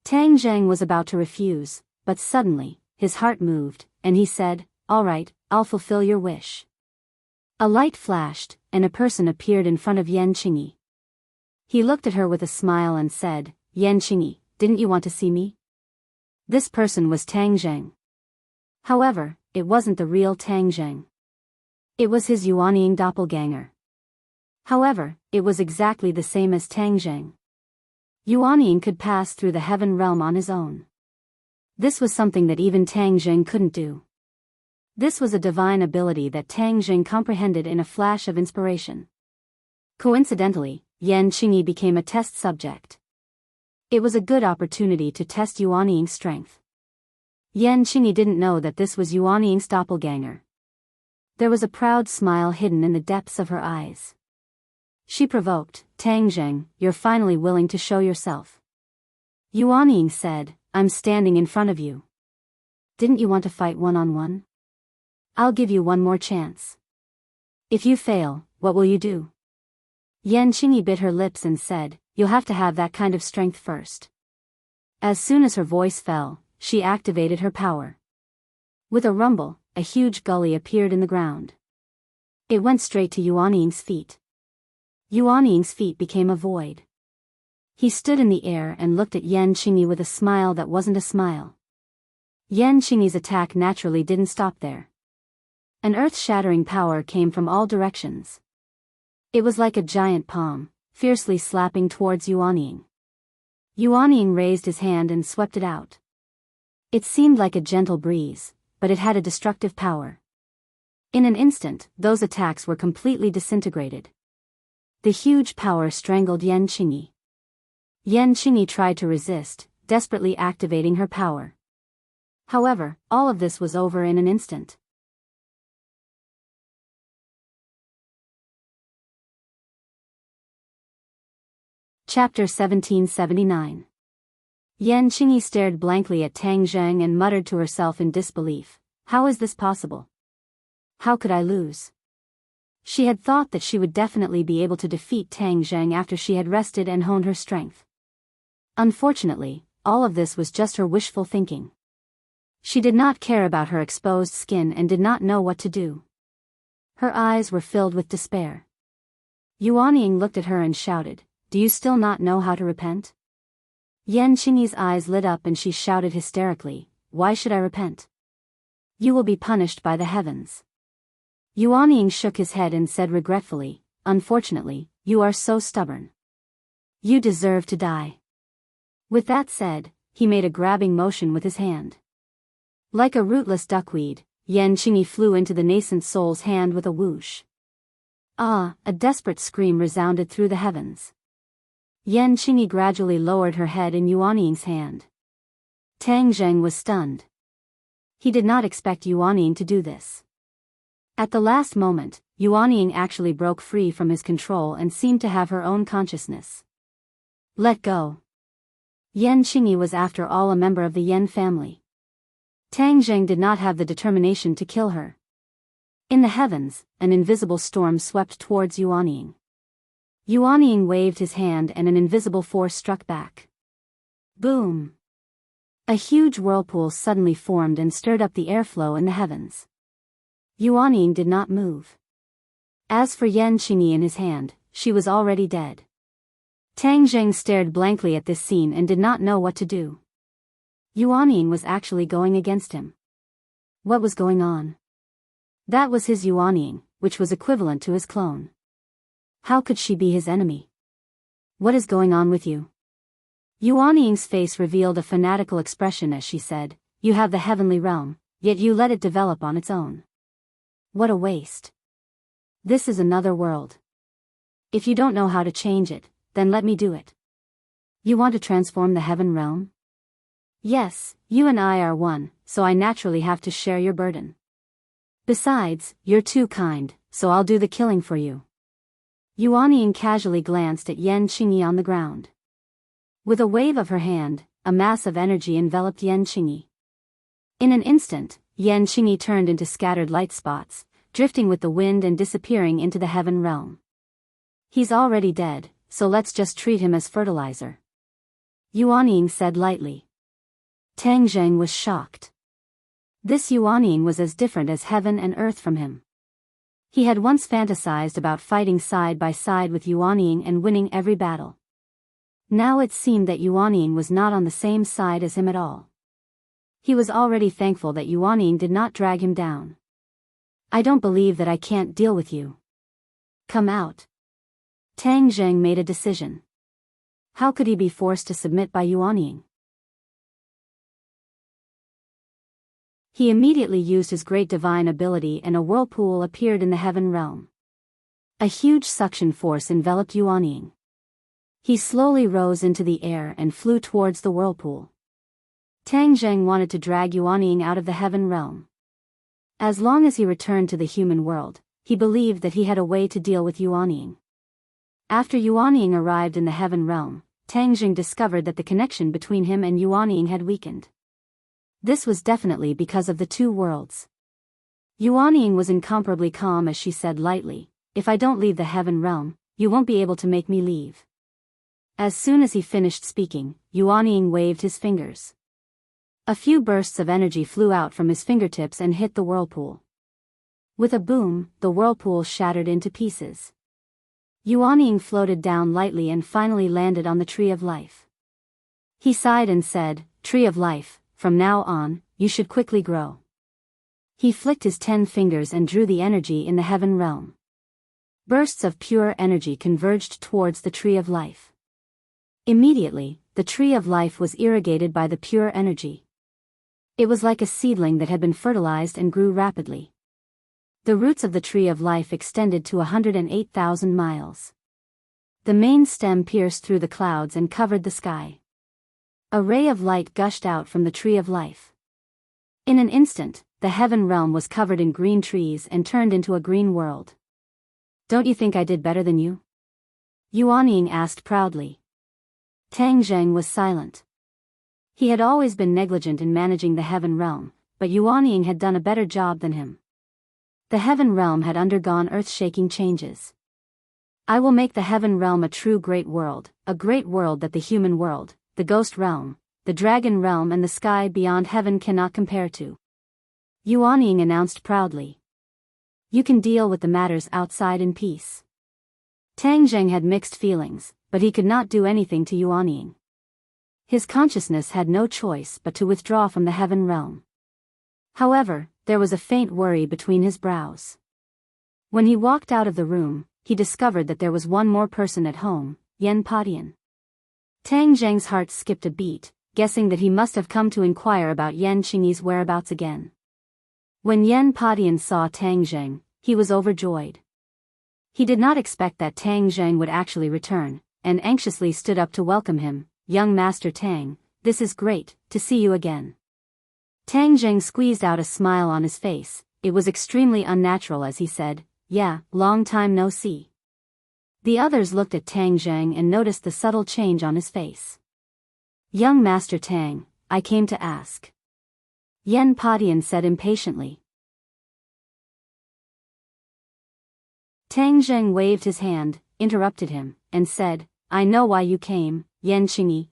Tang Zheng was about to refuse, but suddenly, his heart moved, and he said, all right, I'll fulfill your wish. A light flashed, and a person appeared in front of Yan Qingyi. He looked at her with a smile and said, Yan Qingyi, didn't you want to see me? This person was Tang Zheng. However, it wasn't the real Tang Zheng. It was his Yuanying doppelganger. However, it was exactly the same as Tang Zheng. Yuanying could pass through the heaven realm on his own. This was something that even Tang Zheng couldn't do. This was a divine ability that Tang Zheng comprehended in a flash of inspiration. Coincidentally, Yan Qingyi became a test subject. It was a good opportunity to test Yuan Ying's strength. Yan Qingyi didn't know that this was Yuan Ying's doppelganger. There was a proud smile hidden in the depths of her eyes. She provoked, "Tang Zheng, you're finally willing to show yourself." Yuan Ying said, "I'm standing in front of you. Didn't you want to fight one-on-one? I'll give you one more chance. If you fail, what will you do?" Yan Qingyi bit her lips and said, "You'll have to have that kind of strength first." As soon as her voice fell, she activated her power. With a rumble, a huge gully appeared in the ground. It went straight to Yuan Ying's feet. Yuan Ying's feet became a void. He stood in the air and looked at Yan Qingyi with a smile that wasn't a smile. Yan Qingyi's attack naturally didn't stop there. An earth-shattering power came from all directions. It was like a giant palm, fiercely slapping towards Yuan Ying. Yuan Ying raised his hand and swept it out. It seemed like a gentle breeze, but it had a destructive power. In an instant, those attacks were completely disintegrated. The huge power strangled Yan Qingyi. Yan Qingyi tried to resist, desperately activating her power. However, all of this was over in an instant. Chapter 1779. Yan Qingyi stared blankly at Tang Zheng and muttered to herself in disbelief, "How is this possible? How could I lose?" She had thought that she would definitely be able to defeat Tang Zheng after she had rested and honed her strength. Unfortunately, all of this was just her wishful thinking. She did not care about her exposed skin and did not know what to do. Her eyes were filled with despair. Yuan Ying looked at her and shouted, "Do you still not know how to repent?" Yan Qingyi's eyes lit up and she shouted hysterically, "Why should I repent? You will be punished by the heavens." Yuan Ying shook his head and said regretfully, "Unfortunately, you are so stubborn. You deserve to die." With that said, he made a grabbing motion with his hand. Like a rootless duckweed, Yan Qingyi flew into the nascent soul's hand with a whoosh. Ah! A desperate scream resounded through the heavens. Yan Qingyi gradually lowered her head in Yuan Ying's hand. Tang Zheng was stunned. He did not expect Yuan Ying to do this. At the last moment, Yuan Ying actually broke free from his control and seemed to have her own consciousness. "Let go." Yan Qingyi was after all a member of the Yan family. Tang Zheng did not have the determination to kill her. In the heavens, an invisible storm swept towards Yuan Ying. Yuan Ying waved his hand and an invisible force struck back. Boom! A huge whirlpool suddenly formed and stirred up the airflow in the heavens. Yuan Ying did not move. As for Yan Qingyi in his hand, she was already dead. Tang Zheng stared blankly at this scene and did not know what to do. Yuan Ying was actually going against him. What was going on? That was his Yuan Ying, which was equivalent to his clone. How could she be his enemy? "What is going on with you?" Yuan Ying's face revealed a fanatical expression as she said, "You have the heavenly realm, yet you let it develop on its own. What a waste. This is another world. If you don't know how to change it, then let me do it. You want to transform the heaven realm? Yes, you and I are one, so I naturally have to share your burden. Besides, you're too kind, so I'll do the killing for you." Yuan Ying casually glanced at Yan Qingyi on the ground. With a wave of her hand, a mass of energy enveloped Yan Qingyi. In an instant, Yan Qingyi turned into scattered light spots, drifting with the wind and disappearing into the heaven realm. "He's already dead, so let's just treat him as fertilizer," Yuan Ying said lightly. Tang Zheng was shocked. This Yuan Ying was as different as heaven and earth from him. He had once fantasized about fighting side by side with Yuan Ying and winning every battle. Now it seemed that Yuan Ying was not on the same side as him at all. He was already thankful that Yuan Ying did not drag him down. "I don't believe that I can't deal with you. Come out." Tang Zheng made a decision. How could he be forced to submit by Yuan Ying? He immediately used his great divine ability and a whirlpool appeared in the heaven realm. A huge suction force enveloped Yuan Ying. He slowly rose into the air and flew towards the whirlpool. Tang Zheng wanted to drag Yuanying out of the heaven realm. As long as he returned to the human world, he believed that he had a way to deal with Yuanying. After Yuanying arrived in the heaven realm, Tang Zheng discovered that the connection between him and Yuanying had weakened. This was definitely because of the two worlds. Yuanying was incomparably calm as she said lightly, "If I don't leave the heaven realm, you won't be able to make me leave." As soon as he finished speaking, Yuanying waved his fingers. A few bursts of energy flew out from his fingertips and hit the whirlpool. With a boom, the whirlpool shattered into pieces. Yuanying floated down lightly and finally landed on the Tree of Life. He sighed and said, "Tree of Life, from now on, you should quickly grow." He flicked his 10 fingers and drew the energy in the heaven realm. Bursts of pure energy converged towards the Tree of Life. Immediately, the Tree of Life was irrigated by the pure energy. It was like a seedling that had been fertilized and grew rapidly. The roots of the Tree of Life extended to 108,000 miles. The main stem pierced through the clouds and covered the sky. A ray of light gushed out from the Tree of Life. In an instant, the heaven realm was covered in green trees and turned into a green world. "Don't you think I did better than you?" Yuanying asked proudly. Tang Zheng was silent. He had always been negligent in managing the heaven realm, but Yuanying had done a better job than him. The heaven realm had undergone earth-shaking changes. "I will make the heaven realm a true great world, a great world that the human world, the ghost realm, the dragon realm and the sky beyond heaven cannot compare to," Yuanying announced proudly. "You can deal with the matters outside in peace." Tang Zheng had mixed feelings, but he could not do anything to Yuanying. His consciousness had no choice but to withdraw from the heaven realm. However, there was a faint worry between his brows. When he walked out of the room, he discovered that there was one more person at home, Yen Padian. Tang Zheng's heart skipped a beat, guessing that he must have come to inquire about Yen Qingyi's whereabouts again. When Yen Padian saw Tang Zheng, he was overjoyed. He did not expect that Tang Zheng would actually return, and anxiously stood up to welcome him. "Young Master Tang, this is great, to see you again." Tang Zheng squeezed out a smile on his face. It was extremely unnatural as he said, "Yeah, long time no see." The others looked at Tang Zheng and noticed the subtle change on his face. "Young Master Tang, I came to ask," Yen Padian said impatiently. Tang Zheng waved his hand, interrupted him, and said, "I know why you came, Yen Qingyi."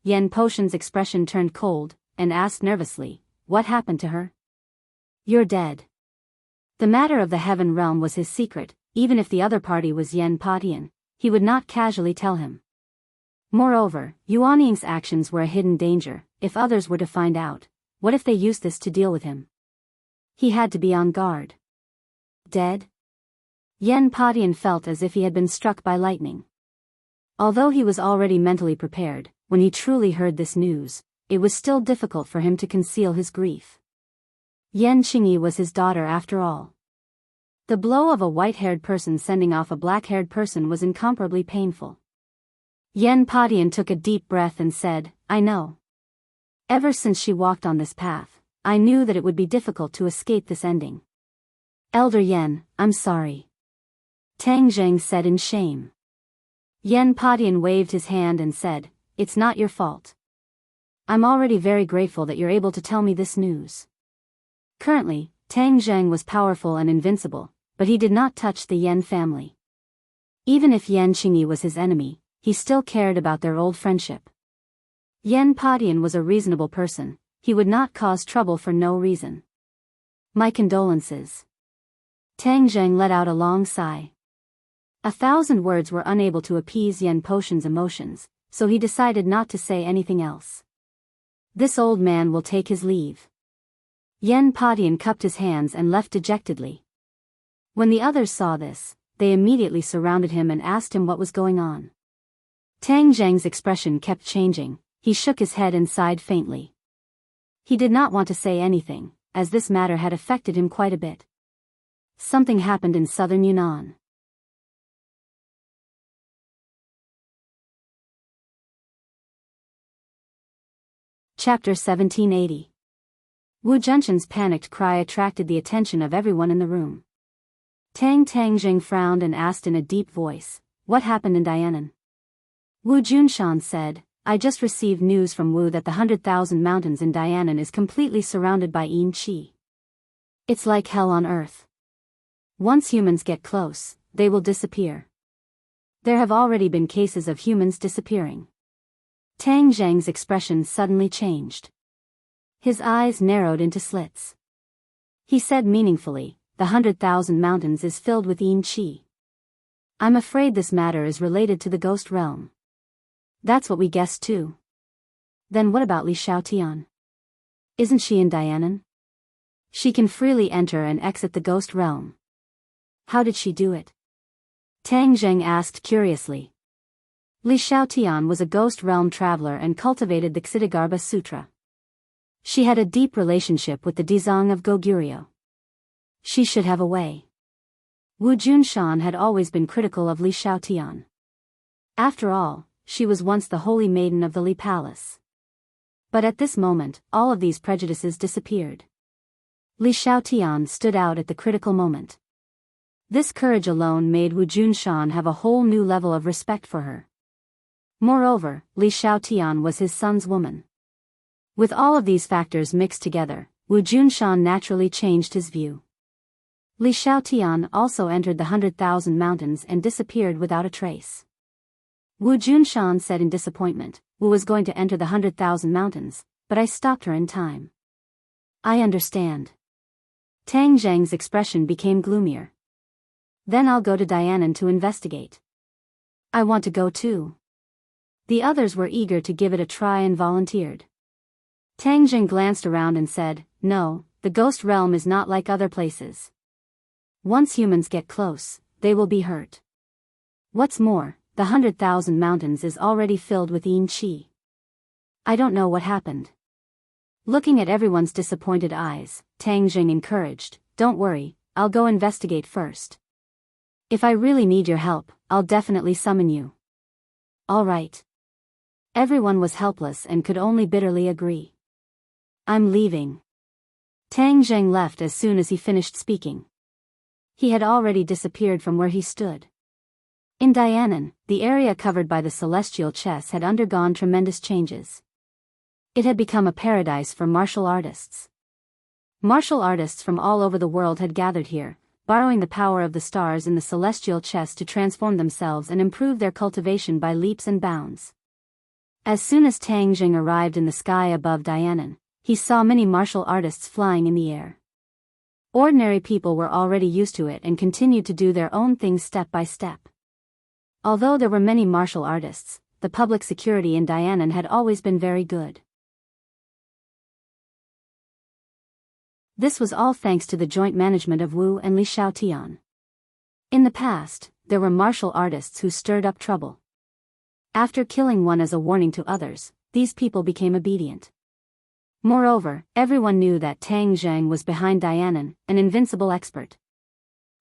Yen Potion's expression turned cold, and asked nervously, "What happened to her?" "You're dead." The matter of the heaven realm was his secret. Even if the other party was Yen Padian, he would not casually tell him. Moreover, Yuanying's actions were a hidden danger. If others were to find out, what if they used this to deal with him? He had to be on guard. Dead? Yen Padian felt as if he had been struck by lightning. Although he was already mentally prepared, when he truly heard this news, it was still difficult for him to conceal his grief. Yen Qingyi was his daughter after all. The blow of a white-haired person sending off a black-haired person was incomparably painful. Yen Padian took a deep breath and said, "I know. Ever since she walked on this path, I knew that it would be difficult to escape this ending." "Elder Yen, I'm sorry," Tang Zheng said in shame. Yen Padian waved his hand and said, "It's not your fault. I'm already very grateful that you're able to tell me this news." Currently, Tang Zheng was powerful and invincible, but he did not touch the Yen family. Even if Yen Qingyi was his enemy, he still cared about their old friendship. Yen Padian was a reasonable person. He would not cause trouble for no reason. "My condolences." Tang Zheng let out a long sigh. 1,000 words were unable to appease Yen Potion's emotions, so he decided not to say anything else. "This old man will take his leave." Yen Padian cupped his hands and left dejectedly. When the others saw this, they immediately surrounded him and asked him what was going on. Tang Zheng's expression kept changing. He shook his head and sighed faintly. He did not want to say anything, as this matter had affected him quite a bit. Something happened in southern Yunnan. Chapter 1780. Wu Junshan's panicked cry attracted the attention of everyone in the room. Tang Tangjing frowned and asked in a deep voice, "What happened in Dianan?" Wu Junshan said, "I just received news from Wu that the 100,000 mountains in Dianan is completely surrounded by Yin Qi. It's like hell on earth. Once humans get close, they will disappear. There have already been cases of humans disappearing." Tang Zhang's expression suddenly changed. His eyes narrowed into slits. He said meaningfully, "The 100,000 mountains is filled with Yin Qi. I'm afraid this matter is related to the ghost realm." "That's what we guessed too." "Then what about Li Xiaotian? Isn't she in Dianan? She can freely enter and exit the ghost realm. How did she do it?" Tang Zheng asked curiously. Li Xiaotian was a ghost realm traveler and cultivated the Ksitigarbha Sutra. She had a deep relationship with the Dizang of Goguryeo. She should have a way. Wu Junshan had always been critical of Li Xiaotian. After all, she was once the holy maiden of the Li Palace. But at this moment, all of these prejudices disappeared. Li Xiaotian stood out at the critical moment. This courage alone made Wu Junshan have a whole new level of respect for her. Moreover, Li Xiaotian was his son's woman. With all of these factors mixed together, Wu Junshan naturally changed his view. Li Xiaotian also entered the 100,000 mountains and disappeared without a trace. Wu Junshan said in disappointment, "Wu was going to enter the 100,000 mountains, but I stopped her in time." "I understand." Tang Zhang's expression became gloomier. "Then I'll go to Dianan to investigate." "I want to go too." The others were eager to give it a try and volunteered. Tang Zheng glanced around and said, "No, the ghost realm is not like other places. Once humans get close, they will be hurt. What's more, the 100,000 mountains is already filled with Yin Qi. I don't know what happened." Looking at everyone's disappointed eyes, Tang Zheng encouraged, "Don't worry, I'll go investigate first. If I really need your help, I'll definitely summon you." "All right." Everyone was helpless and could only bitterly agree. "I'm leaving." Tang Zheng left as soon as he finished speaking. He had already disappeared from where he stood. In Dianan, the area covered by the celestial chess had undergone tremendous changes. It had become a paradise for martial artists. Martial artists from all over the world had gathered here, borrowing the power of the stars in the celestial chess to transform themselves and improve their cultivation by leaps and bounds. As soon as Tang Zheng arrived in the sky above Dianan, he saw many martial artists flying in the air. Ordinary people were already used to it and continued to do their own things step by step. Although there were many martial artists, the public security in Dianan had always been very good. This was all thanks to the joint management of Wu and Li Xiaotian. In the past, there were martial artists who stirred up trouble. After killing one as a warning to others, these people became obedient. Moreover, everyone knew that Tang Zheng was behind Dianan, an invincible expert.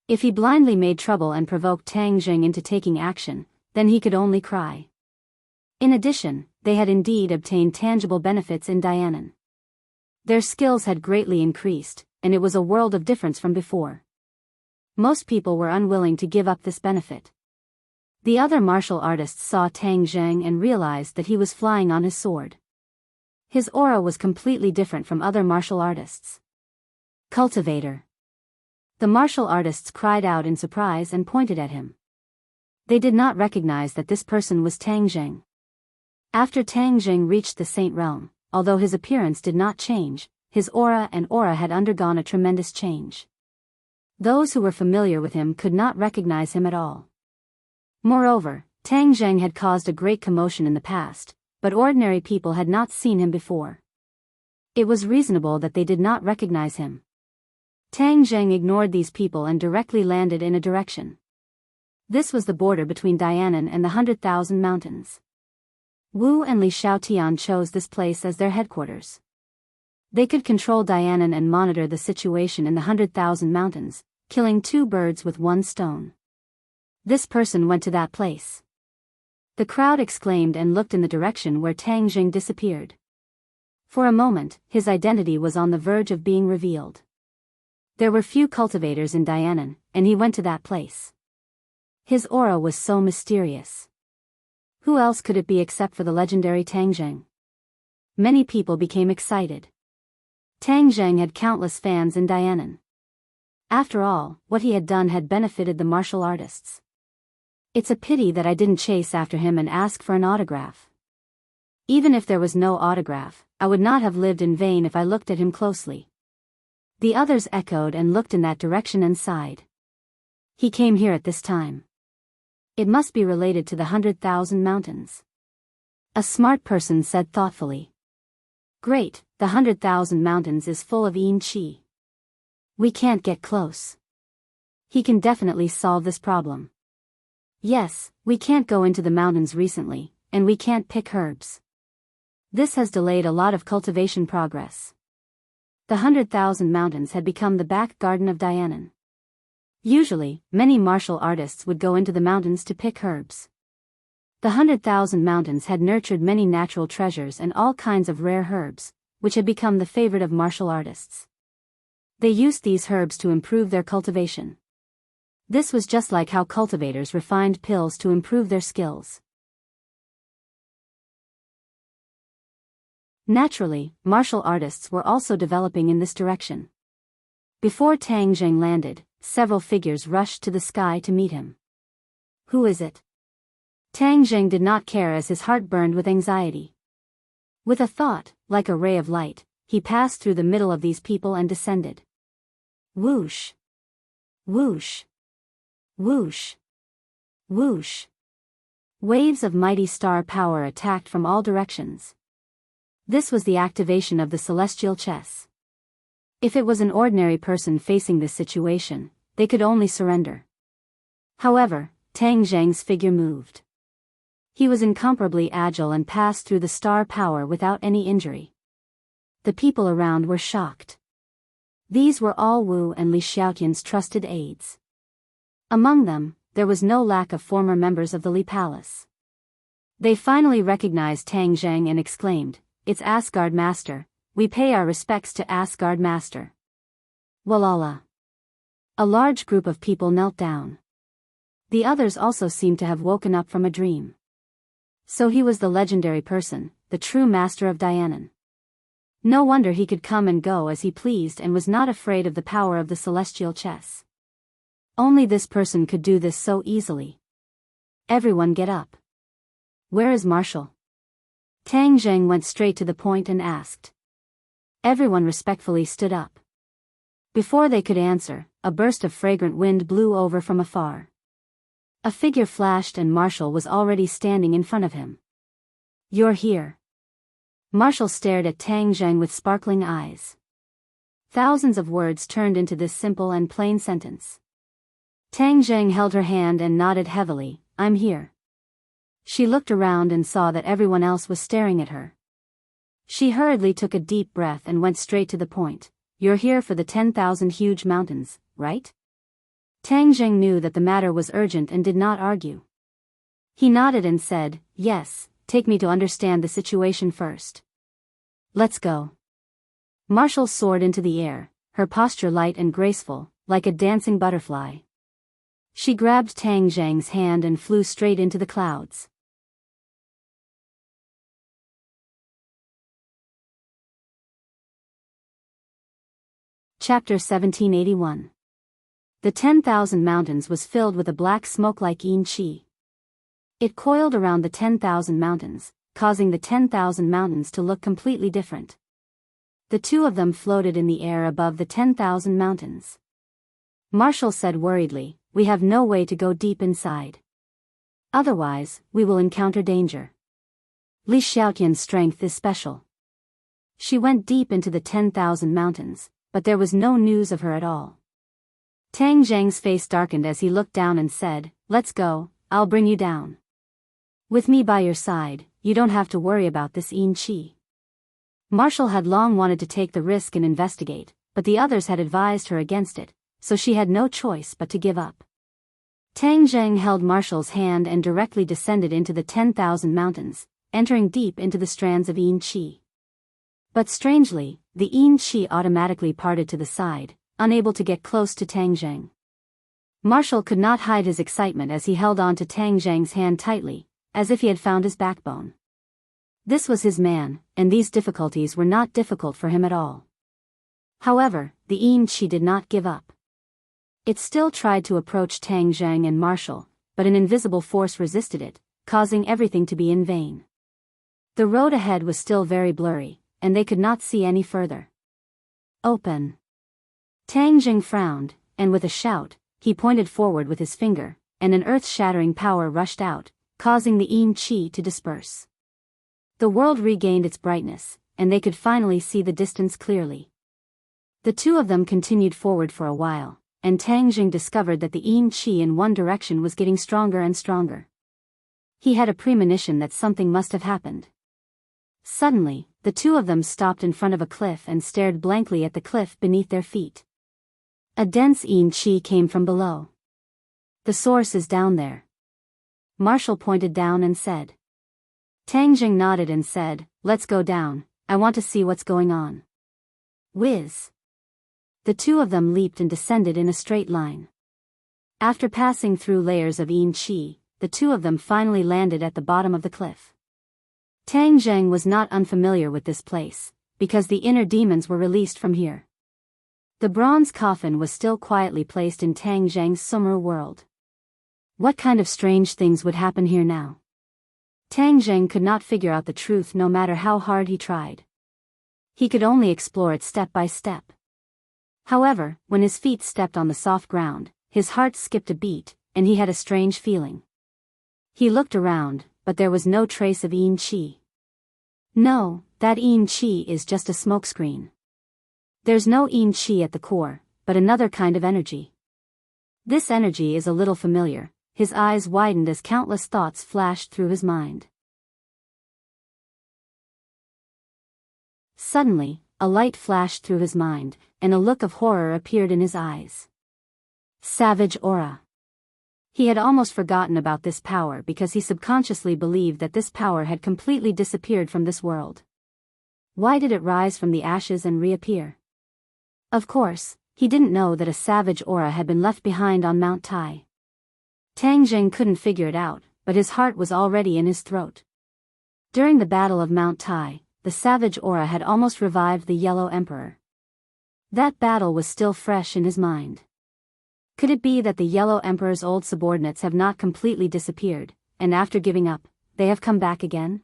If he blindly made trouble and provoked Tang Zheng into taking action, then he could only cry. In addition, they had indeed obtained tangible benefits in Dianan. Their skills had greatly increased, and it was a world of difference from before. Most people were unwilling to give up this benefit. The other martial artists saw Tang Zheng and realized that he was flying on his sword. His aura was completely different from other martial artists. "Cultivator." The martial artists cried out in surprise and pointed at him. They did not recognize that this person was Tang Zheng. After Tang Zheng reached the Saint Realm, although his appearance did not change, his aura had undergone a tremendous change. Those who were familiar with him could not recognize him at all. Moreover, Tang Zheng had caused a great commotion in the past, but ordinary people had not seen him before. It was reasonable that they did not recognize him. Tang Zheng ignored these people and directly landed in a direction. This was the border between Dianan and the 100,000 mountains. Wu and Li Xiaotian chose this place as their headquarters. They could control Dianan and monitor the situation in the 100,000 mountains, killing two birds with one stone. This person went to that place. The crowd exclaimed and looked in the direction where Tang Zheng disappeared. For a moment, his identity was on the verge of being revealed. There were few cultivators in Dianan, and he went to that place. His aura was so mysterious. Who else could it be except for the legendary Tang Zheng? Many people became excited. Tang Zheng had countless fans in Dianan. After all, what he had done had benefited the martial artists. It's a pity that I didn't chase after him and ask for an autograph. Even if there was no autograph, I would not have lived in vain if I looked at him closely. The others echoed and looked in that direction and sighed. He came here at this time. It must be related to the 100,000 mountains. A smart person said thoughtfully. Great, the 100,000 mountains is full of yin qi. We can't get close. He can definitely solve this problem. Yes, we can't go into the mountains recently, and we can't pick herbs. This has delayed a lot of cultivation progress. The 100,000 mountains had become the back garden of Dianan. Usually, many martial artists would go into the mountains to pick herbs. The 100,000 mountains had nurtured many natural treasures and all kinds of rare herbs, which had become the favorite of martial artists. They used these herbs to improve their cultivation. This was just like how cultivators refined pills to improve their skills. Naturally, martial artists were also developing in this direction. Before Tang Zheng landed, several figures rushed to the sky to meet him. Who is it? Tang Zheng did not care as his heart burned with anxiety. With a thought, like a ray of light, he passed through the middle of these people and descended. Whoosh! Whoosh! Whoosh! Whoosh! Waves of mighty star power attacked from all directions. This was the activation of the celestial chess. If it was an ordinary person facing this situation, they could only surrender. However, Tang Zheng's figure moved. He was incomparably agile and passed through the star power without any injury. The people around were shocked. These were all Wu and Li Xiaotian's trusted aides. Among them, there was no lack of former members of the Li Palace. They finally recognized Tang Zheng and exclaimed, "It's Asgard Master, we pay our respects to Asgard Master." Walala. A large group of people knelt down. The others also seemed to have woken up from a dream. So he was the legendary person, the true master of Dianan. No wonder he could come and go as he pleased and was not afraid of the power of the celestial chess. Only this person could do this so easily. Everyone get up. Where is Marshall? Tang Zheng went straight to the point and asked. Everyone respectfully stood up. Before they could answer, a burst of fragrant wind blew over from afar. A figure flashed and Marshall was already standing in front of him. You're here. Marshall stared at Tang Zheng with sparkling eyes. Thousands of words turned into this simple and plain sentence. Tang Zheng held her hand and nodded heavily, I'm here. She looked around and saw that everyone else was staring at her. She hurriedly took a deep breath and went straight to the point. You're here for the 10,000 huge mountains, right? Tang Zheng knew that the matter was urgent and did not argue. He nodded and said, yes, take me to understand the situation first. Let's go. Marshall soared into the air, her posture light and graceful, like a dancing butterfly. She grabbed Tang Zheng's hand and flew straight into the clouds. Chapter 1781. The 10,000 mountains was filled with a black smoke like yin qi. It coiled around the 10,000 mountains, causing the 10,000 mountains to look completely different. The two of them floated in the air above the 10,000 mountains. Marshall said worriedly, we have no way to go deep inside. Otherwise, we will encounter danger. Li Xiaotian's strength is special. She went deep into the 10,000 mountains, but there was no news of her at all. Tang Zheng's face darkened as he looked down and said, let's go, I'll bring you down. With me by your side, you don't have to worry about this yin qi. Marshall had long wanted to take the risk and investigate, but the others had advised her against it, so she had no choice but to give up. Tang Zheng held Marshall's hand and directly descended into the 10,000 mountains, entering deep into the strands of yin qi. But strangely, the yin qi automatically parted to the side, unable to get close to Tang Zheng. Marshall could not hide his excitement as he held on to Tang Zheng's hand tightly, as if he had found his backbone. This was his man, and these difficulties were not difficult for him at all. However, the yin qi did not give up. It still tried to approach Tang Zheng and Marshall, but an invisible force resisted it, causing everything to be in vain. The road ahead was still very blurry, and they could not see any further. Open. Tang Zheng frowned, and with a shout, he pointed forward with his finger, and an earth-shattering power rushed out, causing the yin qi to disperse. The world regained its brightness, and they could finally see the distance clearly. The two of them continued forward for a while, and Tang Zheng discovered that the yin qi in one direction was getting stronger and stronger. He had a premonition that something must have happened. Suddenly, the two of them stopped in front of a cliff and stared blankly at the cliff beneath their feet. A dense yin qi came from below. The source is down there. Marshall pointed down and said. Tang Zheng nodded and said, "Let's go down, I want to see what's going on." Whiz! The two of them leaped and descended in a straight line. After passing through layers of yin qi, the two of them finally landed at the bottom of the cliff. Tang Zheng was not unfamiliar with this place, because the inner demons were released from here. The bronze coffin was still quietly placed in Tang Zheng's summer world. What kind of strange things would happen here now? Tang Zheng could not figure out the truth no matter how hard he tried. He could only explore it step by step. However, when his feet stepped on the soft ground, his heart skipped a beat, and he had a strange feeling. He looked around, but there was no trace of yin qi. No, that yin qi is just a smokescreen. There's no yin qi at the core, but another kind of energy. This energy is a little familiar. His eyes widened as countless thoughts flashed through his mind. Suddenly, a light flashed through his mind, and a look of horror appeared in his eyes. Savage aura. He had almost forgotten about this power because he subconsciously believed that this power had completely disappeared from this world. Why did it rise from the ashes and reappear? Of course, he didn't know that a savage aura had been left behind on Mount Tai. Tang Zheng couldn't figure it out, but his heart was already in his throat. During the Battle of Mount Tai, the savage aura had almost revived the Yellow Emperor. That battle was still fresh in his mind. Could it be that the Yellow Emperor's old subordinates have not completely disappeared, and after giving up, they have come back again?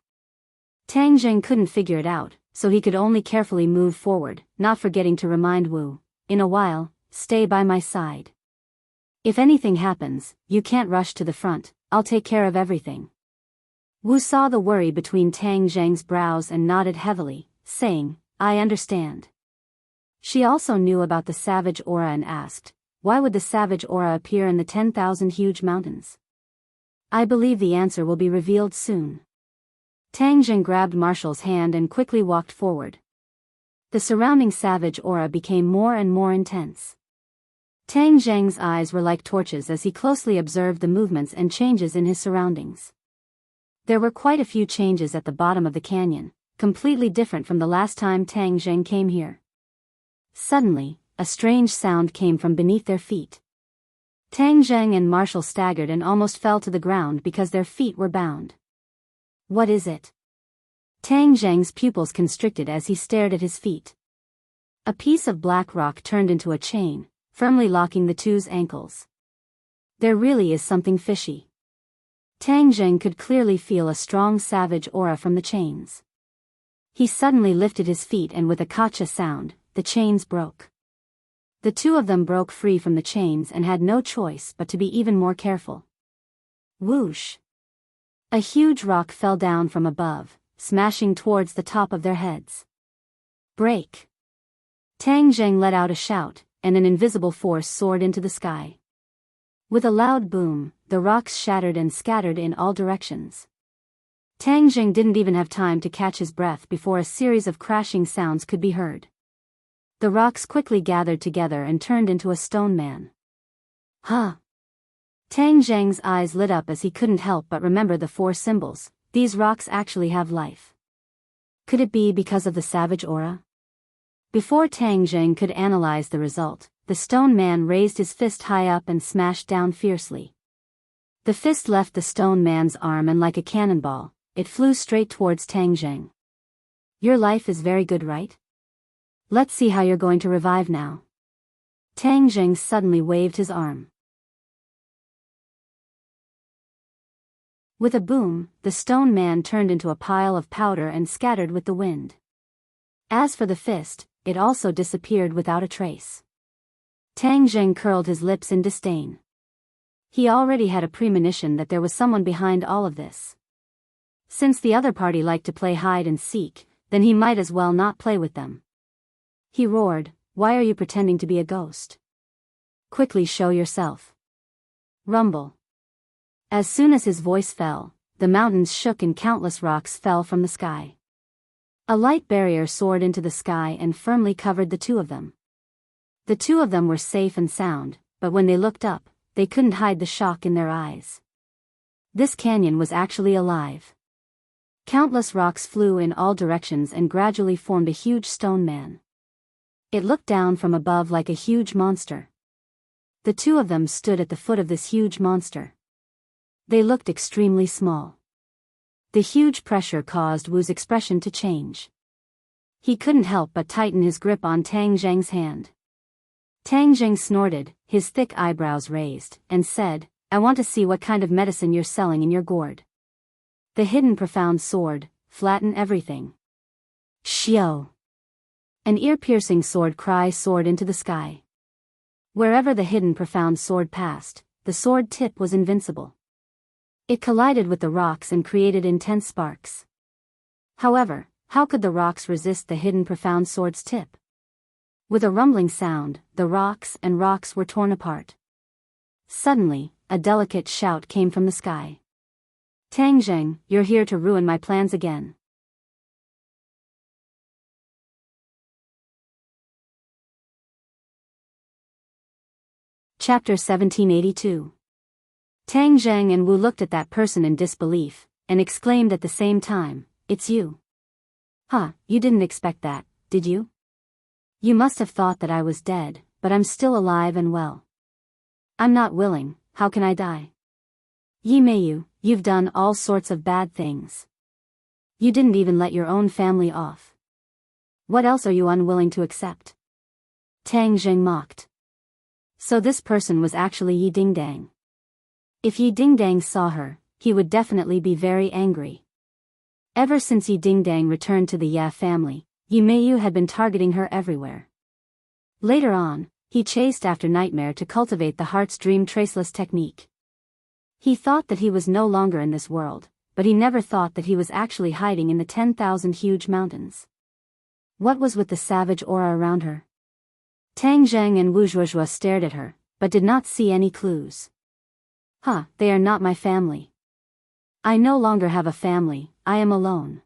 Tang Zheng couldn't figure it out, so he could only carefully move forward, not forgetting to remind Wu, "In a while, stay by my side. If anything happens, you can't rush to the front, I'll take care of everything." Wu saw the worry between Tang Zheng's brows and nodded heavily, saying, "I understand." She also knew about the savage aura and asked, "Why would the savage aura appear in the 10,000 huge mountains?" "I believe the answer will be revealed soon." Tang Zheng grabbed Marshall's hand and quickly walked forward. The surrounding savage aura became more and more intense. Tang Zheng's eyes were like torches as he closely observed the movements and changes in his surroundings. There were quite a few changes at the bottom of the canyon, completely different from the last time Tang Zheng came here. Suddenly, a strange sound came from beneath their feet. Tang Zheng and Marshall staggered and almost fell to the ground because their feet were bound. What is it? Tang Zheng's pupils constricted as he stared at his feet. A piece of black rock turned into a chain, firmly locking the two's ankles. There really is something fishy. Tang Zheng could clearly feel a strong savage aura from the chains. He suddenly lifted his feet and with a kacha sound, the chains broke. The two of them broke free from the chains and had no choice but to be even more careful. Whoosh! A huge rock fell down from above, smashing towards the top of their heads. Break! Tang Zheng let out a shout, and an invisible force soared into the sky. With a loud boom, the rocks shattered and scattered in all directions. Tang Zheng didn't even have time to catch his breath before a series of crashing sounds could be heard. The rocks quickly gathered together and turned into a stone man. Huh! Tang Zheng's eyes lit up as he couldn't help but remember the four symbols. These rocks actually have life. Could it be because of the savage aura? Before Tang Zheng could analyze the result, the stone man raised his fist high up and smashed down fiercely. The fist left the stone man's arm and like a cannonball, it flew straight towards Tang Zheng. Your life is very good, right? Let's see how you're going to revive now. Tang Zheng suddenly waved his arm. With a boom, the stone man turned into a pile of powder and scattered with the wind. As for the fist, it also disappeared without a trace. Tang Zheng curled his lips in disdain. He already had a premonition that there was someone behind all of this. Since the other party liked to play hide and seek, then he might as well not play with them. He roared, "Why are you pretending to be a ghost? Quickly show yourself." Rumble. As soon as his voice fell, the mountains shook and countless rocks fell from the sky. A light barrier soared into the sky and firmly covered the two of them. The two of them were safe and sound, but when they looked up, they couldn't hide the shock in their eyes. This canyon was actually alive. Countless rocks flew in all directions and gradually formed a huge stone man. It looked down from above like a huge monster. The two of them stood at the foot of this huge monster. They looked extremely small. The huge pressure caused Wu's expression to change. He couldn't help but tighten his grip on Tang Zheng's hand. Tang Zheng snorted, his thick eyebrows raised, and said, "I want to see what kind of medicine you're selling in your gourd. The hidden profound sword, flatten everything." Xiao! An ear-piercing sword cry soared into the sky. Wherever the hidden profound sword passed, the sword tip was invincible. It collided with the rocks and created intense sparks. However, how could the rocks resist the hidden profound sword's tip? With a rumbling sound, the rocks were torn apart. Suddenly, a delicate shout came from the sky. "Tang Zheng, you're here to ruin my plans again." Chapter 1782. Tang Zheng and Wu looked at that person in disbelief, and exclaimed at the same time, "It's you." "Huh, you didn't expect that, did you? You must have thought that I was dead, but I'm still alive and well." "I'm not willing, how can I die?" "Yi Meiyu, you've done all sorts of bad things. You didn't even let your own family off. What else are you unwilling to accept?" Tang Zheng mocked. So this person was actually Yi Dingdang. If Yi Dingdang saw her, he would definitely be very angry. Ever since Yi Dingdang returned to the Ya family, Yi Meiyu had been targeting her everywhere. Later on, he chased after Nightmare to cultivate the heart's dream traceless technique. He thought that he was no longer in this world, but he never thought that he was actually hiding in the 10,000 huge mountains. What was with the savage aura around her? Tang Zheng and Wu Zhuozhuo stared at her, but did not see any clues. "Huh, they are not my family. I no longer have a family, I am alone.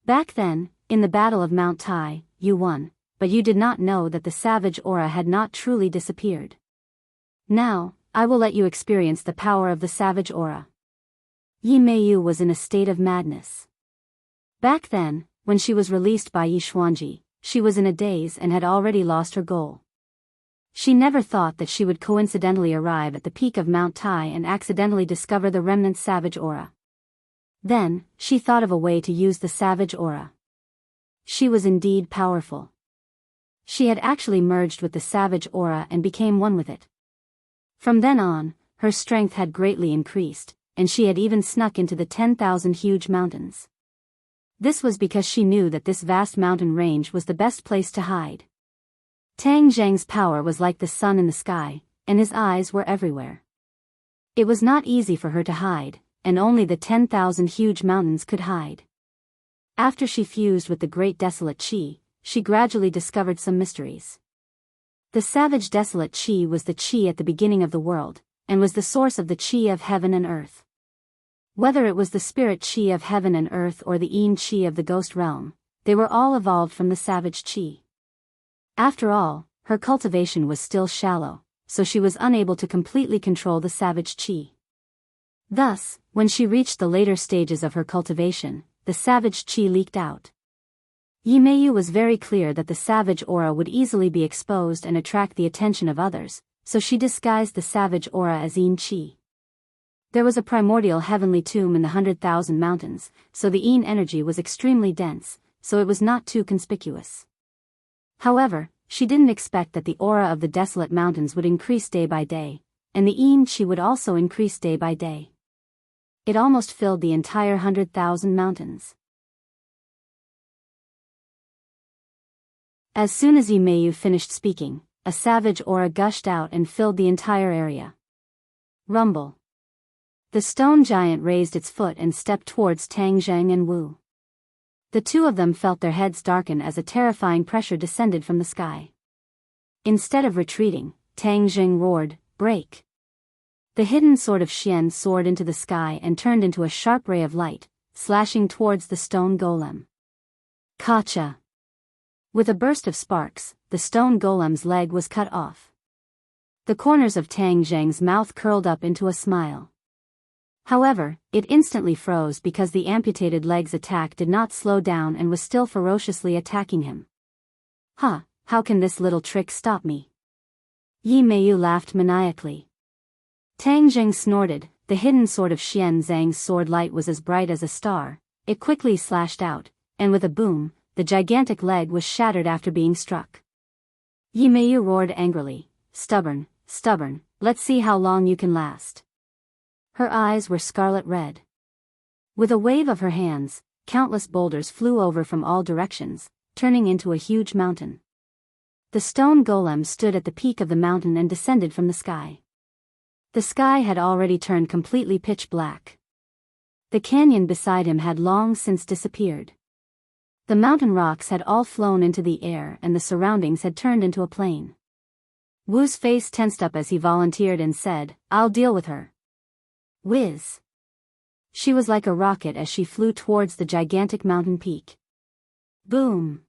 Back then, in the Battle of Mount Tai, you won, but you did not know that the savage aura had not truly disappeared. Now, I will let you experience the power of the savage aura." Yi Meiyu was in a state of madness. Back then, when she was released by Yi Xuanji, she was in a daze and had already lost her goal. She never thought that she would coincidentally arrive at the peak of Mount Tai and accidentally discover the remnant savage aura. Then, she thought of a way to use the savage aura. She was indeed powerful. She had actually merged with the savage aura and became one with it. From then on, her strength had greatly increased, and she had even snuck into the 10,000 huge mountains. This was because she knew that this vast mountain range was the best place to hide. Tang Zheng's power was like the sun in the sky, and his eyes were everywhere. It was not easy for her to hide, and only the 10,000 huge mountains could hide. After she fused with the great desolate Qi, she gradually discovered some mysteries. The savage desolate Qi was the Qi at the beginning of the world, and was the source of the Qi of heaven and earth. Whether it was the spirit Qi of heaven and earth or the Yin Qi of the ghost realm, they were all evolved from the savage Qi. After all, her cultivation was still shallow, so she was unable to completely control the savage Qi. Thus, when she reached the later stages of her cultivation, the savage Qi leaked out. Yimeyu was very clear that the savage aura would easily be exposed and attract the attention of others, so she disguised the savage aura as Yin Qi. There was a primordial heavenly tomb in the 100,000 mountains, so the Yin energy was extremely dense, so it was not too conspicuous. However, she didn't expect that the aura of the desolate mountains would increase day by day, and the Yin Qi would also increase day by day. It almost filled the entire 100,000 mountains. As soon as Yimeyu finished speaking, a savage aura gushed out and filled the entire area. Rumble. The stone giant raised its foot and stepped towards Tang Zheng and Wu. The two of them felt their heads darken as a terrifying pressure descended from the sky. Instead of retreating, Tang Zheng roared, "Break!" The hidden sword of Xian soared into the sky and turned into a sharp ray of light, slashing towards the stone golem. Kacha! With a burst of sparks, the stone golem's leg was cut off. The corners of Tang Zheng's mouth curled up into a smile. However, it instantly froze because the amputated leg's attack did not slow down and was still ferociously attacking him. How can this little trick stop me? Yimeyu laughed maniacally. Tang Zheng snorted. The hidden sword of Xian Zhang's sword light was as bright as a star. It quickly slashed out, and with a boom, the gigantic leg was shattered after being struck. Yimeyu roared angrily, Stubborn, let's see how long you can last." Her eyes were scarlet red. With a wave of her hands, countless boulders flew over from all directions, turning into a huge mountain. The stone golem stood at the peak of the mountain and descended from the sky. The sky had already turned completely pitch black. The canyon beside him had long since disappeared. The mountain rocks had all flown into the air and the surroundings had turned into a plain. Wu's face tensed up as he volunteered and said, "I'll deal with her." Whiz! She was like a rocket as she flew towards the gigantic mountain peak. Boom!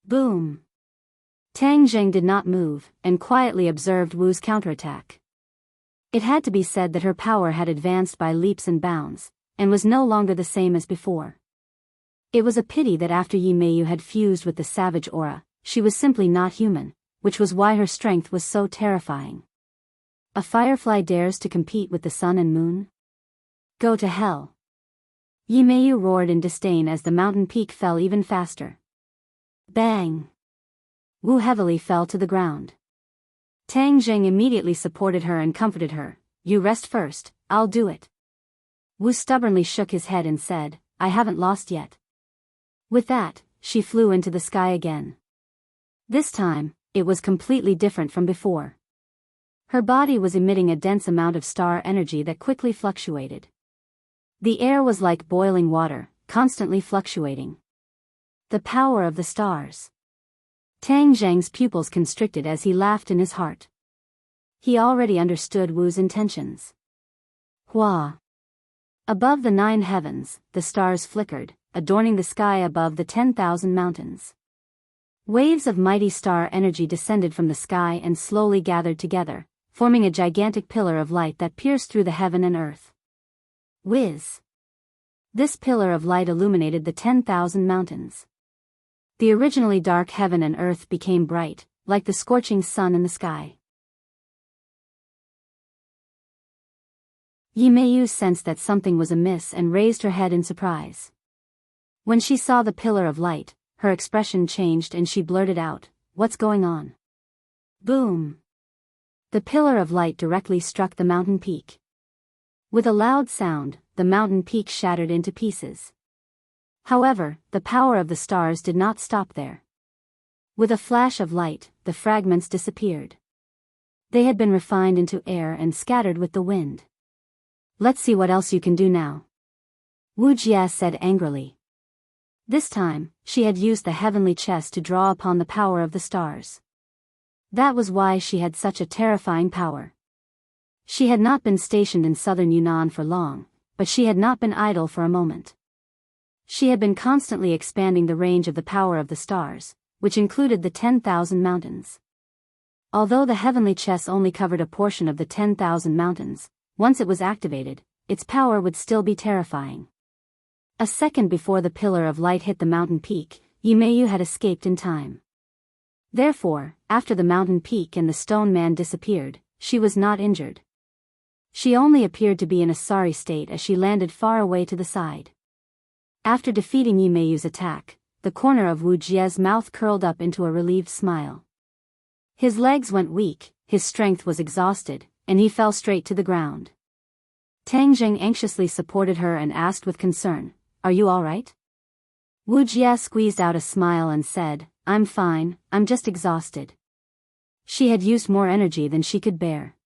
Boom! Tang Zheng did not move, and quietly observed Wu's counterattack. It had to be said that her power had advanced by leaps and bounds, and was no longer the same as before. It was a pity that after Yimeyu had fused with the savage aura, she was simply not human, which was why her strength was so terrifying. A firefly dares to compete with the sun and moon? Go to hell! Yimeyu roared in disdain as the mountain peak fell even faster. Bang! Wu heavily fell to the ground. Tang Zheng immediately supported her and comforted her. "You rest first, I'll do it." Wu stubbornly shook his head and said, "I haven't lost yet." With that, she flew into the sky again. This time, it was completely different from before. Her body was emitting a dense amount of star energy that quickly fluctuated. The air was like boiling water, constantly fluctuating. The power of the stars. Tang Zheng's pupils constricted as he laughed in his heart. He already understood Wu's intentions. Hua! Above the 9 heavens, the stars flickered, adorning the sky above the 10,000 mountains. Waves of mighty star energy descended from the sky and slowly gathered together, forming a gigantic pillar of light that pierced through the heaven and earth. Whiz! This pillar of light illuminated the 10,000 mountains. The originally dark heaven and earth became bright, like the scorching sun in the sky. Yimeyu sensed that something was amiss and raised her head in surprise. When she saw the pillar of light, her expression changed and she blurted out, "What's going on?" Boom! The pillar of light directly struck the mountain peak. With a loud sound, the mountain peak shattered into pieces. However, the power of the stars did not stop there. With a flash of light, the fragments disappeared. They had been refined into air and scattered with the wind. "Let's see what else you can do now," Wu Jia said angrily. This time, she had used the heavenly chest to draw upon the power of the stars. That was why she had such a terrifying power. She had not been stationed in southern Yunnan for long, but she had not been idle for a moment. She had been constantly expanding the range of the power of the stars, which included the 10,000 mountains. Although the heavenly chest only covered a portion of the 10,000 mountains, once it was activated, its power would still be terrifying. A second before the pillar of light hit the mountain peak, Yimeyu had escaped in time. Therefore, after the mountain peak and the stone man disappeared, she was not injured. She only appeared to be in a sorry state as she landed far away to the side. After defeating Yimeyu's attack, the corner of Wu Jie's mouth curled up into a relieved smile. His legs went weak, his strength was exhausted, and he fell straight to the ground. Tang Zheng anxiously supported her and asked with concern, "Are you all right?" Wu Jie squeezed out a smile and said, "I'm fine, I'm just exhausted." She had used more energy than she could bear.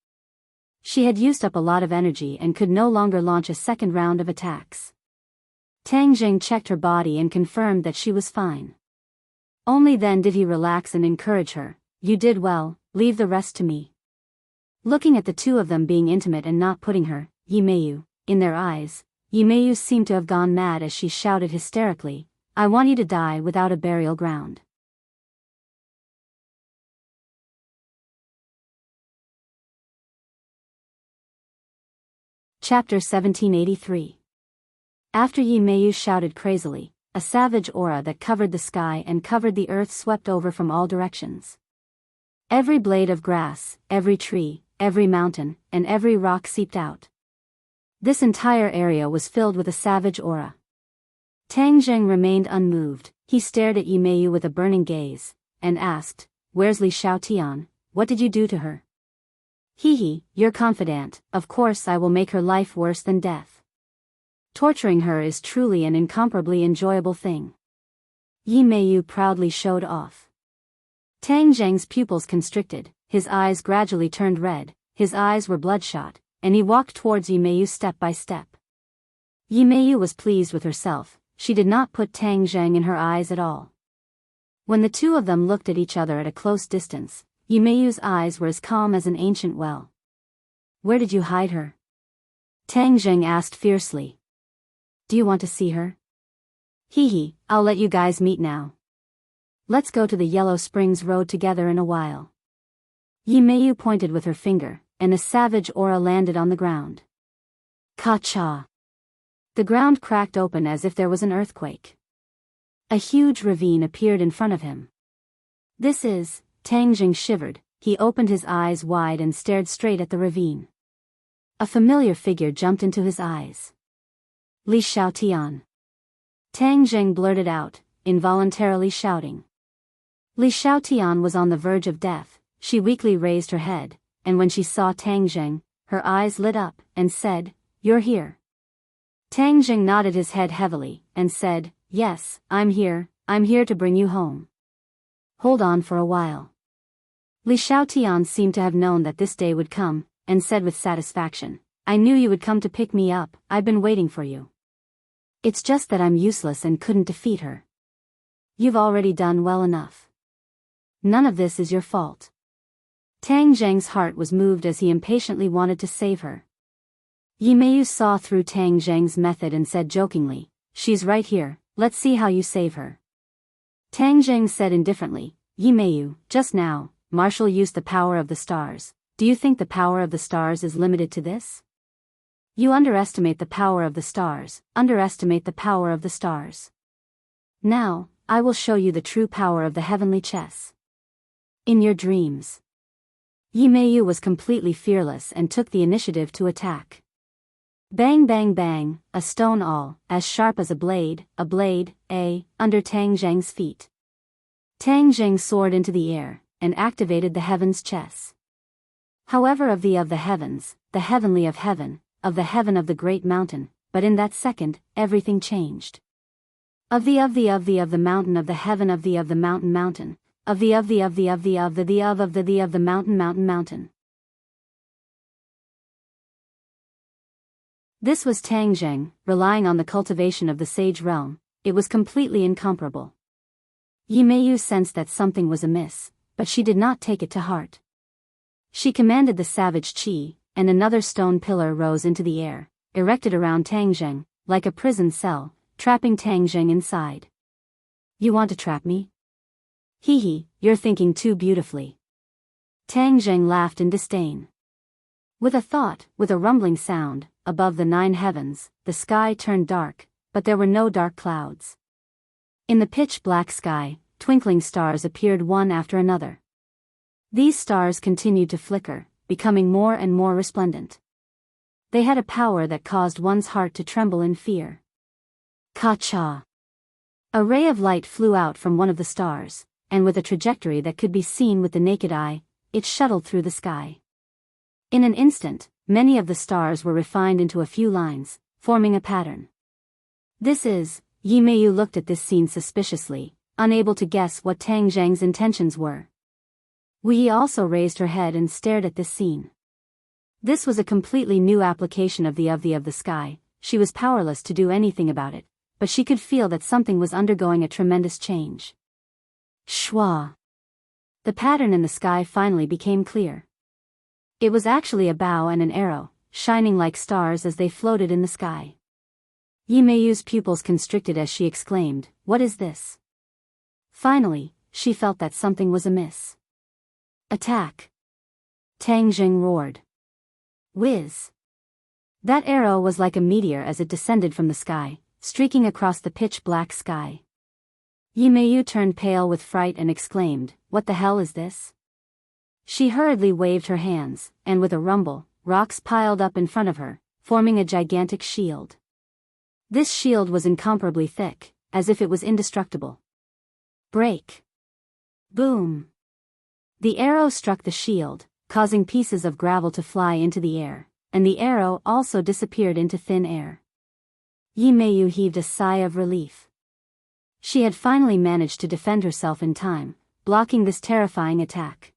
She had used up a lot of energy and could no longer launch a second round of attacks. Tang Zheng checked her body and confirmed that she was fine. Only then did he relax and encourage her, "You did well, leave the rest to me." Looking at the two of them being intimate and not putting her, Yimeyu, in their eyes, Yimeyu seemed to have gone mad as she shouted hysterically, "I want you to die without a burial ground." Chapter 1783. After Yimeyu shouted crazily, a savage aura that covered the sky and covered the earth swept over from all directions. Every blade of grass, every tree, every mountain, and every rock seeped out. This entire area was filled with a savage aura. Tang Zheng remained unmoved. He stared at Yimeyu with a burning gaze, and asked, "Where's Li Xiaotian? What did you do to her?" "Hee, you're confident, of course I will make her life worse than death. Torturing her is truly an incomparably enjoyable thing." Yimeyu proudly showed off. Tang Zheng's pupils constricted, his eyes gradually turned red, his eyes were bloodshot, and he walked towards Yimeyu step by step. Yimeyu was pleased with herself, she did not put Tang Zheng in her eyes at all. When the two of them looked at each other at a close distance, Yimeyu's eyes were as calm as an ancient well. "Where did you hide her?" Tang Zheng asked fiercely. "Do you want to see her?" "Hee, I'll let you guys meet now. Let's go to the Yellow Springs Road together in a while." Yimeyu pointed with her finger, and a savage aura landed on the ground. Ka-cha! The ground cracked open as if there was an earthquake. A huge ravine appeared in front of him. "This is..." Tang Zheng shivered, he opened his eyes wide and stared straight at the ravine. A familiar figure jumped into his eyes. "Li Xiaotian." Tang Zheng blurted out, involuntarily shouting. Li Xiaotian was on the verge of death. She weakly raised her head, and when she saw Tang Zheng, her eyes lit up, and said, "You're here." Tang Zheng nodded his head heavily, and said, "Yes, I'm here to bring you home. Hold on for a while." Li Xiaotian seemed to have known that this day would come, and said with satisfaction, "I knew you would come to pick me up, I've been waiting for you. It's just that I'm useless and couldn't defeat her. You've already done well enough. None of this is your fault." Tang Zheng's heart was moved as he impatiently wanted to save her. Yimeyu saw through Tang Zheng's method and said jokingly, "She's right here, let's see how you save her." Tang Zheng said indifferently, "Yimeyu, just now, Marshall used the power of the stars. Do you think the power of the stars is limited to this? You underestimate the power of the stars, underestimate the power of the stars. Now, I will show you the true power of the heavenly chess. In your dreams." Yimeyu was completely fearless and took the initiative to attack. Bang bang bang, a stone all, as sharp as a blade, under Tang Zheng's feet. Tang Zheng soared into the air, and activated the heavens chess. However of the heavens, the heavenly of heaven, of the heaven of the great mountain, but in that second, everything changed. Of the mountain of the heaven of the mountain, of the mountain. This was Tang Zheng, relying on the cultivation of the sage realm. It was completely incomparable. Yimeyu sensed that something was amiss, but she did not take it to heart. She commanded the savage qi, and another stone pillar rose into the air, erected around Tang Zheng, like a prison cell, trapping Tang Zheng inside. "You want to trap me? Hee, you're thinking too beautifully." Tang Zheng laughed in disdain. With a rumbling sound, above the 9 heavens, the sky turned dark, but there were no dark clouds. In the pitch-black sky, twinkling stars appeared one after another. These stars continued to flicker, becoming more and more resplendent. They had a power that caused one's heart to tremble in fear. Ka-cha! A ray of light flew out from one of the stars, and with a trajectory that could be seen with the naked eye, it shuttled through the sky. In an instant, many of the stars were refined into a few lines, forming a pattern. This is, Yi Meiyu looked at this scene suspiciously, unable to guess what Tang Zheng's intentions were. Wu Yi also raised her head and stared at this scene. This was a completely new application of the sky. She was powerless to do anything about it, but she could feel that something was undergoing a tremendous change. Shwa! The pattern in the sky finally became clear. It was actually a bow and an arrow, shining like stars as they floated in the sky. Yi Meiyu's pupils constricted as she exclaimed, "What is this?" Finally, she felt that something was amiss. "Attack!" Tang Zheng roared. Whiz! That arrow was like a meteor as it descended from the sky, streaking across the pitch-black sky. Yi Meiyu turned pale with fright and exclaimed, "What the hell is this?" She hurriedly waved her hands, and with a rumble, rocks piled up in front of her, forming a gigantic shield. This shield was incomparably thick, as if it was indestructible. Break! Boom! The arrow struck the shield, causing pieces of gravel to fly into the air, and the arrow also disappeared into thin air. Yi Meiyu heaved a sigh of relief. She had finally managed to defend herself in time, blocking this terrifying attack.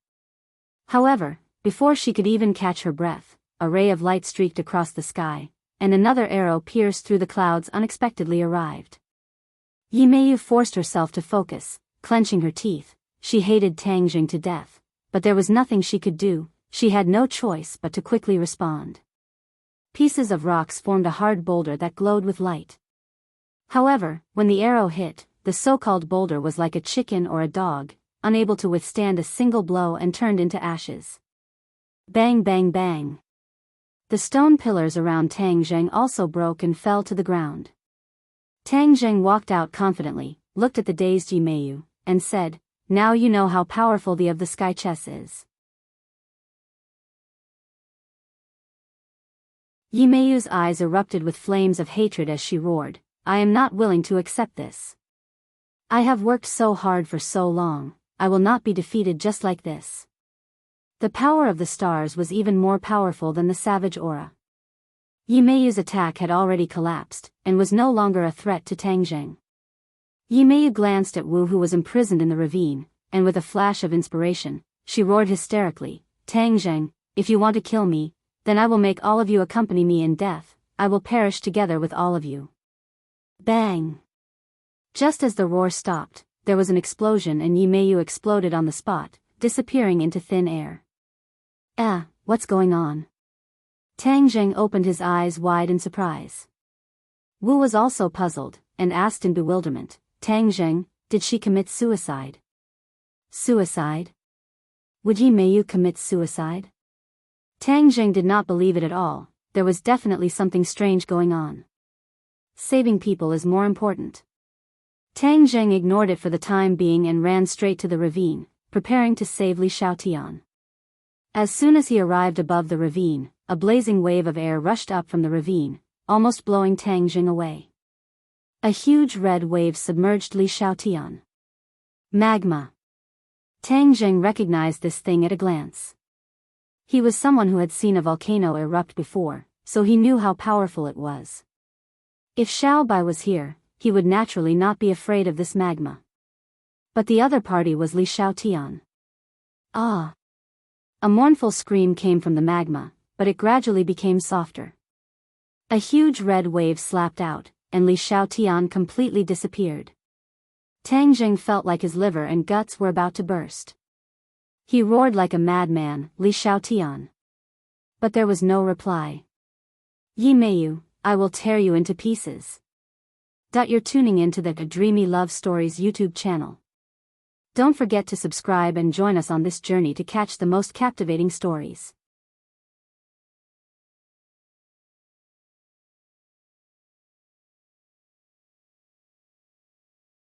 However, before she could even catch her breath, a ray of light streaked across the sky, and another arrow pierced through the clouds unexpectedly arrived. Yi Meiyu forced herself to focus, clenching her teeth. She hated Tang Zheng to death, but there was nothing she could do. She had no choice but to quickly respond. Pieces of rocks formed a hard boulder that glowed with light. However, when the arrow hit, the so-called boulder was like a chicken or a dog, unable to withstand a single blow and turned into ashes. Bang bang bang. The stone pillars around Tang Zheng also broke and fell to the ground. Tang Zheng walked out confidently, looked at the dazed Yi Meiyu, and said, "Now you know how powerful the sky chess is." Yi Meiyu's eyes erupted with flames of hatred as she roared, "I am not willing to accept this. I have worked so hard for so long, I will not be defeated just like this." The power of the stars was even more powerful than the savage aura. Yi Meiyu's attack had already collapsed, and was no longer a threat to Tang Zheng. Yi Meiyu glanced at Wu, who was imprisoned in the ravine, and with a flash of inspiration, she roared hysterically, "Tang Zheng, if you want to kill me, then I will make all of you accompany me in death. I will perish together with all of you." Bang! Just as the roar stopped, there was an explosion and Yi Meiyu exploded on the spot, disappearing into thin air. What's going on? Tang Zheng opened his eyes wide in surprise. Wu was also puzzled, and asked in bewilderment, "Tang Zheng, did she commit suicide?" Suicide? Would Yi Meiyu commit suicide? Tang Zheng did not believe it at all. There was definitely something strange going on. Saving people is more important. Tang Zheng ignored it for the time being and ran straight to the ravine, preparing to save Li Xiaotian. As soon as he arrived above the ravine, a blazing wave of air rushed up from the ravine, almost blowing Tang Zheng away. A huge red wave submerged Li Xiaotian. Magma. Tang Zheng recognized this thing at a glance. He was someone who had seen a volcano erupt before, so he knew how powerful it was. If Xiao Bai was here, he would naturally not be afraid of this magma. But the other party was Li Xiaotian. Ah! A mournful scream came from the magma, but it gradually became softer. A huge red wave slapped out, and Li Xiaotian completely disappeared. Tang Zheng felt like his liver and guts were about to burst. He roared like a madman, "Li Xiaotian!" But there was no reply. "Yi Meiyu, I will tear you into pieces." You're tuning into the Dreamy Love Stories YouTube channel. Don't forget to subscribe and join us on this journey to catch the most captivating stories.